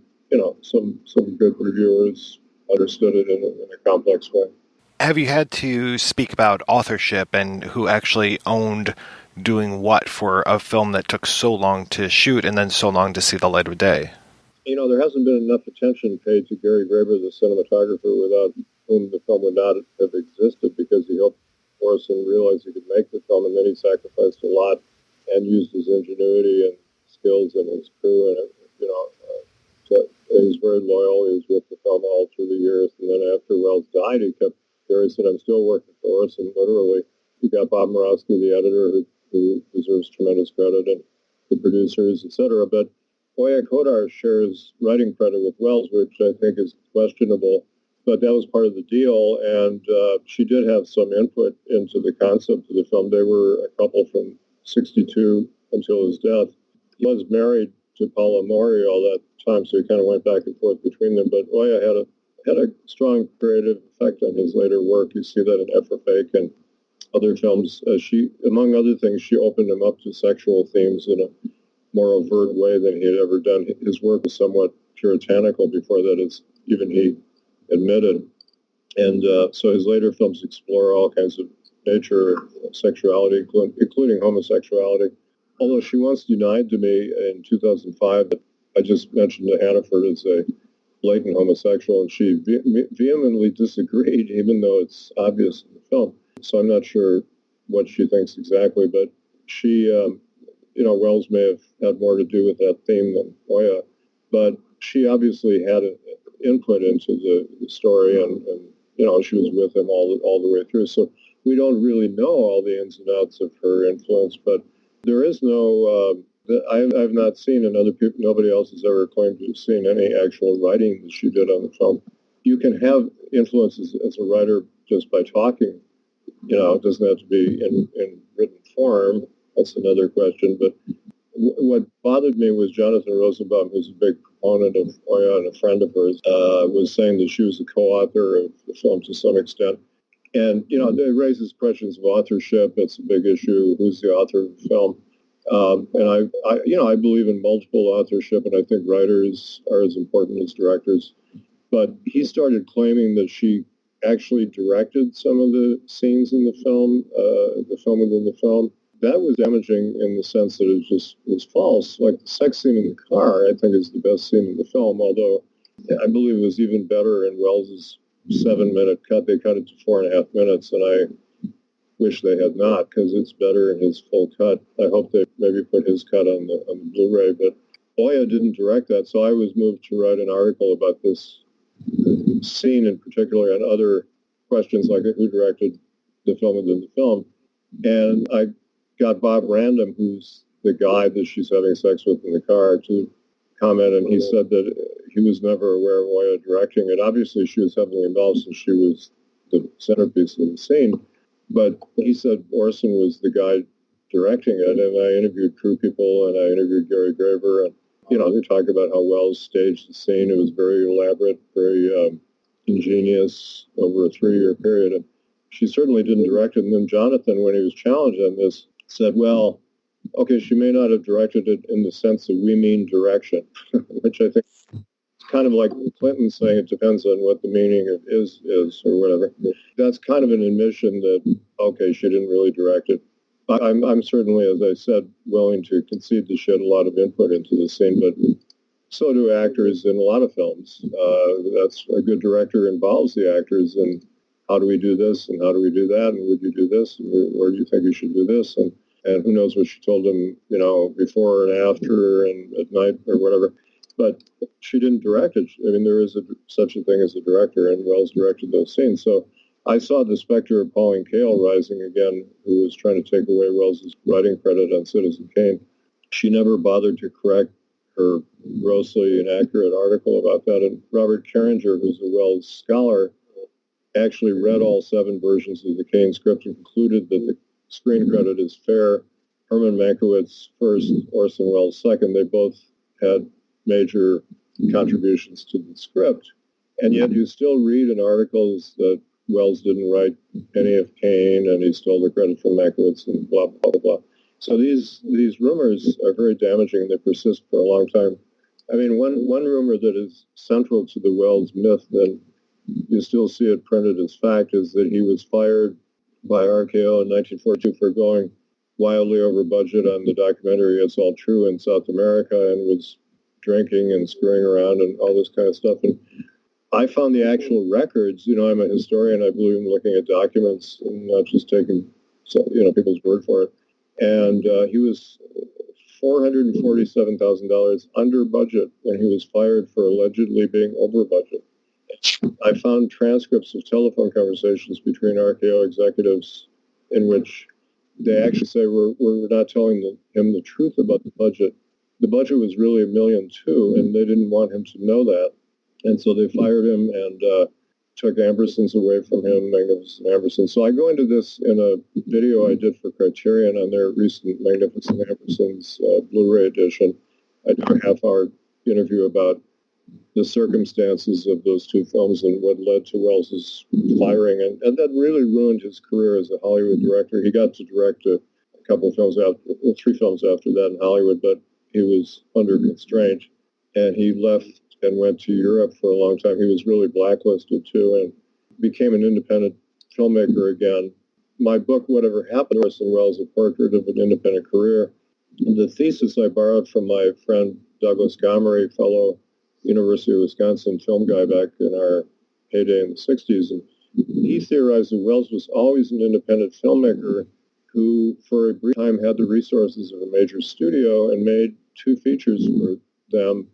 some good reviewers understood it in a complex way. Have you had to speak about authorship and who actually owned doing what for a film that took so long to shoot and then so long to see the light of day? There hasn't been enough attention paid to Gary Graber, the cinematographer, without whom the film would not have existed, because he helped Orson realized he could make the film, and then he sacrificed a lot and used his ingenuity and skills and his crew, and he was very loyal. He was with the film all through the years, and then after Welles died, Gary said, "I'm still working for Orson," literally. He got Bob Murawski, the editor, who deserves tremendous credit, and the producers, etc. But Oya Kodar shares writing credit with Welles, which I think is questionable. But that was part of the deal, and she did have some input into the concept of the film. They were a couple from 1962 until his death. He was married to Paula Mori all that time, so he kind of went back and forth between them. But Oya had a strong creative effect on his later work. You see that in F for Fake and other films. She, among other things, she opened him up to sexual themes in a more overt way than he had ever done. His work was somewhat puritanical before that, as even he admitted. And so his later films explore all kinds of nature, sexuality, including homosexuality. Although she once denied to me in 2005 that I just mentioned to Hannaford as a blatant homosexual, and she vehemently disagreed, even though it's obvious in the film. So I'm not sure what she thinks exactly, but she, Welles may have had more to do with that theme than Oya, but she obviously had an input into the story, and she was with him all the way through. So we don't really know all the ins and outs of her influence, but there is no. I've not seen, and nobody else has ever claimed to have seen any actual writing that she did on the film. You can have influences as a writer just by talking. It doesn't have to be in written form. That's another question. But what bothered me was Jonathan Rosenbaum, who's a big proponent of Oya and a friend of hers, was saying that she was a co-author of the film to some extent. And, it raises questions of authorship. It's a big issue. Who's the author of the film? And I believe in multiple authorship, and I think writers are as important as directors. But he started claiming that she actually directed some of the scenes in the film within the film. That was damaging in the sense that it just was false. Like the sex scene in the car, I think, is the best scene in the film, although I believe it was even better in Welles's 7-minute cut. They cut it to 4.5 minutes, and I wish they had not, because it's better in his full cut. I hope they maybe put his cut on the Blu-ray, but Oya didn't direct that, so I was moved to write an article about this scene in particular and other questions like who directed the film within the film. And I got Bob Random, who's the guy that she's having sex with in the car, to comment, and he said that he was never aware of Oya directing it. Obviously, she was heavily involved since she was the centerpiece of the scene, but he said Orson was the guy directing it, and I interviewed crew people, and I interviewed Gary Graver, and they talk about how Welles staged the scene. It was very elaborate, very ingenious over a 3-year period, and she certainly didn't direct it. And then Jonathan, when he was challenged on this, said, well, okay, she may not have directed it in the sense that we mean direction, which I think is kind of like Clinton saying it depends on what the meaning of is or whatever. That's kind of an admission that, okay, she didn't really direct it. I'm certainly, as I said, willing to concede that she had a lot of input into the scene, but so do actors in a lot of films. That's a good director involves the actors in how do we do this and how do we do that, and would you do this, and where do you think you should do this, and who knows what she told them, before and after and at night or whatever. But she didn't direct it. I mean, there is such a thing as a director, and Welles directed those scenes. So I saw the specter of Pauline Kael rising again, who was trying to take away Welles's writing credit on Citizen Kane. She never bothered to correct her grossly inaccurate article about that. And Robert Carringer, who's a Welles scholar, actually read all 7 versions of the Kane script and concluded that the screen credit is fair. Herman Mankiewicz first, Orson Welles second. They both had major contributions to the script. And yet you still read in articles that Welles didn't write any of Kane, and he stole the credit from Mankiewicz, and blah, blah, blah, blah. So these rumors are very damaging, and they persist for a long time. I mean, one rumor that is central to the Welles myth, and you still see it printed as fact, is that he was fired by RKO in 1942 for going wildly over budget on the documentary It's All True in South America, and was drinking and screwing around and all this kind of stuff. And I found the actual records. I'm a historian. I believe in looking at documents and not just taking people's word for it. And he was $447,000 under budget when he was fired for allegedly being over budget. I found transcripts of telephone conversations between RKO executives in which they actually say we're not telling him the truth about the budget. The budget was really $1.2 million, and they didn't want him to know that. And so they fired him and took Ambersons away from him, Magnificent Ambersons. So I go into this in a video I did for Criterion on their recent Magnificent Ambersons Blu-ray edition. I do a half-hour interview about the circumstances of those two films and what led to Welles's firing. And that really ruined his career as a Hollywood director. He got to direct a couple of films after, 3 films after that in Hollywood, but he was under constraint. And he left and went to Europe for a long time. He was really blacklisted, too, and became an independent filmmaker again. My book, Whatever Happened to Orson Welles, A Portrait of an Independent Career, the thesis I borrowed from my friend Douglas Gomery, fellow University of Wisconsin film guy back in our heyday in the 60s. And he theorized that Welles was always an independent filmmaker who, for a brief time, had the resources of a major studio and made 2 features for them,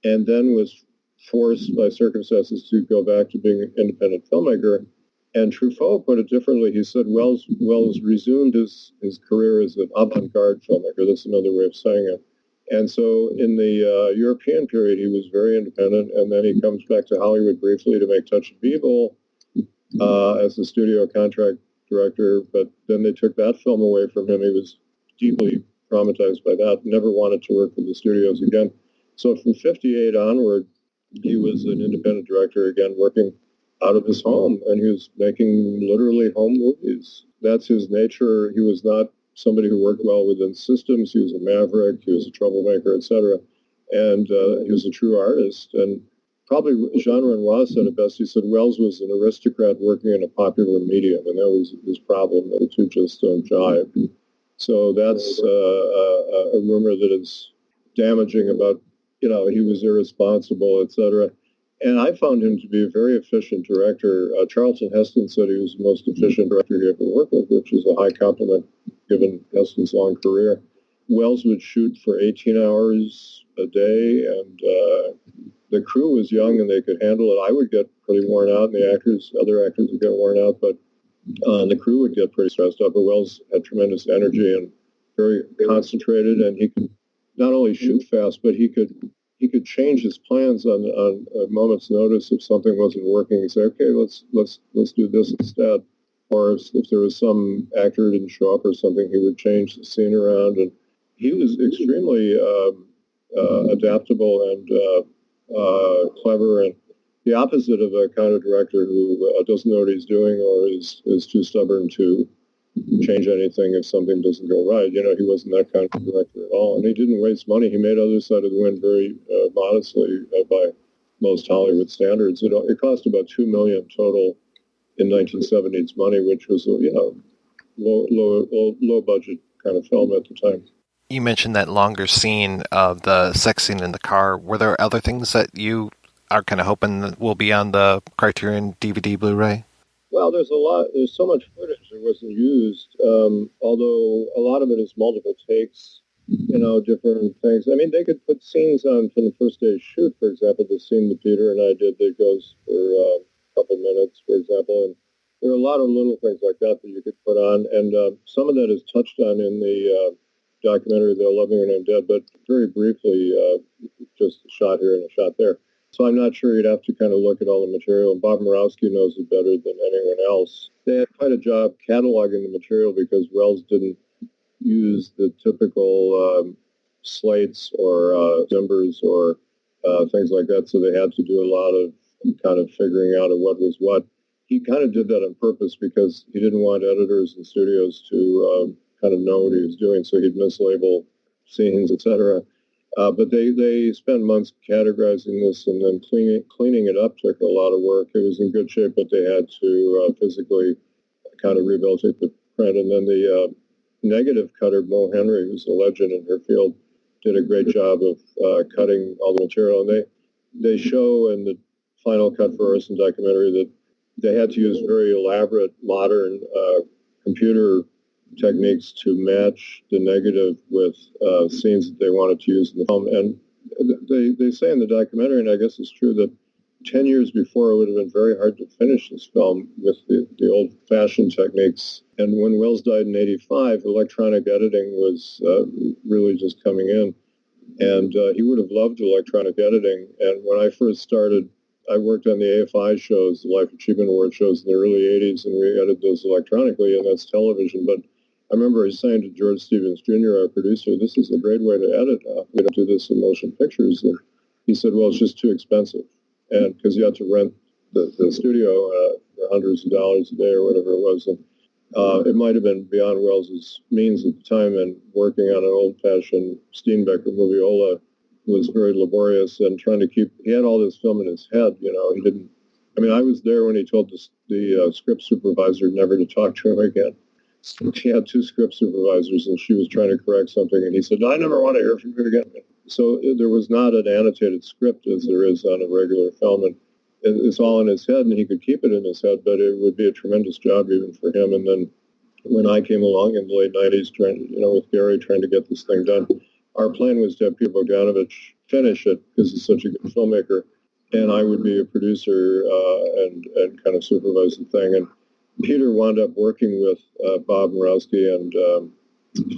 and then was forced by circumstances to go back to being an independent filmmaker. And Truffaut put it differently. He said Welles resumed his career as an avant-garde filmmaker. That's another way of saying it. And so in the European period, he was very independent, and then he comes back to Hollywood briefly to make Touch of Evil as a studio contract director, but then they took that film away from him. He was deeply traumatized by that, never wanted to work for the studios again. So from 58 onward, he was an independent director again, working out of his home, and he was making literally home movies. That's his nature. He was not somebody who worked well within systems. He was a maverick. He was a troublemaker, etc. And he was a true artist. And probably Jean Renoir said it best. He said Welles was an aristocrat working in a popular medium, and that was his problem. The two just don't jive. So that's a rumor that is damaging about, he was irresponsible, etc. And I found him to be a very efficient director. Charlton Heston said he was the most efficient director he ever worked with, which is a high compliment given Heston's long career. Welles would shoot for 18 hours a day, and the crew was young and they could handle it. I would get pretty worn out, and other actors would get worn out, but the crew would get pretty stressed out. But Welles had tremendous energy and very concentrated, and he could not only shoot fast, but he could change his plans on a moment's notice if something wasn't working. He'd say, "Okay, let's do this instead." Or if there was some actor who didn't show up or something, he would change the scene around. And he was extremely adaptable and clever, and the opposite of a kind of director who doesn't know what he's doing or is too stubborn to change anything if something doesn't go right. He wasn't that kind of director at all. And he didn't waste money. He made Other Side of the Wind very modestly by most Hollywood standards. It cost about $2 million total in 1970s money, which was low budget kind of film at the time. You mentioned that longer scene of the sex scene in the car. Were there other things that you are kind of hoping that will be on the Criterion DVD Blu-ray? Well, there's so much footage that wasn't used, although a lot of it is multiple takes, different things. I mean, they could put scenes on from the first day's shoot, for example, the scene that Peter and I did that goes for a couple minutes, for example, and there are a lot of little things like that you could put on, and some of that is touched on in the documentary, They'll Love Me When I'm Dead, but very briefly, just a shot here and a shot there. So I'm not sure you'd have to kind of look at all the material. And Bob Murawski knows it better than anyone else. They had quite a job cataloging the material because Welles didn't use the typical slates or numbers or things like that. So they had to do a lot of kind of figuring out of what was what. He kind of did that on purpose because he didn't want editors and studios to kind of know what he was doing. So he'd mislabel scenes, etc. But they spent months categorizing this, and then cleaning it up took a lot of work. It was in good shape, but they had to physically kind of rehabilitate the print. And then the negative cutter, Mo Henry, who's a legend in her field, did a great job of cutting all the material. And they show in the Final Cut for Orson documentary that they had to use very elaborate modern computer techniques to match the negative with scenes that they wanted to use in the film. And they say in the documentary, and I guess it's true, that 10 years before it would have been very hard to finish this film with the old-fashioned techniques. And when Welles died in 85, electronic editing was really just coming in. And he would have loved electronic editing. And when I first started, I worked on the AFI shows, the Life Achievement Award shows in the early 80s, and we edited those electronically, and that's television. But I remember saying to George Stevens Jr., our producer, this is a great way to edit. We don't do this in motion pictures. And he said, well, it's just too expensive. And because you had to rent the studio for hundreds of dollars a day or whatever it was. And it might have been beyond Welles's means at the time, and working on an old-fashioned Steenbecker moviola was very laborious, and trying to he had all this film in his head, he didn't, I was there when he told the script supervisor never to talk to him again. She had 2 script supervisors, and she was trying to correct something, and he said, I never want to hear from you again. So there was not an annotated script as there is on a regular film, and it's all in his head, and he could keep it in his head, but it would be a tremendous job even for him. And then when I came along in the late 90s, with Gary trying to get this thing done, our plan was to have Peter Bogdanovich finish it because he's such a good filmmaker, and I would be a producer and kind of supervise the thing. And Peter wound up working with Bob Murawski and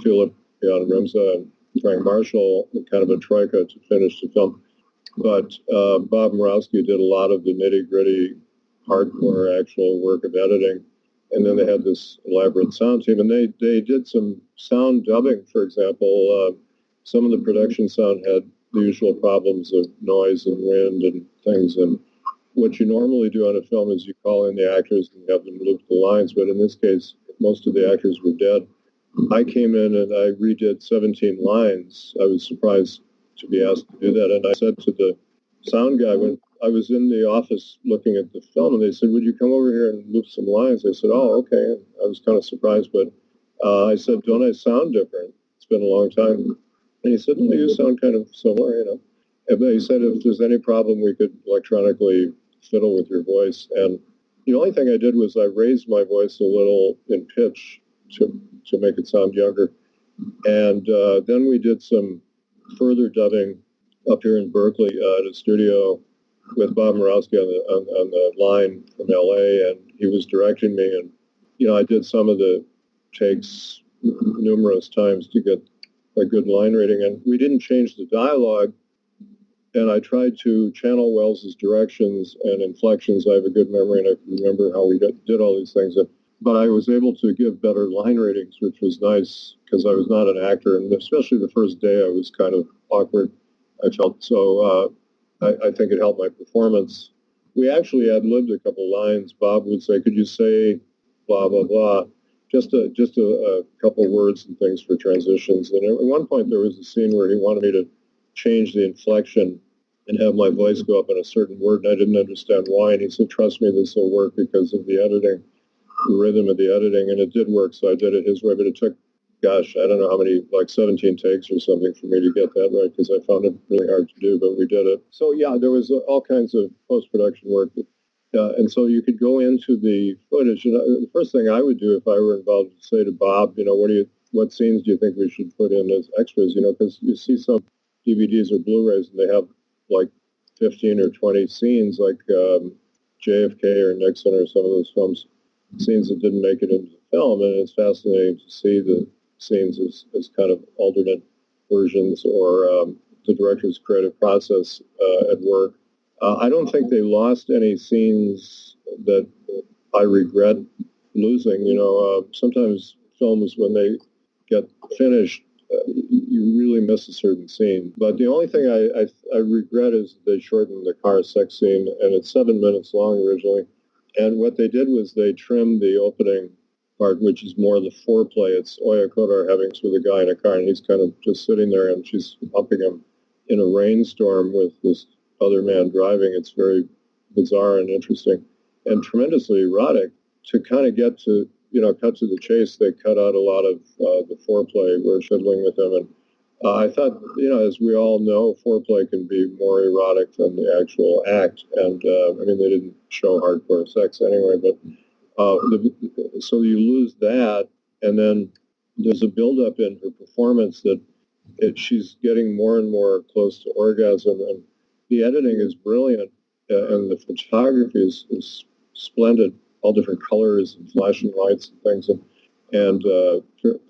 Philip Jan Remza and Frank Marshall, kind of a troika to finish the film. But Bob Murawski did a lot of the nitty-gritty, hardcore actual work of editing. And then they had this elaborate sound team. And they did some sound dubbing, for example. Some of the production sound had the usual problems of noise and wind and things. And what you normally do on a film is you call in the actors and have them loop the lines. But in this case, most of the actors were dead. I came in and I redid 17 lines. I was surprised to be asked to do that. And I said to the sound guy, when I was in the office looking at the film, and they said, would you come over here and loop some lines? I said, oh, okay. And I was kind of surprised, but I said, don't I sound different? It's been a long time. And he said, no, you sound kind of similar, And he said, if there's any problem, we could electronically fiddle with your voice. And the only thing I did was I raised my voice a little in pitch to make it sound younger. And then we did some further dubbing up here in Berkeley at a studio with Bob Murawski on the line from LA, and he was directing me. And, I did some of the takes numerous times to get a good line rating. And we didn't change the dialogue. And I tried to channel Welles's directions and inflections. I have a good memory, and I can remember how we did all these things. But I was able to give better line ratings, which was nice because I was not an actor. And especially the first day, I was kind of awkward. I felt so. I think it helped my performance. We actually ad-libbed a couple lines. Bob would say, could you say blah, blah, blah? Just a couple words and things for transitions. And at one point, there was a scene where he wanted me to change the inflection and have my voice go up in a certain word, and I didn't understand why. And he said, trust me, this will work because of the editing, the rhythm of the editing. And it did work, so I did it his way. But it took, gosh, I don't know how many, like 17 takes or something for me to get that right, because I found it really hard to do, but we did it. So, yeah, there was all kinds of post-production work. And so you could go into the footage. And the first thing I would do if I were involved is say to Bob, what scenes do you think we should put in as extras? Because you see some DVDs or Blu-rays, and they have like 15 or 20 scenes, like JFK or Nixon or some of those films, scenes that didn't make it into the film. And it's fascinating to see the scenes as kind of alternate versions or the director's creative process at work. I don't think they lost any scenes that I regret losing. Sometimes films, when they get finished, you really miss a certain scene. But the only thing I regret is they shortened the car sex scene, and it's 7 minutes long originally. And what they did was they trimmed the opening part, which is more the foreplay. It's Oya Kodar having sex with a guy in a car, and he's kind of just sitting there, and she's humping him in a rainstorm with this other man driving. It's very bizarre and interesting and tremendously erotic. To kind of get to, cut to the chase, they cut out a lot of the foreplay. We're fiddling with them. And I thought, as we all know, foreplay can be more erotic than the actual act. And, they didn't show hardcore sex anyway, but so you lose that, and then there's a buildup in her performance that she's getting more and more close to orgasm, and the editing is brilliant, and the photography is splendid, all different colors and flashing lights and things, and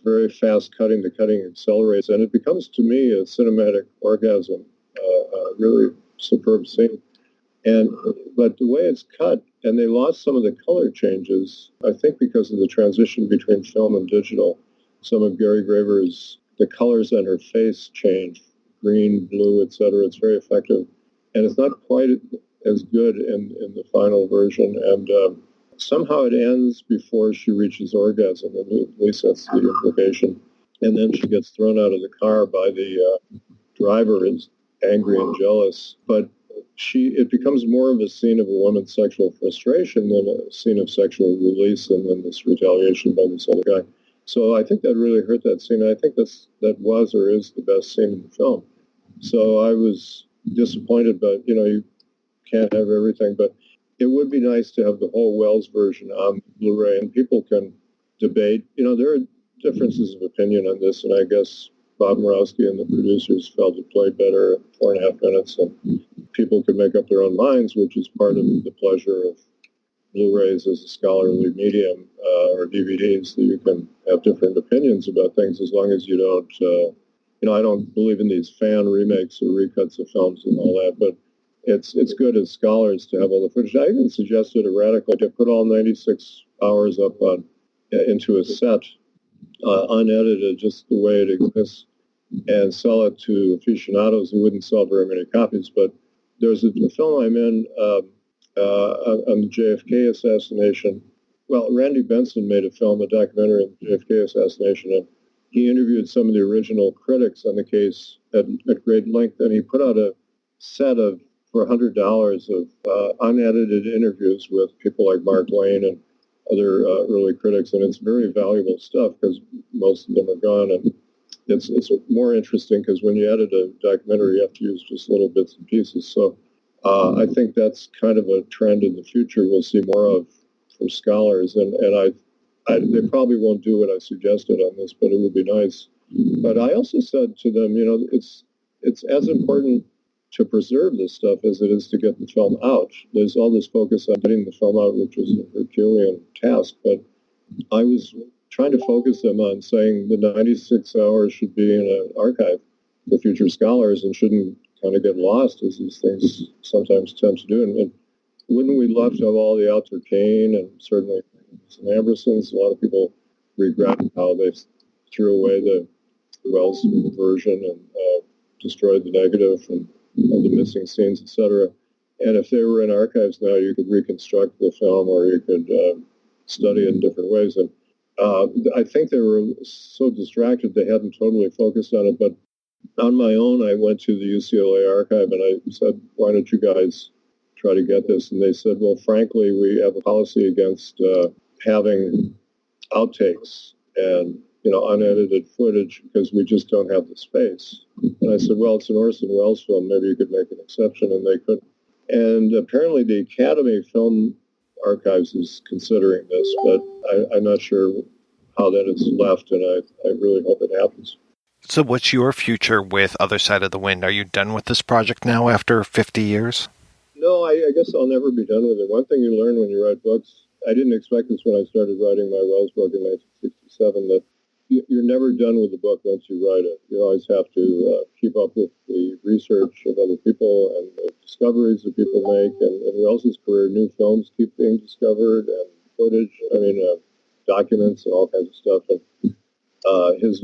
very fast cutting. The cutting accelerates, and it becomes, to me, a cinematic orgasm, really superb scene. But the way it's cut, and they lost some of the color changes, I think because of the transition between film and digital. Some of Gary Graver's, the colors on her face change, green, blue, etc. It's very effective. And it's not quite as good in the final version. And somehow it ends before she reaches orgasm, and at least that's the implication. And then she gets thrown out of the car by the driver, who's angry and jealous. But it becomes more of a scene of a woman's sexual frustration than a scene of sexual release and then this retaliation by this other guy. So I think that really hurt that scene. I think that was or is the best scene in the film. So I was disappointed, but, you can't have everything. But it would be nice to have the whole Welles version on Blu-ray, and people can debate. There are differences of opinion on this, and I guess Bob Murawski and the producers felt it played better at 4.5 minutes, and people could make up their own minds, which is part of the pleasure of Blu-rays as a scholarly medium, or DVDs, that you can have different opinions about things as long as you don't, I don't believe in these fan remakes or recuts of films and all that, but it's good as scholars to have all the footage. I even suggested a radical to put all 96 hours up into a set, unedited, just the way it exists, and sell it to aficionados who wouldn't sell very many copies. But there's a film I'm in on the JFK assassination. Well, Randy Benson made a film, a documentary on the JFK assassination, and he interviewed some of the original critics on the case at great length, and he put out a set for $100 of unedited interviews with people like Mark Lane and other early critics, and it's very valuable stuff because most of them are gone, and it's more interesting because when you edit a documentary, you have to use just little bits and pieces. So I think that's kind of a trend in the future we'll see more of for scholars, and they probably won't do what I suggested on this, but it would be nice. But I also said to them, it's as important to preserve this stuff as it is to get the film out. There's all this focus on getting the film out, which was a Herculean task, but I was trying to focus them on saying the 96 hours should be in an archive for future scholars and shouldn't kind of get lost, as these things sometimes tend to do. And wouldn't we love to have all the Alter Kane and certainly some Ambersons? A lot of people regret how they threw away the Welles version and destroyed the negative and all the missing scenes, etc. And if they were in archives now, you could reconstruct the film, or you could study it in different ways. And I think they were so distracted they hadn't totally focused on it. But on my own, I went to the UCLA archive and I said, why don't you guys try to get this? And they said, well, frankly, we have a policy against having outtakes and unedited footage because we just don't have the space. And I said, well, it's an Orson Welles film. Maybe you could make an exception, and they couldn't. And apparently the Academy Film Archives is considering this, but I'm not sure how that is left, and I really hope it happens. So what's your future with Other Side of the Wind? Are you done with this project now after 50 years? No, I guess I'll never be done with it. One thing you learn when you write books, I didn't expect this when I started writing my Welles book in 1967, that you're never done with the book once you write it. You always have to keep up with the research of other people and the discoveries that people make. And in Welles's career, new films keep being discovered, and footage, documents and all kinds of stuff. And his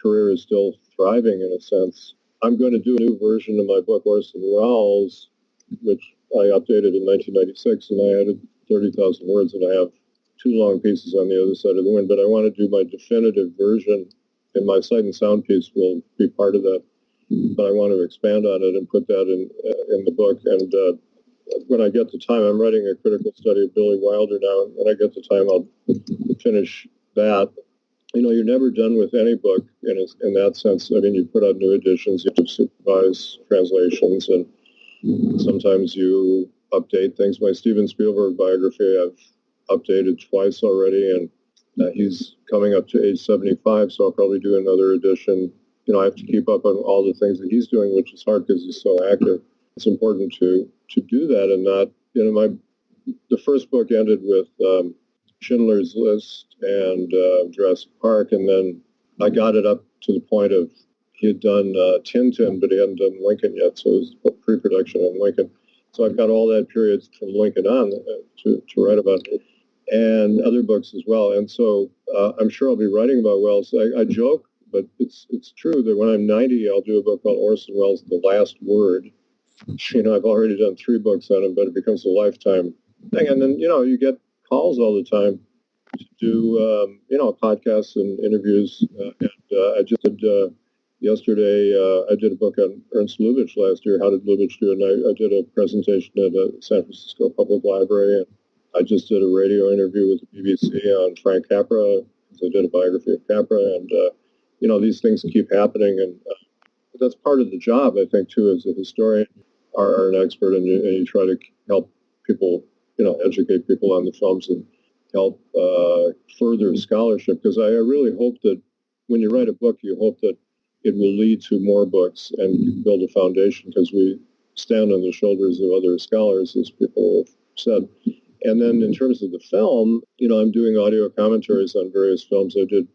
career is still thriving in a sense. I'm going to do a new version of my book, Orson Welles, which I updated in 1996, and I added 30,000 words, and I have 2 long pieces on the Other Side of the Wind, but I want to do my definitive version, and my Sight and Sound piece will be part of that. But I want to expand on it and put that in the book. And when I get the time, I'm writing a critical study of Billy Wilder now, and when I get the time, I'll finish that. you're never done with any book in that sense. I mean, you put out new editions, you have to supervise translations, and sometimes you update things. My Steven Spielberg biography I've updated twice already, and he's coming up to age 75, so I'll probably do another edition. I have to keep up on all the things that he's doing, which is hard because he's so active. It's important to do that and not, the first book ended with Schindler's List and Jurassic Park, and then I got it up to the point of he had done Tintin, but he hadn't done Lincoln yet, so it was pre-production on Lincoln. So I've got all that period from Lincoln on to write about, and other books as well. And so I'm sure I'll be writing about Welles. I joke, but it's true that when I'm 90, I'll do a book called Orson Welles, The Last Word. I've already done 3 books on him, but it becomes a lifetime thing. And then, you get calls all the time to do, podcasts and interviews. And I just did, yesterday, I did a book on Ernst Lubitsch last year. How did Lubitsch do? And I did a presentation at the San Francisco Public Library. And I just did a radio interview with the BBC on Frank Capra. I did a biography of Capra. And, these things keep happening. And that's part of the job, I think, too, as a historian or an expert. And you try to help people, educate people on the films and help further scholarship. Because I really hope that when you write a book, you hope that it will lead to more books and build a foundation, because we stand on the shoulders of other scholars, as people have said. And then in terms of the film, I'm doing audio commentaries on various films. I did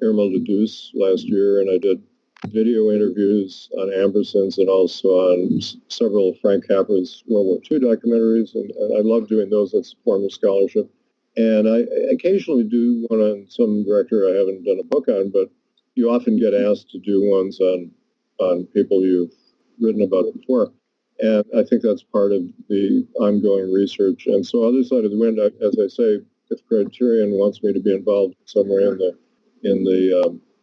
Irma la Douce last year, and I did video interviews on Ambersons and also on several of Frank Capra's World War II documentaries, and I love doing those. That's a form of scholarship. And I occasionally do one on some director I haven't done a book on, but you often get asked to do ones on people you've written about before. And I think that's part of the ongoing research. And so Other Side of the Wind, as I say, if Criterion wants me to be involved somewhere in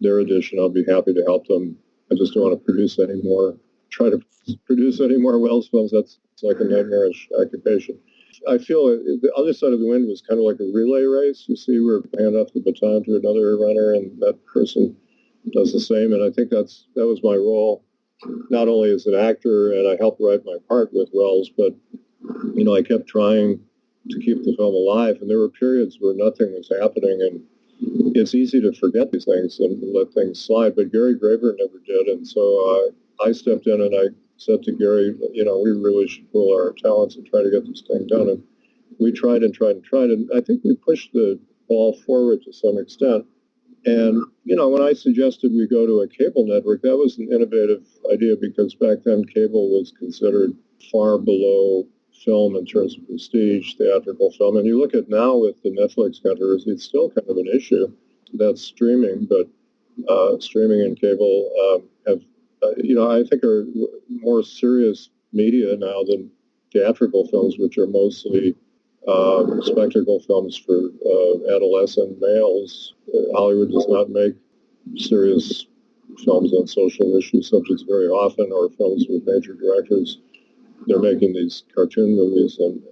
their edition, I'll be happy to help them. I just don't want to try to produce any more Welles films. It's like a nightmarish occupation. I feel The Other Side of the Wind was kind of like a relay race. You see, we're hand off the baton to another runner, and that person does the same. And I think that was my role, not only as an actor, and I helped write my part with Welles, but, I kept trying to keep the film alive. And there were periods where nothing was happening, and it's easy to forget these things and let things slide, but Gary Graver never did. And so I stepped in and I said to Gary, we really should pool our talents and try to get this thing done. And we tried and tried and tried. And I think we pushed the ball forward to some extent. And, when I suggested we go to a cable network, that was an innovative idea, because back then cable was considered far below film in terms of prestige, theatrical film. And you look at now with the Netflix controversy, it's still kind of an issue. That's streaming, but streaming and cable have, I think are more serious media now than theatrical films, which are mostly spectacle films for adolescent males. Hollywood does not make serious films on social issue subjects very often, or films with major directors. They're making these cartoon movies and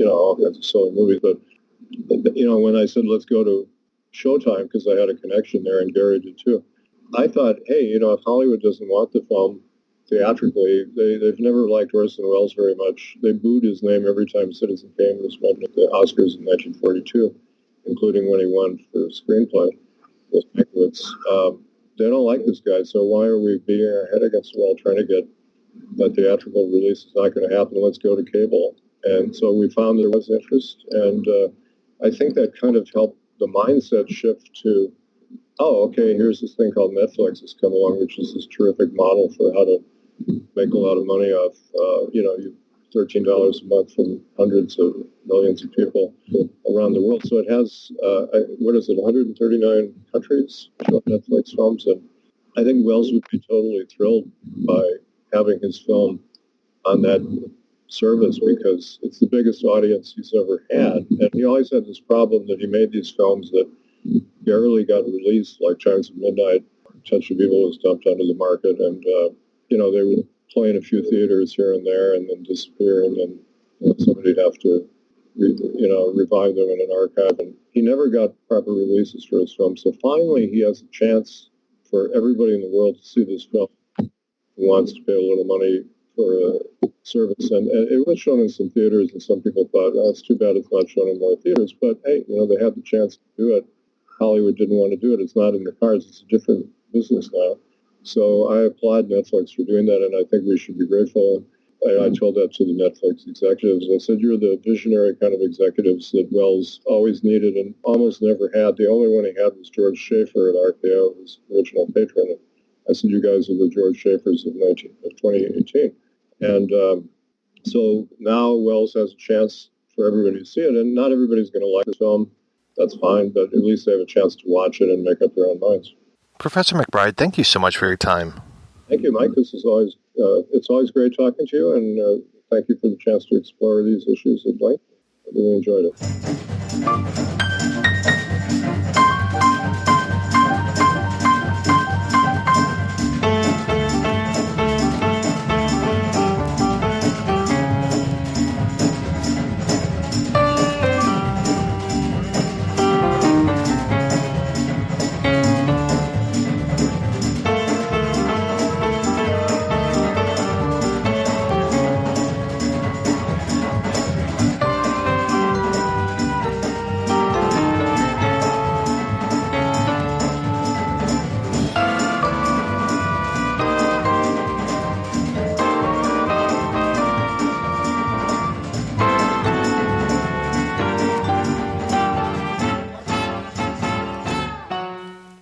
all kinds of silly movies. But, when I said, let's go to Showtime, because I had a connection there, and Gary did too, I thought, hey, if Hollywood doesn't want the film theatrically, they've never liked Orson Welles very much. They booed his name every time Citizen Kane was mentioned at the Oscars in 1942, including when he won for screenplay with Mankiewicz. They don't like this guy, so why are we beating our head against the wall trying to get that theatrical release? Is not going to happen. Let's go to cable. And so we found there was interest, and I think that kind of helped the mindset shift to, okay, here's this thing called Netflix that's come along, which is this terrific model for how to make a lot of money off, $13 a month from hundreds of millions of people around the world. So it has, 139 countries show Netflix films, and I think Welles would be totally thrilled by having his film on that service, because it's the biggest audience he's ever had. And he always had this problem that he made these films that barely got released, like Chimes of Midnight. Touch of Evil was dumped onto the market, and they would play in a few theaters here and there and then disappear, and then somebody'd have to revive them in an archive. And he never got proper releases for his film. So finally, he has a chance for everybody in the world to see this film who wants to pay a little money for a service. And it was shown in some theaters, and some people thought, oh, it's too bad it's not shown in more theaters. But hey, they had the chance to do it. Hollywood didn't want to do it. It's not in the cards. It's a different business now. So I applaud Netflix for doing that, and I think we should be grateful. I told that to the Netflix executives. I said, you're the visionary kind of executives that Wells always needed and almost never had. The only one he had was George Schaefer at RKO, his original patron. I said, you guys are the George Schaefers of 2018. And so now Wells has a chance for everybody to see it, and not everybody's going to like the film. That's fine, but at least they have a chance to watch it and make up their own minds. Professor McBride, thank you so much for your time. Thank you, Mike. This is always it's always great talking to you, and thank you for the chance to explore these issues at length. I really enjoyed it.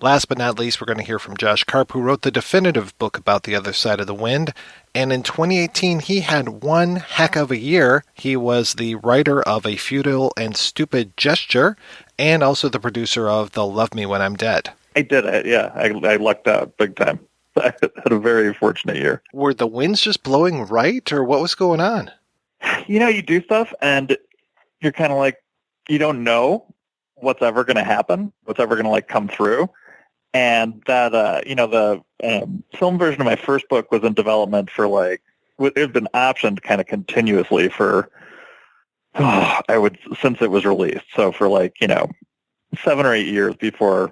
Last but not least, we're going to hear from Josh Karp, who wrote the definitive book about The Other Side of the Wind. And in 2018, he had one heck of a year. He was the writer of A Futile and Stupid Gesture, and also the producer of The Love Me When I'm Dead. I did it, yeah. I lucked out big time. I had a very fortunate year. Were the winds just blowing right, or what was going on? You do stuff, and you're kind of like, you don't know what's ever going to happen, what's ever going to, come through. And that, the film version of my first book was in development for, it had been optioned kind of continuously for, since it was released. So for 7 or 8 years before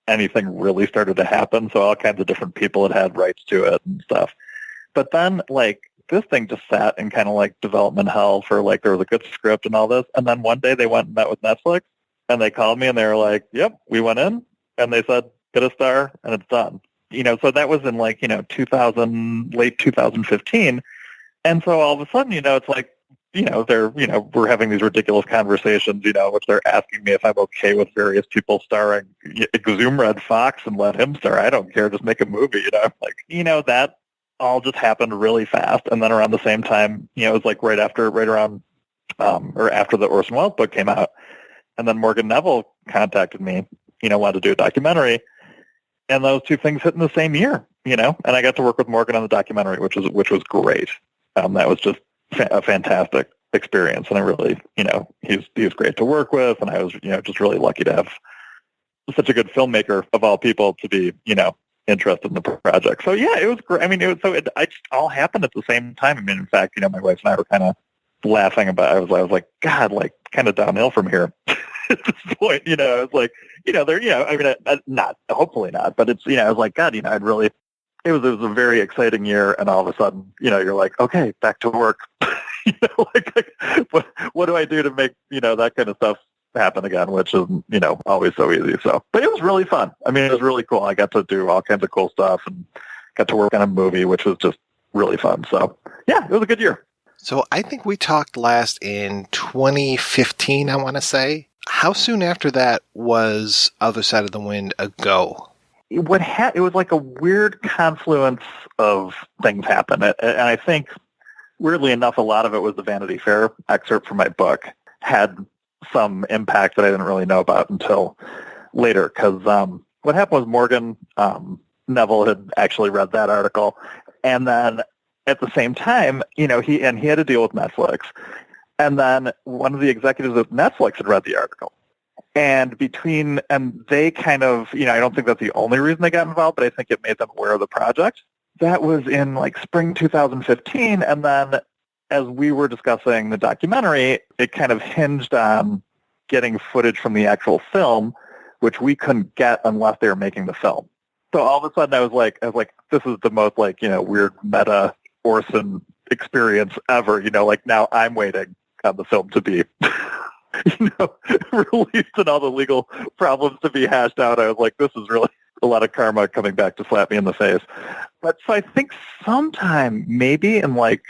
anything really started to happen. So all kinds of different people had rights to it and stuff. But then, this thing just sat in kind of development hell for there was a good script and all this. And then one day they went and met with Netflix, and they called me and they were like, yep, we went in. And they said, get a star, and it's done. So that was in late 2015. And so all of a sudden, it's they're, we're having these ridiculous conversations, which they're asking me if I'm okay with various people starring. Exhume Red Fox and let him star. I don't care. Just make a movie, that all just happened really fast. And then around the same time, it was right around or after the Orson Welles book came out. And then Morgan Neville contacted me, wanted to do a documentary, and those two things hit in the same year, and I got to work with Morgan on the documentary, which was great. That was just a fantastic experience, and I really, he's great to work with, and I was, just really lucky to have such a good filmmaker of all people to be, interested in the project. So yeah, it was great. I mean, it just all happened at the same time. I mean, in fact, my wife and I were kind of laughing about. I was like, God, kind of downhill from here. At this point, it's they're, I mean, not, hopefully not, but it's, I was like, God, I'd really, it was a very exciting year, and all of a sudden, you're like, okay, back to work. What do I do to make, that kind of stuff happen again, which is, always so easy. So, but it was really fun. I mean, it was really cool. I got to do all kinds of cool stuff and got to work on a movie, which was just really fun. So yeah, it was a good year. So I think we talked last in 2015, I want to say. How soon after that was Other Side of the Wind a go? It was like a weird confluence of things happen. And I think, weirdly enough, a lot of it was the Vanity Fair excerpt from my book had some impact that I didn't really know about until later. Because what happened was Morgan Neville had actually read that article. And then at the same time, he had to deal with Netflix. And then one of the executives of Netflix had read the article. And they kind of, I don't think that's the only reason they got involved, but I think it made them aware of the project. That was in spring 2015. And then as we were discussing the documentary, it kind of hinged on getting footage from the actual film, which we couldn't get unless they were making the film. So all of a sudden I was like, this is the most like, weird meta Orson experience ever. Like now I'm waiting on the film to be, released and all the legal problems to be hashed out. I was like, this is really a lot of karma coming back to slap me in the face. But so I think sometime maybe in like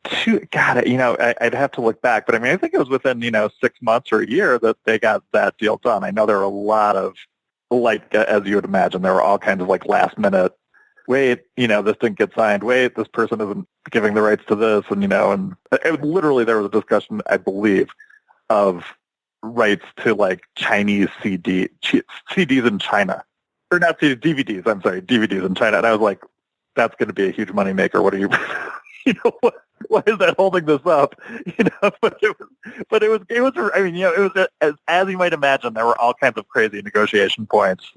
I'd have to look back, but I mean, I think it was within, 6 months or a year that they got that deal done. I know there were a lot of, like, as you would imagine, there were all kinds of like last minute, wait, this didn't get signed. Wait, this person isn't giving the rights to this. And, and literally there was a discussion, I believe, of rights to like Chinese CDs in China. Or not CDs, DVDs, I'm sorry, DVDs in China. And I was like, that's going to be a huge moneymaker. What are you, why is that holding this up? But it was, I mean, it was, as you might imagine, there were all kinds of crazy negotiation points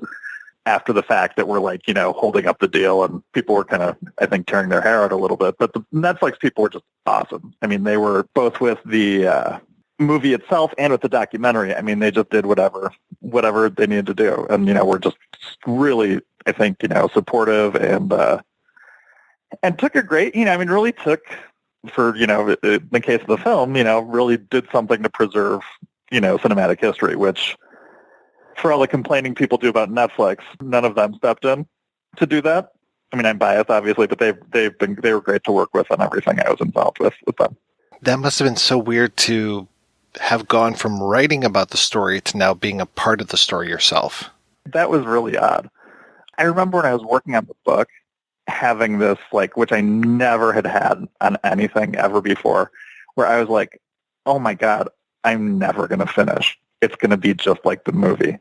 after the fact that were like, holding up the deal, and people were kind of, I think, tearing their hair out a little bit. But the Netflix people were just awesome. I mean, they were both with the movie itself and with the documentary. I mean, they just did whatever they needed to do. And, were just really, I think, supportive and took a great, really took, for, in the case of the film, really did something to preserve, cinematic history, which for all the complaining people do about Netflix, none of them stepped in to do that. I mean, I'm biased, obviously, but they were great to work with on everything I was involved with them. That must have been so weird to have gone from writing about the story to now being a part of the story yourself. That was really odd. I remember when I was working on the book, having this, like, which I never had on anything ever before, where I was like, oh my God, I'm never going to finish. It's going to be just like the movie.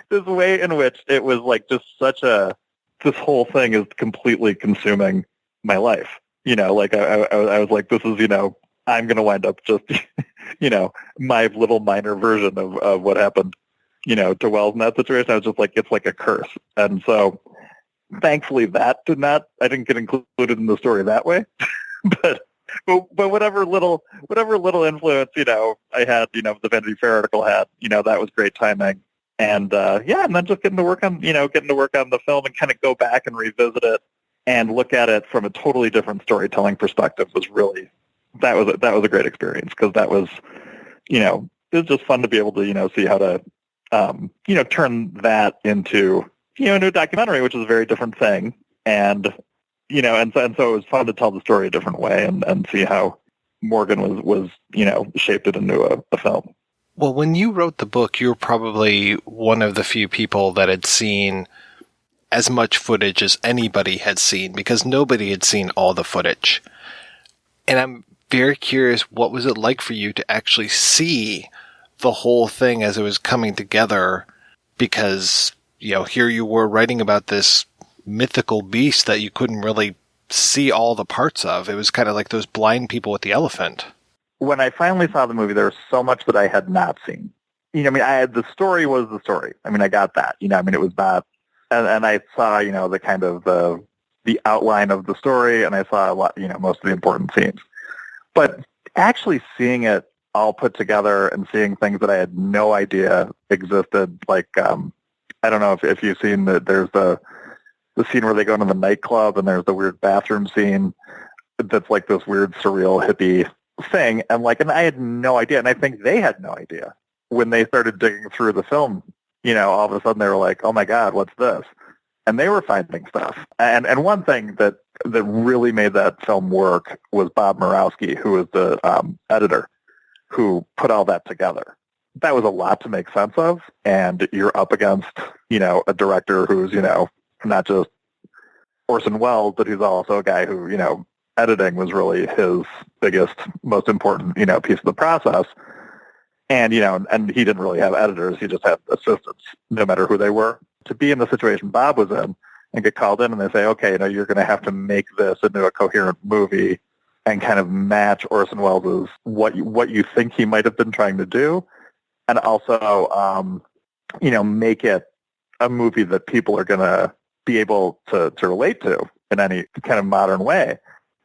This way in which it was like just this whole thing is completely consuming my life. Like I was like, this is, I'm going to wind up just, my little minor version of what happened, to Wells in that situation. I was just like, it's like a curse. And so thankfully that I didn't get included in the story that way, but whatever little influence, I had, the Vanity Fair article had, that was great timing. And, and then just getting to work on the film and kind of go back and revisit it and look at it from a totally different storytelling perspective was really, that was a great experience, because that was, it was just fun to be able to, see how to, turn that into, a new documentary, which is a very different thing. And, and so it was fun to tell the story a different way and see how Morgan was shaped it into a film. Well, when you wrote the book, you were probably one of the few people that had seen as much footage as anybody had seen, because nobody had seen all the footage. And I'm very curious, what was it like for you to actually see the whole thing as it was coming together? Because, here you were writing about this mythical beast that you couldn't really see all the parts of. It was kind of like those blind people with the elephant. When I finally saw the movie, there was so much that I had not seen. The story was the story. I mean, I got that. It was not, and I saw, the kind of the outline of the story, and I saw a lot, most of the important scenes. But actually seeing it all put together and seeing things that I had no idea existed, like, I don't know if you've seen that there's the scene where they go into the nightclub and there's the weird bathroom scene that's like this weird surreal hippie thing. And I had no idea. And I think they had no idea when they started digging through the film, all of a sudden they were like, oh my God, what's this? And they were finding stuff. And one thing that really made that film work was Bob Murawski, who was the editor, who put all that together. That was a lot to make sense of. And you're up against, a director who's, not just Orson Welles, but he's also a guy who, editing was really his biggest, most important, piece of the process. And, and he didn't really have editors. He just had assistants, no matter who they were. To be in the situation Bob was in and get called in and they say, okay, you're going to have to make this into a coherent movie and kind of match Orson Welles' what you think he might have been trying to do. And also, make it a movie that people are going to be able to relate to in any kind of modern way.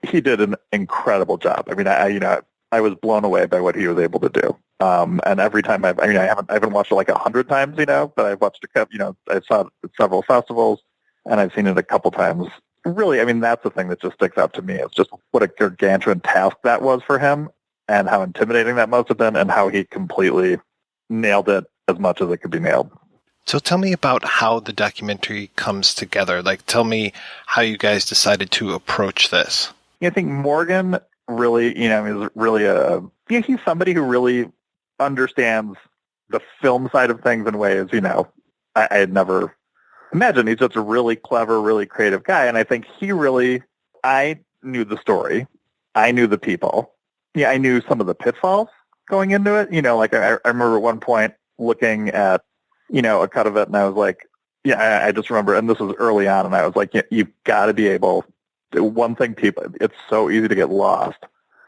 He did an incredible job. I mean, I was blown away by what he was able to do. And every time I haven't watched it like 100 times, but I've watched I saw it at several festivals, and I've seen it a couple times. Really, I mean, that's the thing that just sticks out to me. It's just what a gargantuan task that was for him, and how intimidating that must have been, and how he completely nailed it as much as it could be nailed. So tell me about how the documentary comes together. Like, tell me how you guys decided to approach this. I think Morgan really, is really he's somebody who really understands the film side of things in ways, I had never imagined. He's just a really clever, really creative guy. And I think I knew the story. I knew the people. Yeah, I knew some of the pitfalls going into it. I remember at one point looking at, a cut of it, and I was like, I just remember, and this was early on, and I was like, you've got to be able to, one thing it's so easy to get lost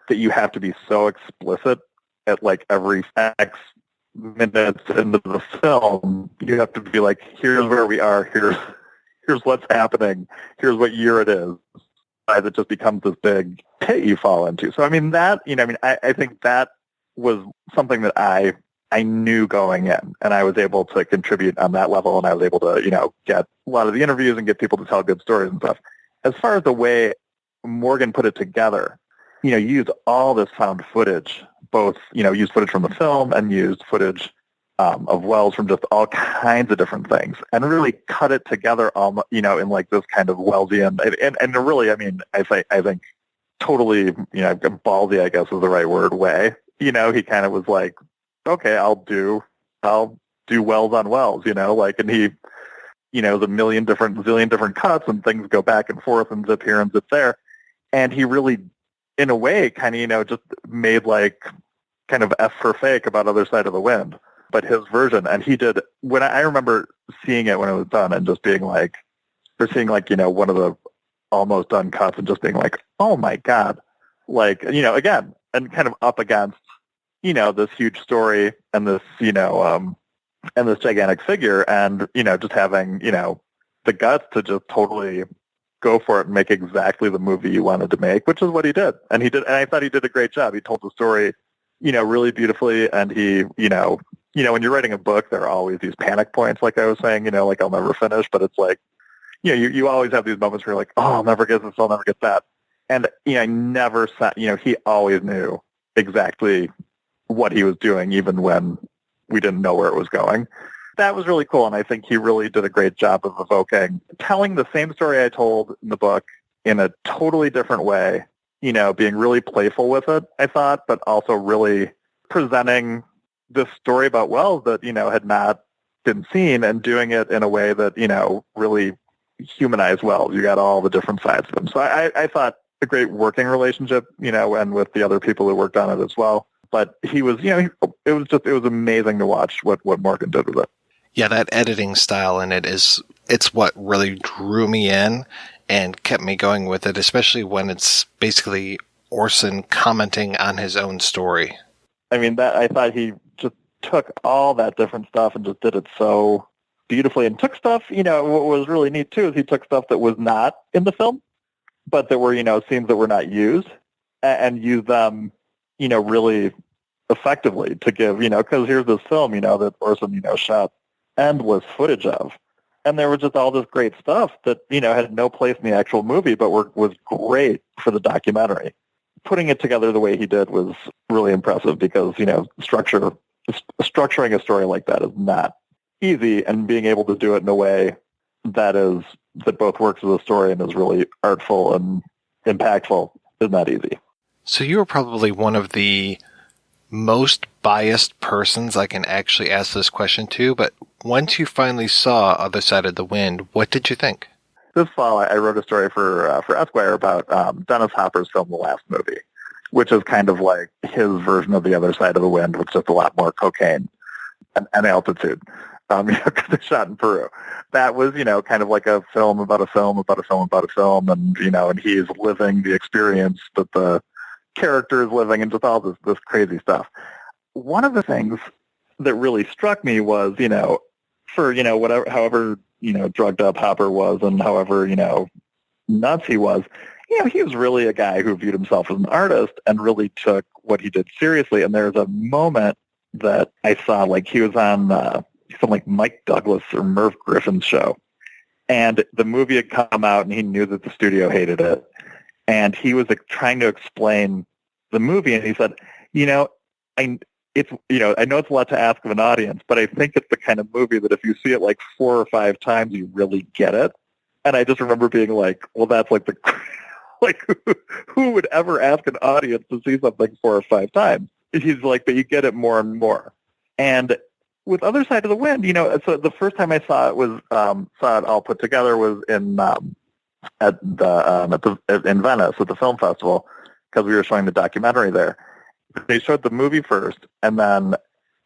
that you have to be so explicit at like every X minutes into the film. You have to be like, here's where we are, here's what's happening, here's what year it is. It just becomes this big pit you fall into. So I mean I think that was something that I knew going in, and I was able to contribute on that level, and I was able to, get a lot of the interviews and get people to tell good stories and stuff. As far as the way Morgan put it together, used all this found footage, both, used footage from the film and used footage of Welles from just all kinds of different things, and really cut it together, in like this kind of Wellesian, and really, I think totally, ballsy, I guess is the right word, way. He kind of was like, okay, I'll do Welles on Welles, and he, the zillion different cuts, and things go back and forth and zip here and zip there. And he really, in a way, kind of, just made like kind of F for fake about Other Side of the Wind, but his version. And he did, when I remember seeing it when it was done, and just being like, or seeing like, one of the almost done cuts, and just being like, oh my God, like, again, and kind of up against, this huge story and this, and this gigantic figure, and, just having, the guts to just totally go for it and make exactly the movie you wanted to make, which is what he did. And he did, and I thought he did a great job. He told the story, really beautifully. And he, when you're writing a book, there are always these panic points, like I was saying, like I'll never finish, but it's like, you always have these moments where you're like, oh, I'll never get this, I'll never get that. And, I never saw, he always knew exactly what he was doing, even when we didn't know where it was going. That was really cool, and I think he really did a great job of telling the same story I told in the book in a totally different way, being really playful with it, I thought, but also really presenting this story about Welles that, had not been seen, and doing it in a way that, really humanized Welles. You got all the different sides of him. So I thought a great working relationship, and with the other people who worked on it as well. But he was, it was amazing to watch what Morgan did with it. Yeah, that editing style in it's what really drew me in and kept me going with it, especially when it's basically Orson commenting on his own story. I mean, I thought he just took all that different stuff and just did it so beautifully, and took stuff, what was really neat too is he took stuff that was not in the film, but that were, scenes that were not used, and used them, really effectively to give, because here's this film, that Orson, shot endless footage of. And there was just all this great stuff that, had no place in the actual movie, but was great for the documentary. Putting it together the way he did was really impressive, because, structuring a story like that is not easy, and being able to do it in a way that both works as a story and is really artful and impactful is not easy. So you were probably one of the most biased persons I can actually ask this question to, but once you finally saw Other Side of the Wind, what did you think? This fall, I wrote a story for Esquire about Dennis Hopper's film, The Last Movie, which is kind of like his version of The Other Side of the Wind, with just a lot more cocaine and altitude, because they shot in Peru. That was, kind of like a film about a film about a film about a film, and, and he's living the experience that the character is living, and just all this crazy stuff. One of the things that really struck me was, for, however, drugged up Hopper was, and however, nuts he was, he was really a guy who viewed himself as an artist and really took what he did seriously. And there's a moment that I saw. Like he was on some like Mike Douglas or Merv Griffin's show, and the movie had come out, and he knew that the studio hated it, and he was like, trying to explain the movie, and he said, I know it's a lot to ask of an audience, but I think it's the kind of movie that if you see it like 4 or 5 times, you really get it. And I just remember being like, well, that's like the like who would ever ask an audience to see something 4 or 5 times? He's like, but you get it more and more. And with Other Side of the Wind, so the first time I saw it was saw it all put together was in Venice at the film festival, because we were showing the documentary there. They showed the movie first, and then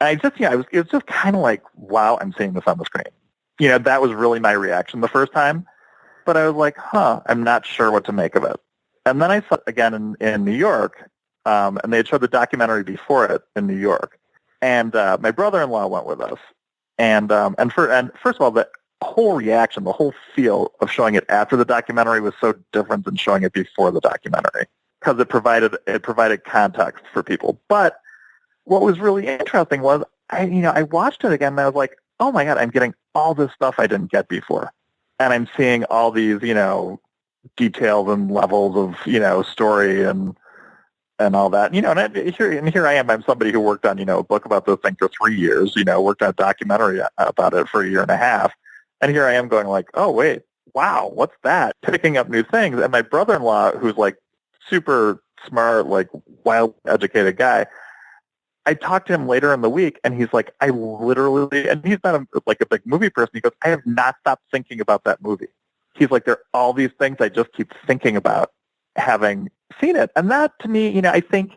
it was just kind of like, wow, I'm seeing this on the screen. That was really my reaction the first time. But I was like, I'm not sure what to make of it. And then I saw it again in New York, and they had showed the documentary before it in New York. And my brother-in-law went with us. And first of all, the whole reaction, the whole feel of showing it after the documentary was so different than showing it before the documentary, because it provided context for people. But what was really interesting was I watched it again, and I was like, oh my God, I'm getting all this stuff I didn't get before. And I'm seeing all these, details and levels of, story and all that. And here I am. I'm somebody who worked on, a book about this thing for 3 years, worked on a documentary about it for 1.5 years. And here I am going like, oh, wait, wow, what's that? Picking up new things. And my brother-in-law, who's like super smart, like wild educated guy, I talked to him later in the week, and he's like, I literally, and he's not a big movie person. He goes, I have not stopped thinking about that movie. He's like, there are all these things I just keep thinking about having seen it. And that, to me, I think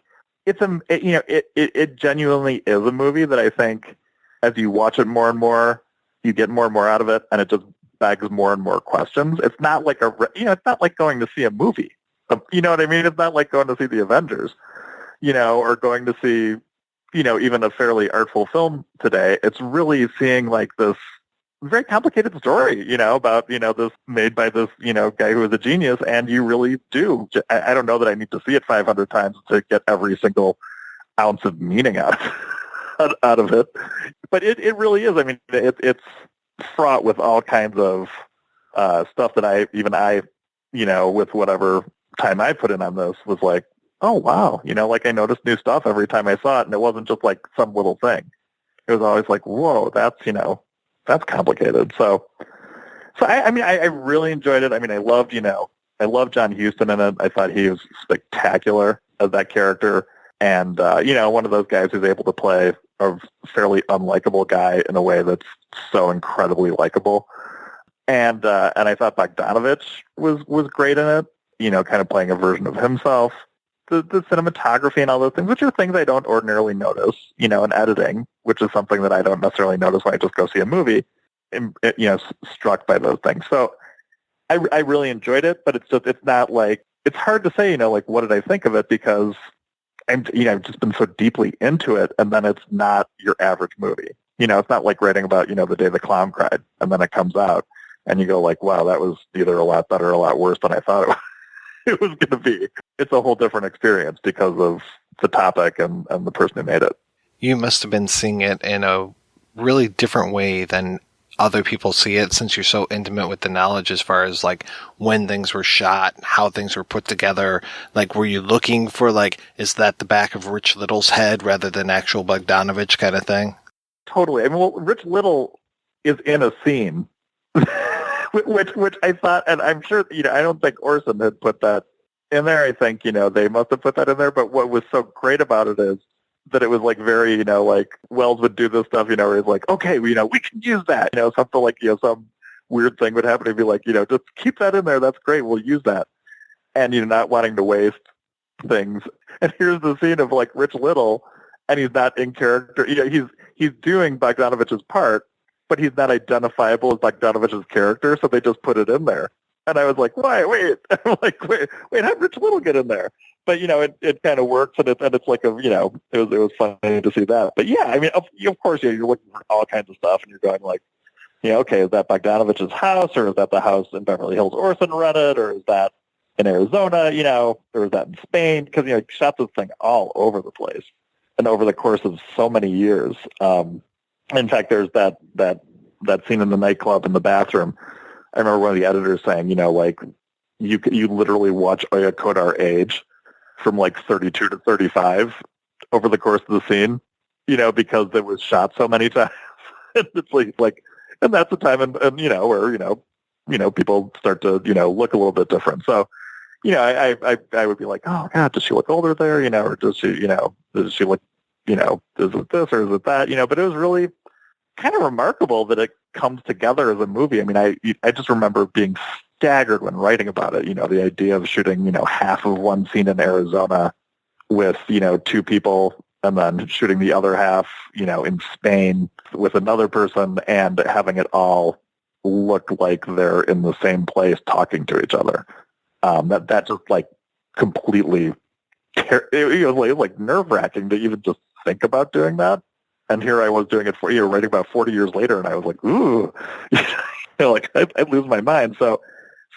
it genuinely is a movie that I think as you watch it more and more, you get more and more out of it, and it just begs more and more questions. It's not like it's not like going to see a movie. You know what I mean? It's not like going to see the Avengers, or going to see, even a fairly artful film today. It's really seeing like this very complicated story, about, this made by this, guy who is a genius. And you really do. I don't know that I need to see it 500 times to get every single ounce of meaning out of it. But it really is. I mean, it's fraught with all kinds of stuff that I, with whatever time I put in on this, was like, oh, wow. Like I noticed new stuff every time I saw it, and it wasn't just like some little thing. It was always like, whoa, that's complicated. So I really enjoyed it. I mean, I loved John Huston in it. I thought he was spectacular as that character. And, one of those guys who's able to play a fairly unlikable guy in a way that's so incredibly likable. And I thought Bogdanovich was great in it, kind of playing a version of himself. The cinematography and all those things, which are things I don't ordinarily notice, in editing, which is something that I don't necessarily notice when I just go see a movie, struck by those things. So I really enjoyed it, but it's not like, it's hard to say, like, what did I think of it? Because I've just been so deeply into it, and then it's not your average movie. It's not like writing about, The Day the Clown Cried, and then it comes out, and you go like, wow, that was either a lot better or a lot worse than I thought it was going to be. It's a whole different experience because of the topic and the person who made it. You must have been seeing it in a really different way than other people see it, since you're so intimate with the knowledge as far as like when things were shot, how things were put together. Like, were you looking for like, is that the back of Rich Little's head rather than actual Bogdanovich kind of thing? Totally. I mean, well, Rich Little is in a scene which I thought, and I'm sure, I don't think Orson had put that in there. I think, they must have put that in there. But what was so great about it is that it was like very, like Wells would do this stuff, where he's like, okay, we can use that, something like, some weird thing would happen. He'd be like, just keep that in there. That's great. We'll use that. And, not wanting to waste things. And here's the scene of like Rich Little, and he's not in character. He's doing Bogdanovich's part, but he's not identifiable as Bogdanovich's character, so they just put it in there. And I was like, why? Wait. I'm like, wait, how did Rich Little get in there? But, it kind of works, and it's like it was funny to see that. But, yeah, I mean, of course, you're looking for all kinds of stuff, and you're going like, okay, is that Bogdanovich's house, or is that the house in Beverly Hills Orson rented, or is that in Arizona, or is that in Spain? Because, he shot this thing all over the place. and over the course of so many years. In fact, there's that scene in the nightclub in the bathroom. I remember one of the editors saying, like you literally watch Oya Kodar age from like 32 to 35 over the course of the scene, because it was shot so many times. It's like, and that's the time, and where people start to look a little bit different. So, I would be like, oh God, does she look older there? Or does she look, is it this or is it that? But it was really kind of remarkable that it comes together as a movie. I mean, I just remember being staggered when writing about it. The idea of shooting, half of one scene in Arizona with, two people, and then shooting the other half, in Spain with another person, and having it all look like they're in the same place talking to each other. That just like completely, it was like nerve-wracking to even just think about doing that. And here I was doing it writing about 40 years later, and I was like, ooh, like I'd lose my mind. So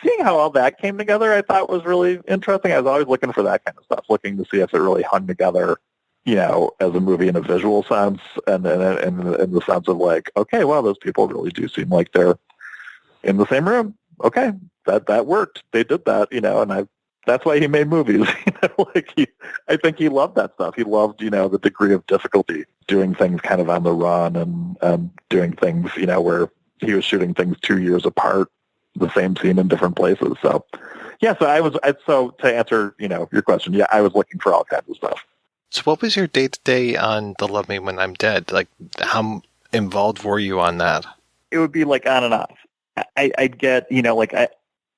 seeing how all that came together, I thought was really interesting. I was always looking for that kind of stuff, looking to see if it really hung together, as a movie in a visual sense, and in the sense of like, okay, well, those people really do seem like they're in the same room. Okay, that worked. They did that, and that's why he made movies. I think he loved that stuff. He loved, the degree of difficulty doing things kind of on the run and doing things, where he was shooting things 2 years apart, the same scene in different places. So, yeah. So to answer, your question, yeah, I was looking for all kinds of stuff. So what was your day-to-day on The Love Me When I'm Dead? Like, how involved were you on that? It would be like on and off. I'd get,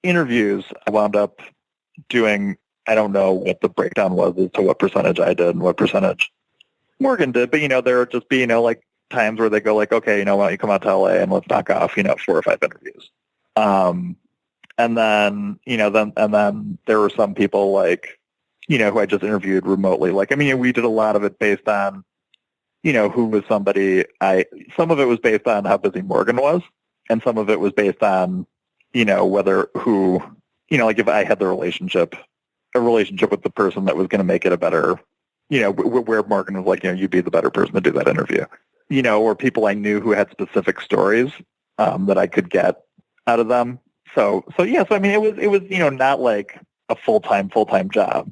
interviews. I wound up doing, I don't know what the breakdown was as to what percentage I did and what percentage Morgan did, but, there would just be, like times where they go like, okay, why don't you come out to LA and let's knock off, 4 or 5 interviews. And then, then there were some people like, who I just interviewed remotely. Like, I mean, we did a lot of it based on, who was somebody some of it was based on how busy Morgan was, and some of it was based on, like if I had a relationship with the person that was going to make it a better, where Morgan was like, you'd be the better person to do that interview, or people I knew who had specific stories that I could get out of them. So yeah, so I mean, it was not like a full-time job.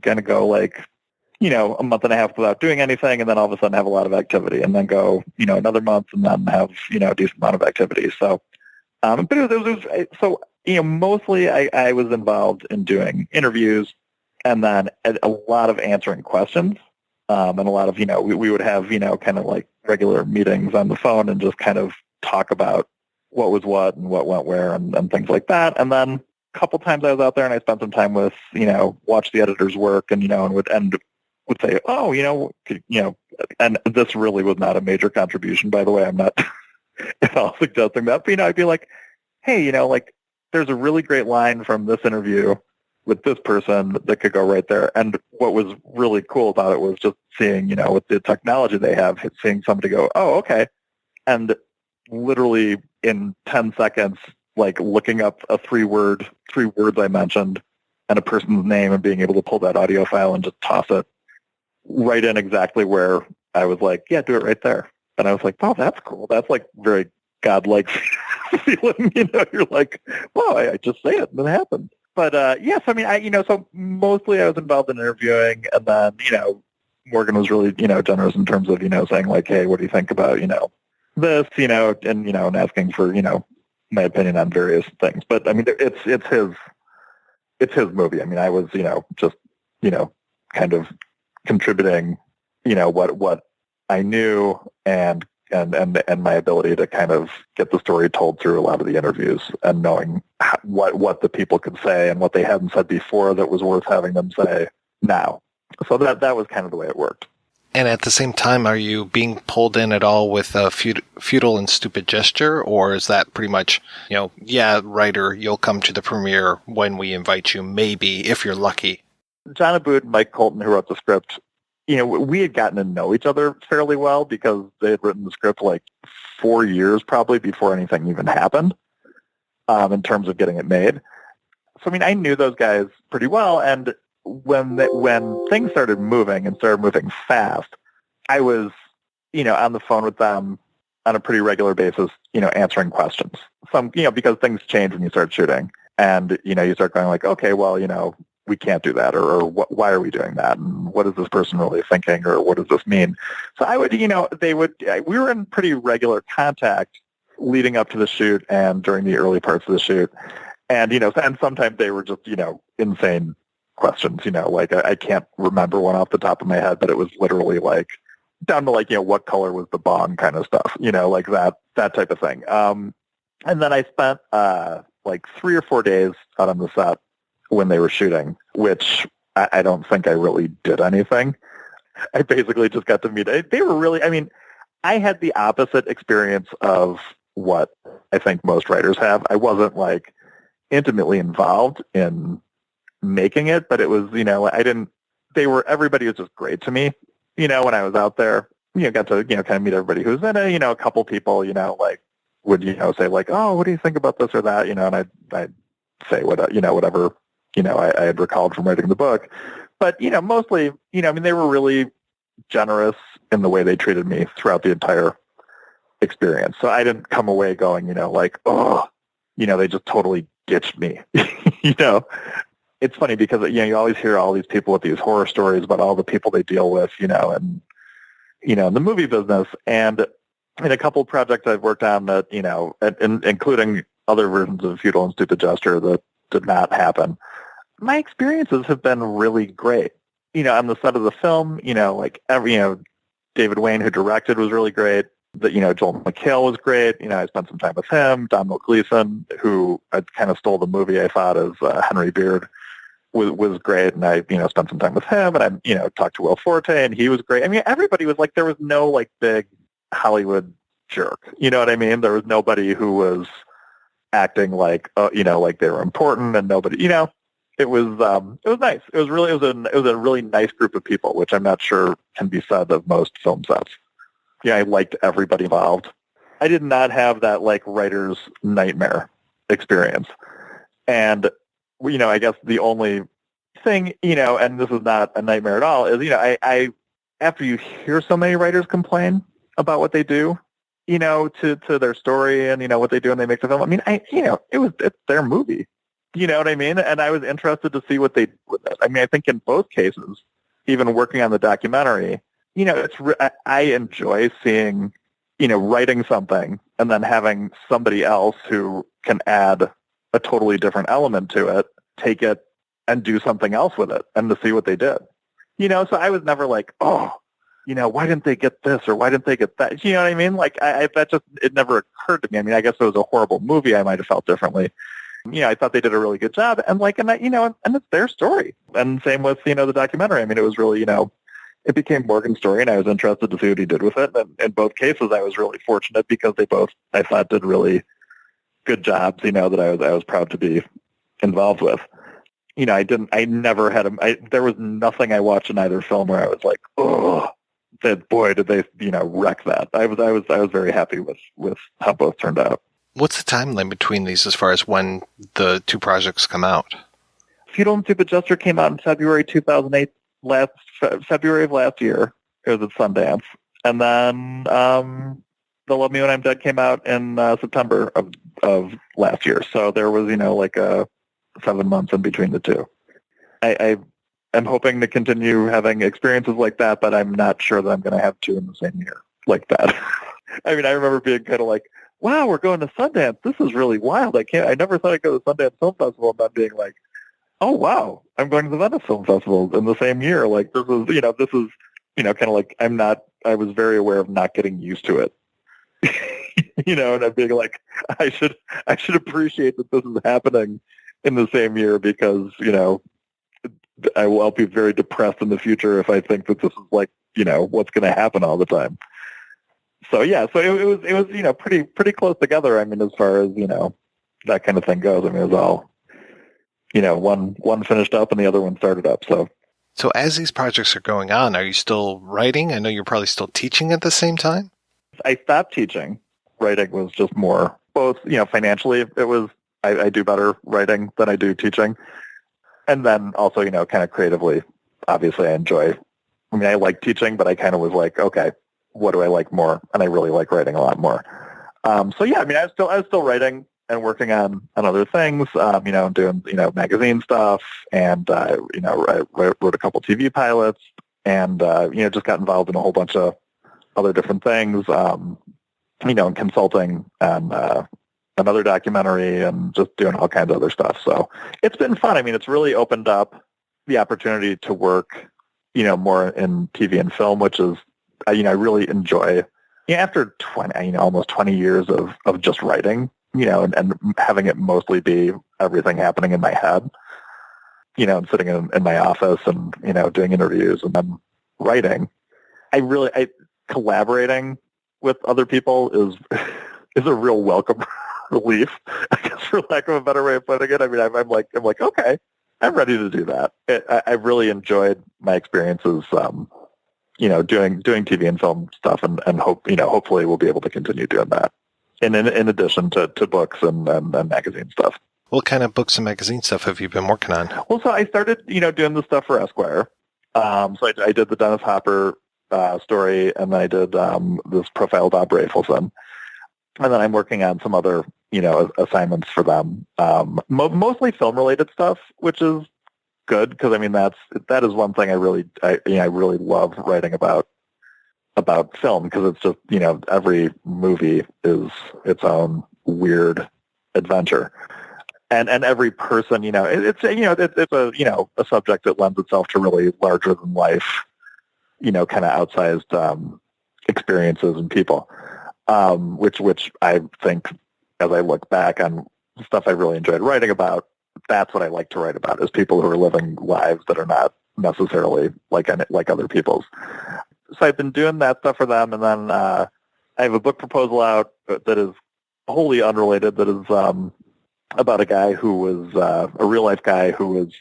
Going to go like, a month and a half without doing anything, and then all of a sudden have a lot of activity, and then go, another month and then have, a decent amount of activity. So, but it was so, mostly I was involved in doing interviews, and then a lot of answering questions, and a lot of, we would have, kind of like regular meetings on the phone and just kind of talk about what was what and what went where and things like that. And then a couple times I was out there and I spent some time with, watch the editor's work and, and would say, oh, and this really was not a major contribution, by the way. I'm not at all suggesting that, but, I'd be like, hey, like there's a really great line from this interview with this person that could go right there. And what was really cool about it was just seeing, with the technology they have, seeing somebody go, oh, okay. And literally in 10 seconds, like looking up three words I mentioned and a person's name and being able to pull that audio file and just toss it right in exactly where I was like, yeah, do it right there. And I was like, oh, that's cool. That's like very godlike feeling, you're like, well, I just say it and it happened. But yes, I mean, so mostly I was involved in interviewing, and then, Morgan was really, generous in terms of, saying like, hey, what do you think about, this, and asking for, my opinion on various things. But I mean, it's his movie. I mean, I was, just, kind of contributing, what I knew and my ability to kind of get the story told through a lot of the interviews and knowing what the people could say and what they hadn't said before that was worth having them say now. So that was kind of the way it worked. And at the same time, are you being pulled in at all with a futile and stupid gesture, or is that pretty much, yeah, writer, you'll come to the premiere when we invite you, maybe, if you're lucky? John Abood and Mike Colton, who wrote the script, we had gotten to know each other fairly well because they had written the script like 4 years probably before anything even happened in terms of getting it made. So, I mean, I knew those guys pretty well, and when things started moving and started moving fast, I was, on the phone with them on a pretty regular basis, answering questions. Some, because things change when you start shooting. And, you start going like, okay, well, we can't do that, or why are we doing that? And what is this person really thinking, or what does this mean? So I would, we were in pretty regular contact leading up to the shoot and during the early parts of the shoot. And, and sometimes they were just, insane questions, like I can't remember one off the top of my head, but it was literally like down to like, what color was the bong kind of stuff, like that type of thing. And then I spent like 3 or 4 days out on the set when they were shooting, which I don't think I really did anything. I basically just got to meet. They were really, I had the opposite experience of what I think most writers have. I wasn't like intimately involved in making it, but it was, everybody was just great to me, when I was out there, got to, kind of meet everybody who was in it, a couple people, like would, say like, oh, what do you think about this or that, and I'd say what, whatever, I had recalled from writing the book. But, mostly, they were really generous in the way they treated me throughout the entire experience. So I didn't come away going, like, oh, they just totally ditched me. It's funny because, you always hear all these people with these horror stories about all the people they deal with, and, in the movie business. And in a couple of projects I've worked on that, including other versions of Futile and Stupid Gesture that did not happen, my experiences have been really great. On the set of the film, like David Wayne, who directed, was really great. Joel McHale was great. I spent some time with him. Domhnall Gleeson, who I kind of stole the movie, I thought, as Henry Beard, was great. And I, spent some time with him. And I, talked to Will Forte, and he was great. Everybody was like, there was no like big Hollywood jerk. You know what I mean? There was nobody who was acting like, like they were important, and nobody, it was nice. It was a really nice group of people, which I'm not sure can be said of most film sets. I liked everybody involved. I did not have that like writer's nightmare experience. And, I guess the only thing, and this is not a nightmare at all, is, I after you hear so many writers complain about what they do, to their story and, what they do when they make the film, it's their movie. You know what I mean? And I was interested to see what they did with it. I think in both cases, even working on the documentary, I enjoy seeing, writing something and then having somebody else who can add a totally different element to it, take it and do something else with it, and to see what they did. So I was never like, oh, why didn't they get this or why didn't they get that? You know what I mean? Like it never occurred to me. I guess if it was a horrible movie, I might have felt differently. I thought they did a really good job, and it's their story. And same with, the documentary. It was really, it became Morgan's story, and I was interested to see what he did with it. And in both cases, I was really fortunate because they both, I thought, did really good jobs, that I was proud to be involved with. I never had there was nothing I watched in either film where I was like, oh, that boy, did they, wreck that. I was very happy with how both turned out. What's the timeline between these as far as when the two projects come out? Futile and Stupid Gesture came out in February 2008, February of last year. It was at Sundance. And then The Love Me When I'm Dead came out in September of last year. So there was, like 7 months in between the two. I am hoping to continue having experiences like that, but I'm not sure that I'm going to have two in the same year like that. I remember being kind of like, wow, we're going to Sundance. This is really wild. I never thought I'd go to Sundance Film Festival and not being like, oh, wow, I'm going to the Venice Film Festival in the same year. Like, this is kind of like, I was very aware of not getting used to it. And I'm being like, I should appreciate that this is happening in the same year because, I'll be very depressed in the future if I think that this is like, what's going to happen all the time. So yeah, so it was pretty close together. As far as that kind of thing goes. It was all one finished up and the other one started up. So as these projects are going on, are you still writing? I know you're probably still teaching at the same time. I stopped teaching. Writing was just more both. Financially, it was I do better writing than I do teaching, and then also kind of creatively. Obviously, I enjoy I mean, I like teaching, but I kind of was like, okay, what do I like more? And I really like writing a lot more. So yeah, I mean, I was still writing and working on other things, doing, magazine stuff, and, I wrote a couple TV pilots, and, just got involved in a whole bunch of other different things, and consulting and another documentary and just doing all kinds of other stuff. So it's been fun. I mean, it's really opened up the opportunity to work, more in TV and film, which is, I really enjoy. After 20, almost 20 years of just writing, and having it mostly be everything happening in my head, and sitting in my office and, doing interviews and then writing, collaborating with other people is a real welcome relief, I guess, for lack of a better way of putting it. I mean, I'm like, okay, I'm ready to do that. I've really enjoyed my experiences, doing TV and film stuff, and hopefully we'll be able to continue doing that. In addition to books and magazine stuff. What kind of books and magazine stuff have you been working on? Well, so I started, doing the stuff for Esquire. So I did the Dennis Hopper story, and then I did this profile of Bob Rafelson. And then I'm working on some other, assignments for them. Mostly film-related stuff, which is good, because I mean that is one thing I really love writing about film, because it's just, every movie is its own weird adventure. And every person, it's a subject that lends itself to really larger than life, kind of outsized experiences and people, which I think, as I look back on stuff I really enjoyed writing about, that's what I like to write about, is people who are living lives that are not necessarily like other people's. So I've been doing that stuff for them, and then I have a book proposal out that is wholly unrelated, that is about a guy who was a real-life guy who was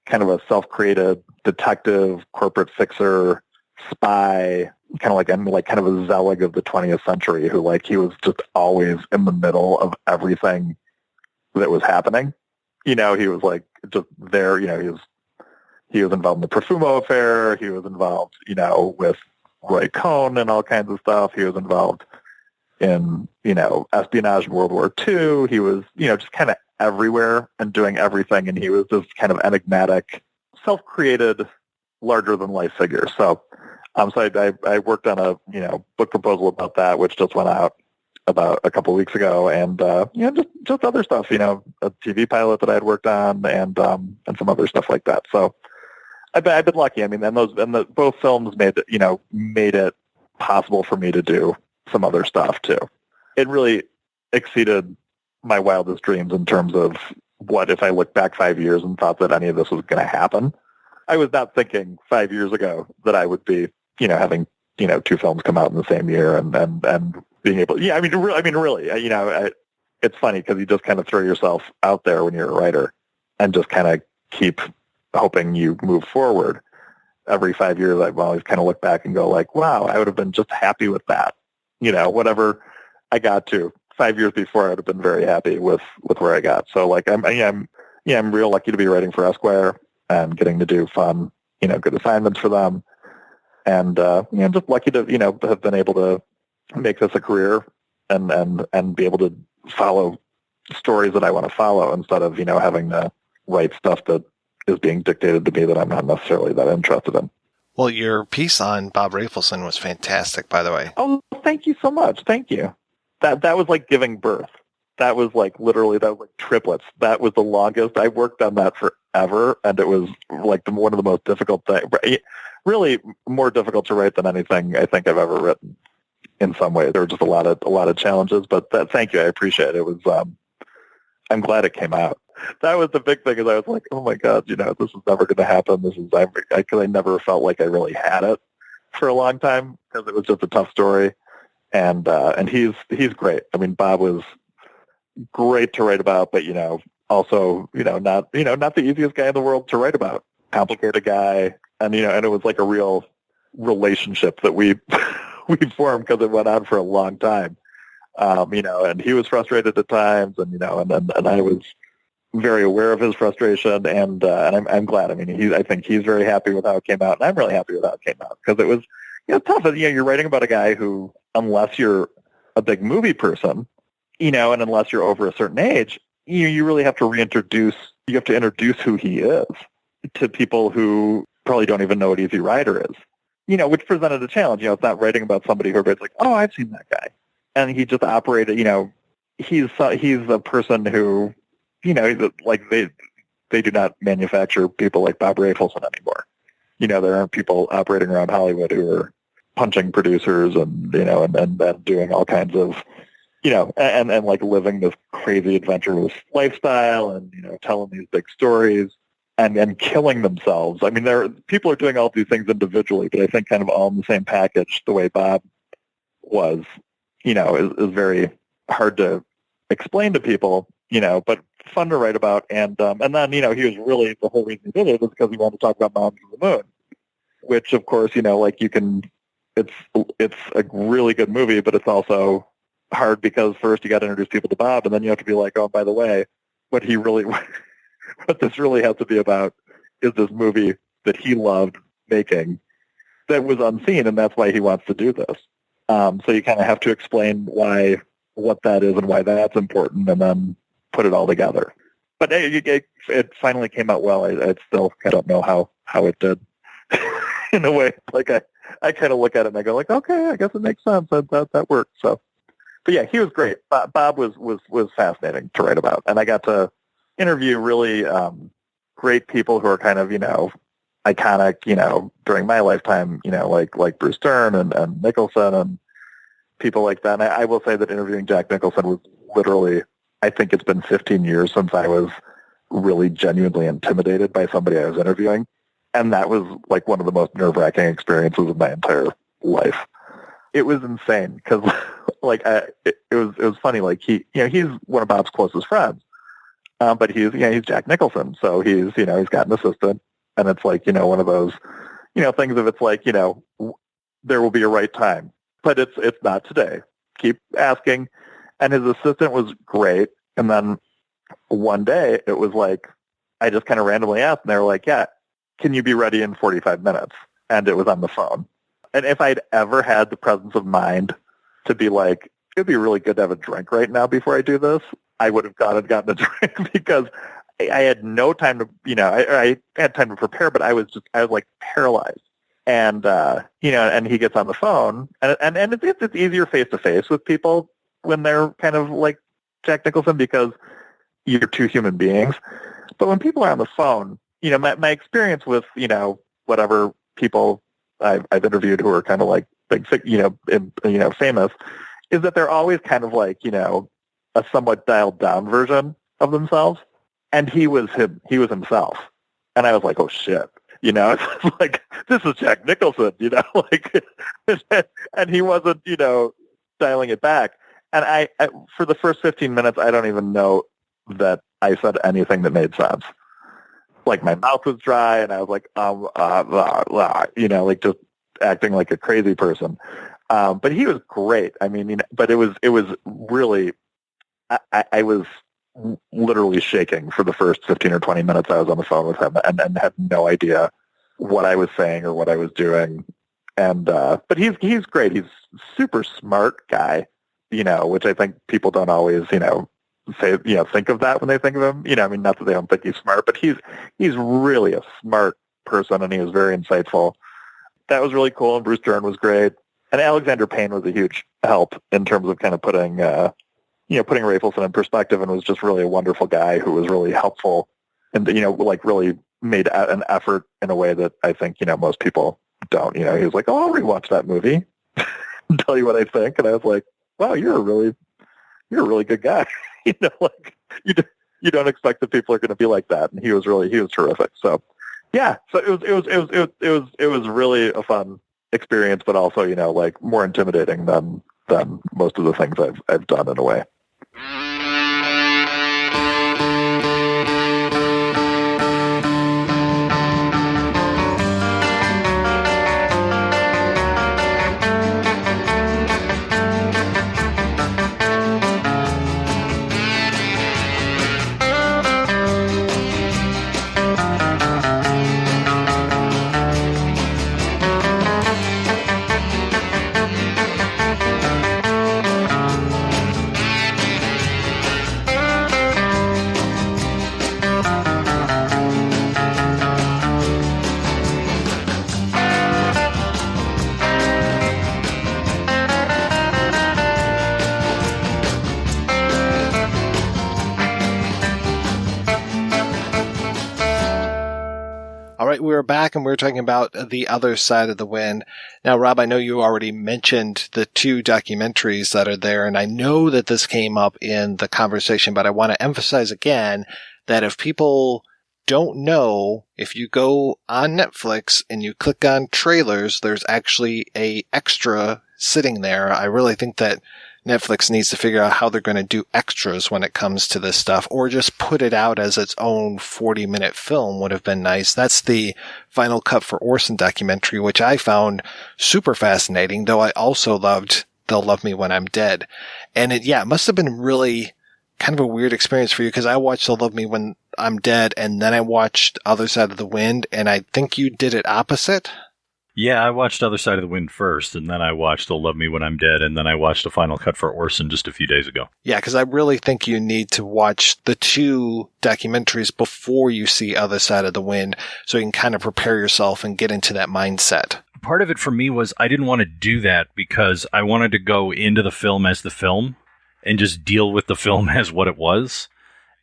kind of a self-created detective, corporate fixer, spy, kind of a Zelig of the 20th century, who, he was just always in the middle of everything that was happening. He was, just there, he was involved in the Profumo affair, he was involved, with Roy Cohn and all kinds of stuff. He was involved in, espionage in World War II. He was, just kind of everywhere and doing everything. And he was this kind of enigmatic, self-created, larger-than-life figure. So I worked on a, book proposal about that, which just went out about a couple of weeks ago. And, just other stuff, a TV pilot that I had worked on, and some other stuff like that. So I've been lucky. I mean, both films made it possible for me to do some other stuff too. It really exceeded my wildest dreams in terms of what if I looked back 5 years and thought that any of this was going to happen. I was not thinking 5 years ago that I would be, having, two films come out in the same year and being able, really, it's funny because you just kind of throw yourself out there when you're a writer and just kind of keep hoping you move forward. Every 5 years, I always kind of look back and go like, wow, I would have been just happy with that. Whatever I got to 5 years before, I would have been very happy with where I got. So I'm real lucky to be writing for Esquire and getting to do fun, good assignments for them. And, just lucky to, have been able to make this a career and be able to follow stories that I want to follow instead of, having to write stuff that is being dictated to me that I'm not necessarily that interested in. Well, your piece on Bob Rafelson was fantastic, by the way. Oh, thank you so much. Thank you. That was like giving birth. That was literally triplets. That was the longest. I worked on that forever, and it was one of the most difficult things. Really more difficult to write than anything I think I've ever written. In some ways, there were just a lot of challenges. But thank you. I appreciate it. It was. I'm glad it came out. That was the big thing. Is I was like, oh my God, this is never going to happen. Because I never felt like I really had it for a long time, because it was just a tough story. And he's great. I mean, Bob was great to write about, but also not the easiest guy in the world to write about. Complicated guy, and and it was like a real relationship that we formed because it went on for a long time. And he was frustrated at times, and I was very aware of his frustration, and I'm glad. I mean, I think he's very happy with how it came out, and I'm really happy with how it came out, because it was tough. You're writing about a guy who, unless you're a big movie person, and unless you're over a certain age, you really have to introduce who he is to people who probably don't even know what Easy Rider is, which presented a challenge. It's not writing about somebody who everybody's like, oh, I've seen that guy. And he just operated, he's a person who, like they do not manufacture people like Bob Rafelson anymore. There aren't people operating around Hollywood who are punching producers and doing all kinds of, and like living this crazy adventurous lifestyle and, telling these big stories and killing themselves. I mean, people are doing all these things individually, but I think kind of all in the same package, the way Bob was, is very hard to explain to people, but fun to write about. And then, he was really, the whole reason he did it was because he wanted to talk about Mountains of the Moon, which of course, it's a really good movie, but it's also hard because first you got to introduce people to Bob, and then you have to be like, oh, by the way, what this really has to be about is this movie that he loved making that was unseen, and that's why he wants to do this. So you kind of have to explain what that is and why that's important, and then put it all together. But it finally came out well. I don't know how it did in a way. Like I kind of look at it and I go like, okay, I guess it makes sense. That worked. So, but yeah, he was great. Bob was fascinating to write about, and I got to interview really great people who are kind of iconic during my lifetime. Like Bruce Dern and Nicholson and people like that. And I will say that interviewing Jack Nicholson was literally, I think it's been 15 years since I was really genuinely intimidated by somebody I was interviewing. And that was like one of the most nerve-wracking experiences of my entire life. It was insane because it was funny. Like he's one of Bob's closest friends, but he's Jack Nicholson. So he's got an assistant, and it's like, one of those, things of it's like, there will be a right time, but it's not today. Keep asking. And his assistant was great. And then one day it was like, I just kind of randomly asked, and they were like, yeah, can you be ready in 45 minutes? And it was on the phone. And if I'd ever had the presence of mind to be like, it'd be really good to have a drink right now before I do this, I would have gotten a drink because I had no time to, I had time to prepare, but I was like paralyzed. And, and he gets on the phone, and it's easier face-to-face with people when they're kind of like Jack Nicholson because you're two human beings. But when people are on the phone, my experience with, whatever people I've interviewed who are kind of like big, famous, is that they're always kind of like, a somewhat dialed down version of themselves. And he was himself. And I was like, oh shit, it's like, this is Jack Nicholson, like, and he wasn't, dialing it back. And I for the first 15 minutes, I don't even know that I said anything that made sense. Like my mouth was dry, and I was like, like just acting like a crazy person. But he was great. I mean, but it was really, I was literally shaking for the first 15 or 20 minutes I was on the phone with him, and had no idea what I was saying or what I was doing. And but he's great. He's a super smart guy, which I think people don't always, say, think of that when they think of him. Not that they don't think he's smart, but he's really a smart person, and he was very insightful. That was really cool, and Bruce Dern was great. And Alexander Payne was a huge help in terms of kind of putting Rafelson in perspective, and was just really a wonderful guy who was really helpful and, like really made an effort in a way that I think, most people don't. He was like, oh, I'll rewatch that movie and tell you what I think. And I was like, wow, you're a really good guy. Like you don't expect that people are going to be like that. And he was terrific. So yeah, so it was really a fun experience, but also, like more intimidating than most of the things I've done in a way. we're back and we're talking about The Other Side of the Wind. Now, Rob, I know you already mentioned the 2 documentaries that are there, and I know that this came up in the conversation, but I want to emphasize again that if people don't know, if you go on Netflix and you click on trailers, there's actually a extra sitting there. I really think that Netflix needs to figure out how they're going to do extras when it comes to this stuff, or just put it out as its own 40-minute film would have been nice. That's the Final Cut for Orson documentary, which I found super fascinating, though I also loved They'll Love Me When I'm Dead. And it must have been really kind of a weird experience for you, because I watched They'll Love Me When I'm Dead, and then I watched Other Side of the Wind, and I think you did it opposite. Yeah, I watched Other Side of the Wind first, and then I watched They'll Love Me When I'm Dead, and then I watched The Final Cut for Orson just a few days ago. Yeah, because I really think you need to watch the 2 documentaries before you see Other Side of the Wind, so you can kind of prepare yourself and get into that mindset. Part of it for me was I didn't want to do that because I wanted to go into the film as the film and just deal with the film as what it was,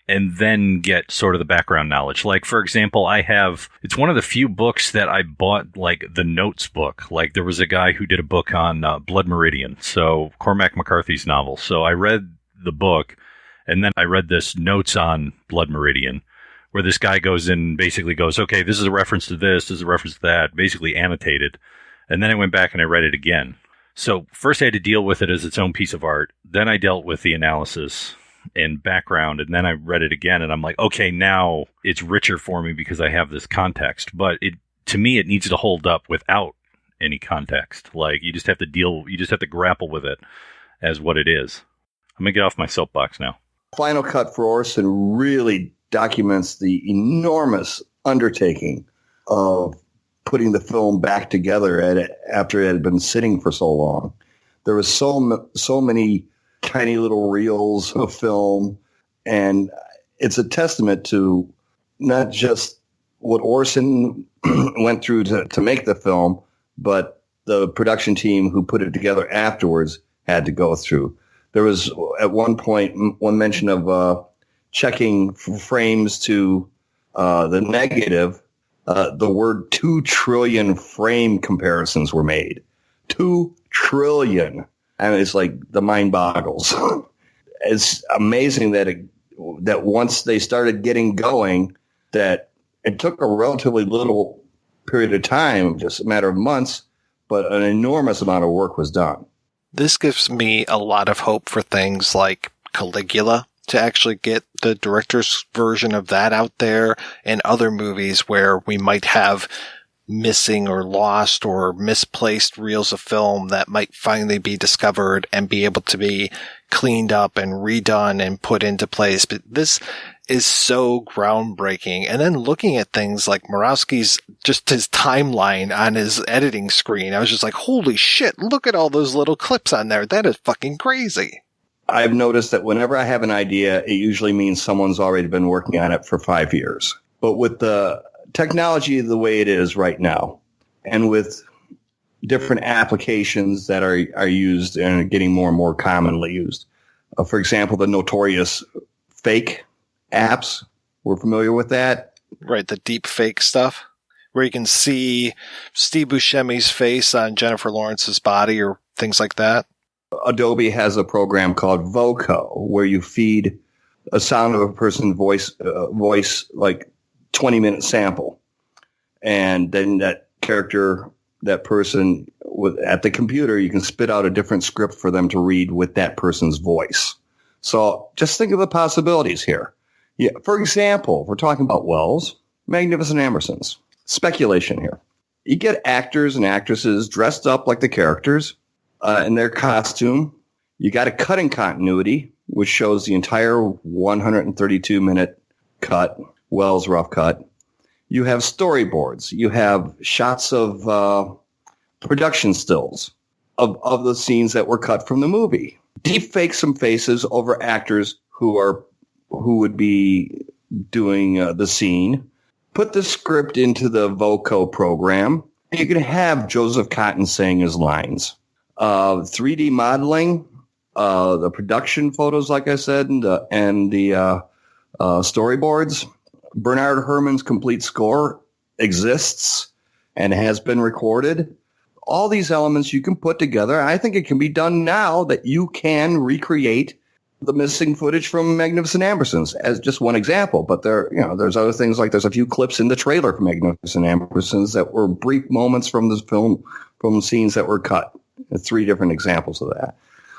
and then get sort of the background knowledge. Like, for example, it's one of the few books that I bought, like, the notes book. Like, there was a guy who did a book on Blood Meridian, so Cormac McCarthy's novel. So I read the book, and then I read this notes on Blood Meridian, where this guy goes in, basically goes, okay, this is a reference to this is a reference to that, basically annotated. And then I went back and I read it again. So first I had to deal with it as its own piece of art. Then I dealt with the analysis and background, and then I read it again, and I'm like, okay, now it's richer for me because I have this context. But to me, it needs to hold up without any context. Like, you just have to grapple with it as what it is. I'm going to get off my soapbox now. Final Cut for Orson really documents the enormous undertaking of putting the film back together after it had been sitting for so long. There was so many tiny little reels of film, and it's a testament to not just what Orson went through to make the film, but the production team who put it together afterwards had to go through. There was at one point one mention of checking frames to the negative. The word 2 trillion frame comparisons were made. 2 trillion. I mean, it's like the mind boggles. It's amazing that once they started getting going, that it took a relatively little period of time, just a matter of months, but an enormous amount of work was done. This gives me a lot of hope for things like Caligula, to actually get the director's version of that out there, and other movies where we might have missing or lost or misplaced reels of film that might finally be discovered and be able to be cleaned up and redone and put into place. But this is so groundbreaking. And then looking at things like Murawski's, just his timeline on his editing screen, I was just like, holy shit, look at all those little clips on there. That is fucking crazy. I've noticed that whenever I have an idea, it usually means someone's already been working on it for 5 years. But with the technology the way it is right now, and with different applications that are used and are getting more and more commonly used, for example, the notorious fake apps, we're familiar with that. Right, the deep fake stuff, where you can see Steve Buscemi's face on Jennifer Lawrence's body or things like that. Adobe has a program called Voco, where you feed a sound of a person's voice like 20-minute sample. And then that character, that person at the computer, you can spit out a different script for them to read with that person's voice. So just think of the possibilities here. Yeah, for example, if we're talking about Wells, Magnificent Ambersons. Speculation here. You get actors and actresses dressed up like the characters in their costume. You got a cutting continuity, which shows the entire 132-minute cut, Wells rough cut. You have storyboards. You have shots of production stills of the scenes that were cut from the movie. Deep fake some faces over actors who would be doing the scene. Put the script into the Voco program, and you can have Joseph Cotton saying his lines. 3D modeling, the production photos, like I said, and the storyboards. Bernard Herrmann's complete score exists and has been recorded. All these elements you can put together. I think it can be done now that you can recreate the missing footage from Magnificent Ambersons as just one example. But there's other things, like there's a few clips in the trailer for Magnificent Ambersons that were brief moments from this film, from scenes that were cut. 3 different examples of that.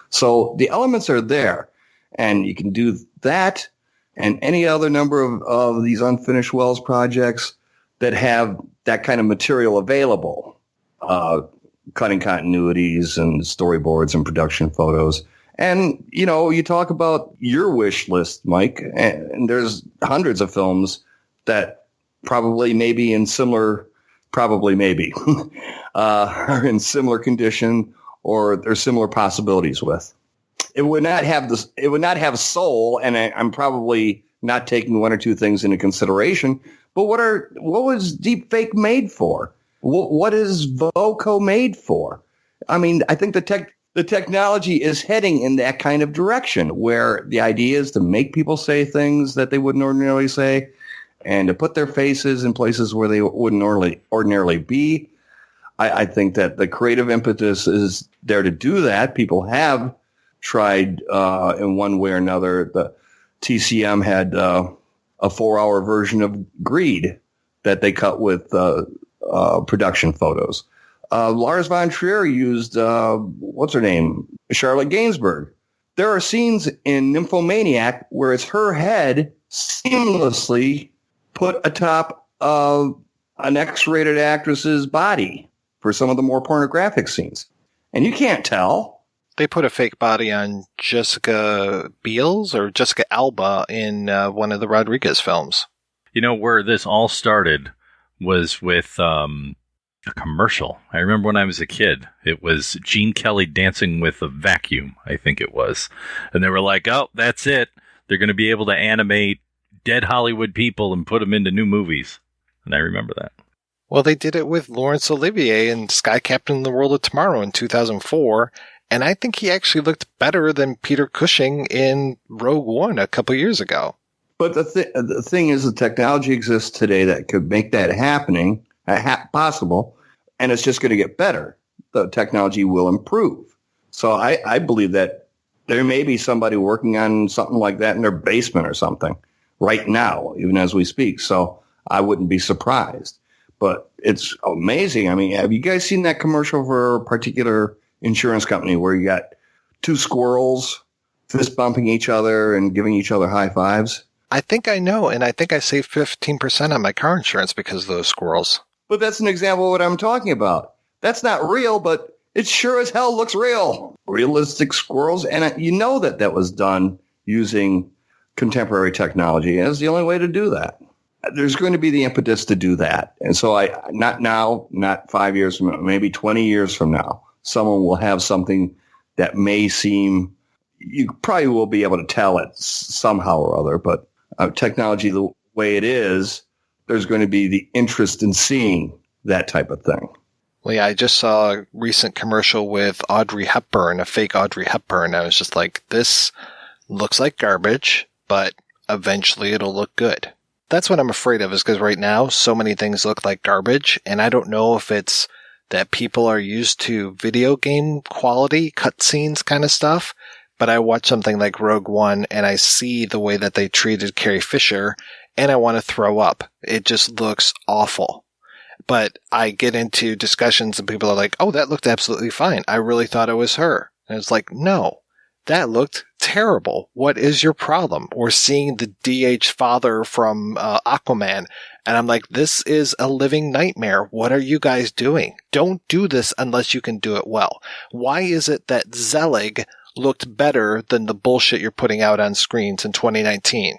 So the elements are there, and you can do that and any other number of these unfinished Welles projects that have that kind of material available, cutting continuities and storyboards and production photos. And, you talk about your wish list, Mike, and there's hundreds of films that probably maybe in similar, are in similar condition, or there's similar possibilities with. It would not have this. It would not have soul, and I'm probably not taking 1 or 2 things into consideration. But what was deepfake made for? What is Voco made for? I mean, I think the technology is heading in that kind of direction, where the idea is to make people say things that they wouldn't ordinarily say, and to put their faces in places where they wouldn't ordinarily be. I think that the creative impetus is there to do that. People have tried in one way or another. The TCM had a 4-hour version of Greed that they cut with production photos. Lars von Trier used, what's her name? Charlotte Gainsbourg. There are scenes in Nymphomaniac where it's her head seamlessly put atop of an X-rated actress's body for some of the more pornographic scenes. And you can't tell. They put a fake body on Jessica Biel's or Jessica Alba in one of the Rodriguez films. Where this all started was with a commercial. I remember when I was a kid, it was Gene Kelly dancing with a vacuum, I think it was. And they were like, oh, that's it. They're going to be able to animate dead Hollywood people and put them into new movies. And I remember that. Well, they did it with Laurence Olivier in Sky Captain in the World of Tomorrow in 2004. And I think he actually looked better than Peter Cushing in Rogue One a couple years ago. But the thing is, the technology exists today that could make that possible, and it's just going to get better. The technology will improve. So I believe that there may be somebody working on something like that in their basement or something right now, even as we speak. So I wouldn't be surprised. But it's amazing. I mean, have you guys seen that commercial for a particular insurance company where you got 2 squirrels fist bumping each other and giving each other high fives? I think I know, and I think I saved 15% on my car insurance because of those squirrels. But that's an example of what I'm talking about. That's not real, but it sure as hell looks real. Realistic squirrels, and that was done using contemporary technology, and it's the only way to do that. There's going to be the impetus to do that. And so not now, not 5 years from now, maybe 20 years from now, someone will have something that may seem, you probably will be able to tell it somehow or other, but technology the way it is, there's going to be the interest in seeing that type of thing. Well, yeah, I just saw a recent commercial with Audrey Hepburn, a fake Audrey Hepburn. I was just like, this looks like garbage, but eventually it'll look good. That's what I'm afraid of, is because right now so many things look like garbage, and I don't know if it's that people are used to video game quality cutscenes kind of stuff, but I watch something like Rogue One and I see the way that they treated Carrie Fisher and I want to throw up. It just looks awful. But I get into discussions and people are like, oh, that looked absolutely fine. I really thought it was her. And it's like, no, that looked terrible. What is your problem? Or seeing the DH father from Aquaman. And I'm like, this is a living nightmare. What are you guys doing? Don't do this unless you can do it well. Why is it that Zelig looked better than the bullshit you're putting out on screens in 2019?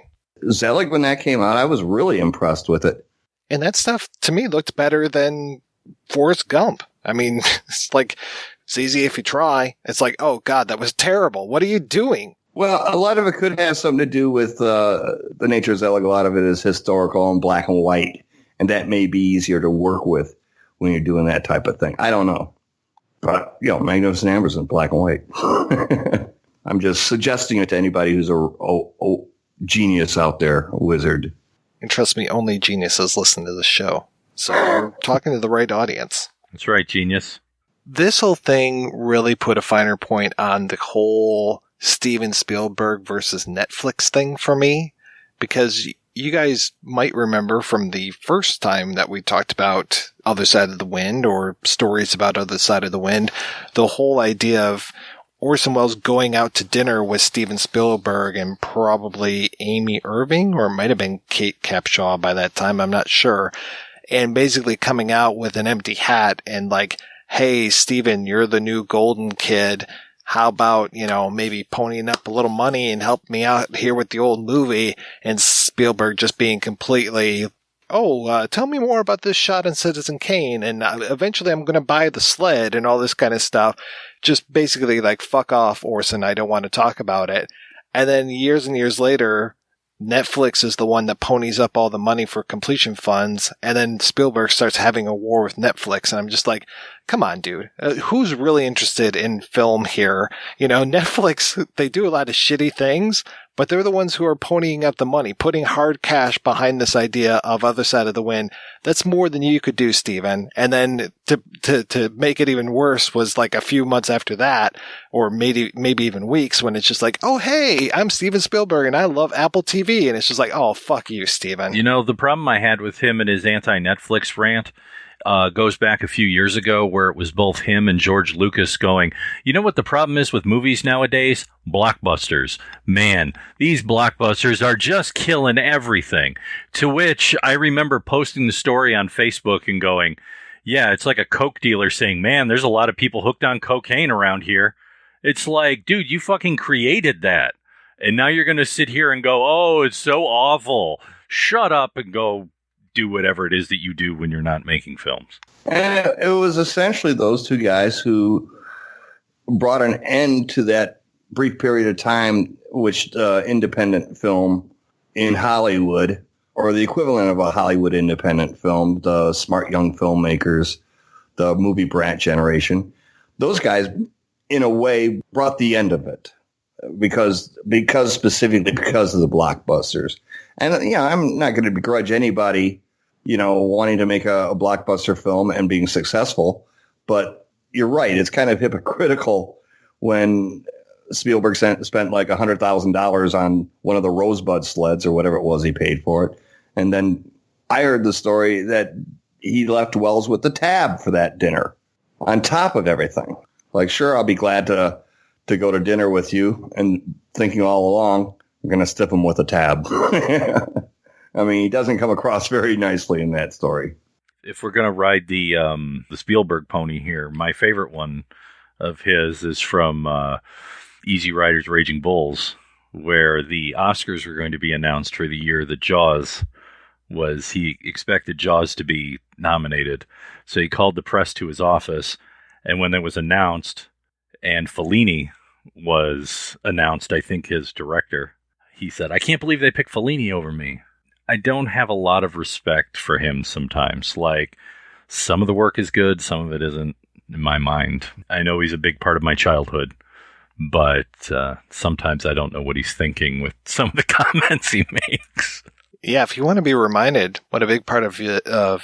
Zelig, when that came out, I was really impressed with it. And that stuff, to me, looked better than Forrest Gump. I mean, it's like, it's easy if you try. It's like, oh, God, that was terrible. What are you doing? Well, a lot of it could have something to do with the nature of Zelig. A lot of it is historical and black and white, and that may be easier to work with when you're doing that type of thing. I don't know. But, Magnificent Ambersons, black and white. I'm just suggesting it to anybody who's a genius out there, a wizard. And trust me, only geniuses listen to the show. So you're talking to the right audience. That's right, genius. This whole thing really put a finer point on the whole Steven Spielberg versus Netflix thing for me, because you guys might remember from the first time that we talked about Other Side of the Wind or stories about Other Side of the Wind, the whole idea of Orson Welles going out to dinner with Steven Spielberg and probably Amy Irving, or it might have been Kate Capshaw by that time, I'm not sure, and basically coming out with an empty hat and like, hey, Steven, you're the new golden kid. How about, maybe ponying up a little money and help me out here with the old movie? And Spielberg just being completely, tell me more about this shot in Citizen Kane. And eventually I'm going to buy the sled and all this kind of stuff. Just basically like, fuck off, Orson. I don't want to talk about it. And then years and years later, Netflix is the one that ponies up all the money for completion funds, and then Spielberg starts having a war with Netflix, and I'm just like, come on, dude. Who's really interested in film here? Netflix, they do a lot of shitty things, but they're the ones who are ponying up the money, putting hard cash behind this idea of Other Side of the Wind. That's more than you could do, Steven. And then to make it even worse was like a few months after that, or maybe even weeks, when it's just like, oh, hey, I'm Steven Spielberg and I love Apple TV. And it's just like, oh, fuck you, Steven. The problem I had with him and his anti-Netflix rant goes back a few years ago, where it was both him and George Lucas going, you know what the problem is with movies nowadays? Blockbusters. Man, these blockbusters are just killing everything. To which I remember posting the story on Facebook and going, yeah, it's like a coke dealer saying, man, there's a lot of people hooked on cocaine around here. It's like, dude, you fucking created that. And now you're going to sit here and go, oh, it's so awful. Shut up and go do whatever it is that you do when you're not making films. And it was essentially those two guys who brought an end to that brief period of time which independent film in Hollywood, or the equivalent of a Hollywood independent film, the smart young filmmakers, the movie brat generation, those guys, in a way, brought the end of it specifically because of the blockbusters. And, I'm not going to begrudge anybody, wanting to make a blockbuster film and being successful. But you're right. It's kind of hypocritical when Spielberg spent like $100,000 on one of the Rosebud sleds or whatever it was he paid for it. And then I heard the story that he left Wells with the tab for that dinner on top of everything. Like, sure, I'll be glad to go to dinner with you, and thinking all along, I'm going to stiff him with a tab. I mean, he doesn't come across very nicely in that story. If we're going to ride the Spielberg pony here, my favorite one of his is from Easy Riders Raging Bulls, where the Oscars were going to be announced for the year that Jaws was. He expected Jaws to be nominated, so he called the press to his office, and when it was announced, and Fellini was announced, I think his director, he said, I can't believe they picked Fellini over me. I don't have a lot of respect for him sometimes. Like, some of the work is good, some of it isn't, in my mind. I know he's a big part of my childhood, but sometimes I don't know what he's thinking with some of the comments he makes. Yeah, if you want to be reminded what a big part of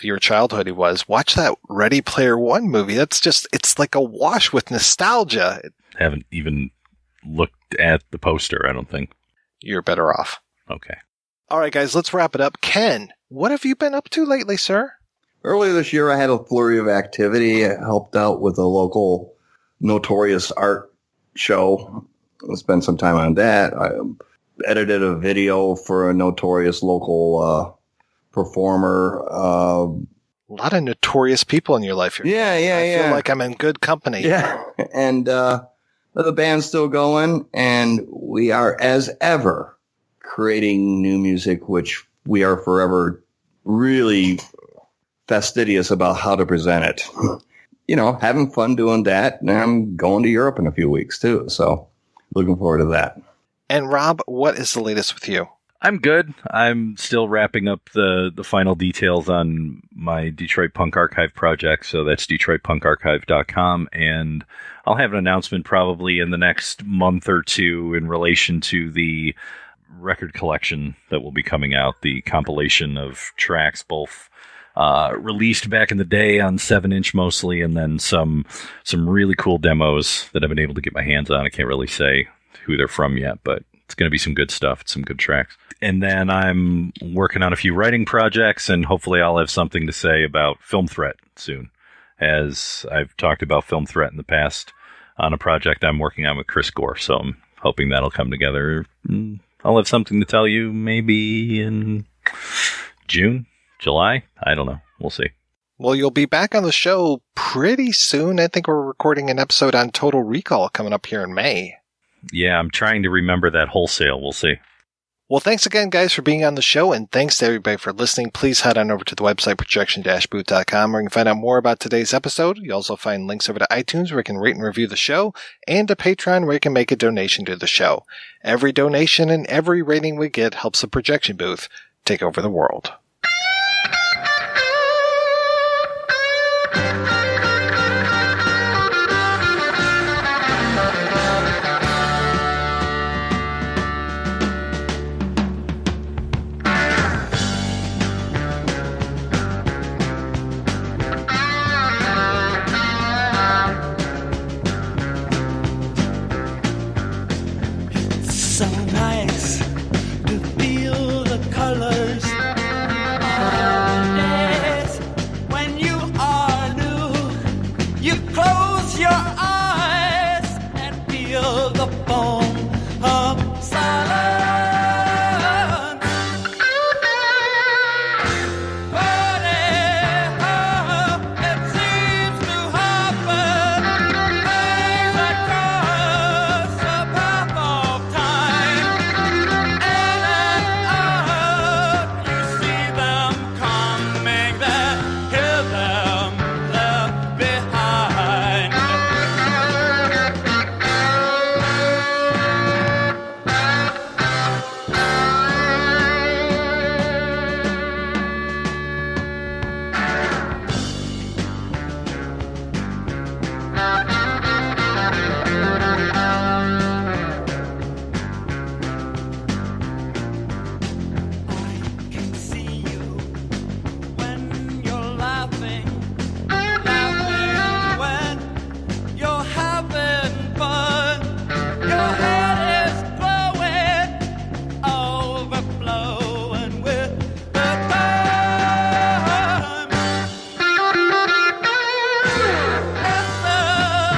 your childhood he was, watch that Ready Player One movie. It's like a wash with nostalgia. Haven't even looked at the poster, I don't think. You're better off. Okay. All right, guys, let's wrap it up. Ken, what have you been up to lately, sir? Earlier this year, I had a flurry of activity. I helped out with a local Notorious art show. I spent some time on that. I edited a video for a Notorious local performer. A lot of notorious people in your life here. Yeah. I feel like I'm in good company. Yeah, and the band's still going, and we are, as ever, creating new music, which we are forever really fastidious about how to present it. Having fun doing that, and I'm going to Europe in a few weeks, too, so looking forward to that. And Rob, what is the latest with you? I'm good. I'm still wrapping up the final details on my Detroit Punk Archive project, so that's DetroitPunkArchive.com, and I'll have an announcement probably in the next month or two in relation to the record collection that will be coming out, the compilation of tracks, both released back in the day on 7-inch mostly, and then some really cool demos that I've been able to get my hands on. I can't really say who they're from yet, but it's going to be some good stuff, some good tracks. And then I'm working on a few writing projects, and hopefully I'll have something to say about Film Threat soon, as I've talked about Film Threat in the past on a project I'm working on with Chris Gore, so I'm hoping that'll come together. I'll have something to tell you maybe in June, July. I don't know. We'll see. Well, you'll be back on the show pretty soon. I think we're recording an episode on Total Recall coming up here in May. Yeah, I'm trying to remember that wholesale. We'll see. Well, thanks again, guys, for being on the show, and thanks to everybody for listening. Please head on over to the website, projection-booth.com, where you can find out more about today's episode. You also find links over to iTunes, where you can rate and review the show, and to Patreon, where you can make a donation to the show. Every donation and every rating we get helps the Projection Booth take over the world. So nice to feel the colors of the days when you are new. You close your eyes and feel the foam of silence. Whatever it seems to happen, things that cross the path of time. You see them coming, then hear them left behind. You're laughing when you're having fun. Your head is glowing, overflowing with the time. Listen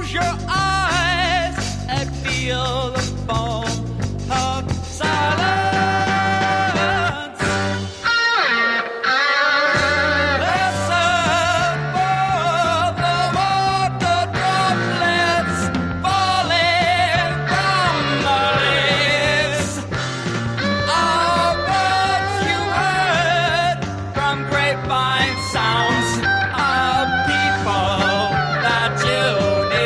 close your eyes and feel the foam of silence. Listen for the water droplets falling from the leaves. All what you heard from grapevine sounds of people that you need.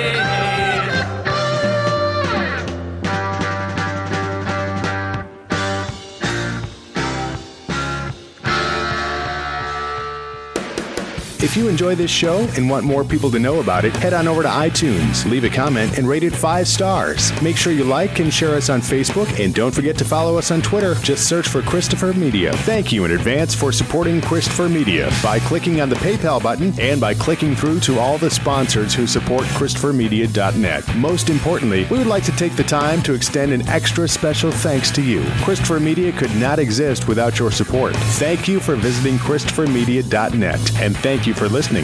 If you enjoy this show and want more people to know about it, head on over to iTunes, leave a comment, and rate it 5 stars. Make sure you like and share us on Facebook, and don't forget to follow us on Twitter. Just search for Christopher Media. Thank you in advance for supporting Christopher Media by clicking on the PayPal button and by clicking through to all the sponsors who support ChristopherMedia.net. Most importantly, we would like to take the time to extend an extra special thanks to you. Christopher Media could not exist without your support. Thank you for visiting ChristopherMedia.net, and thank you for listening.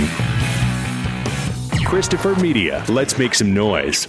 Christopher Media. Let's make some noise.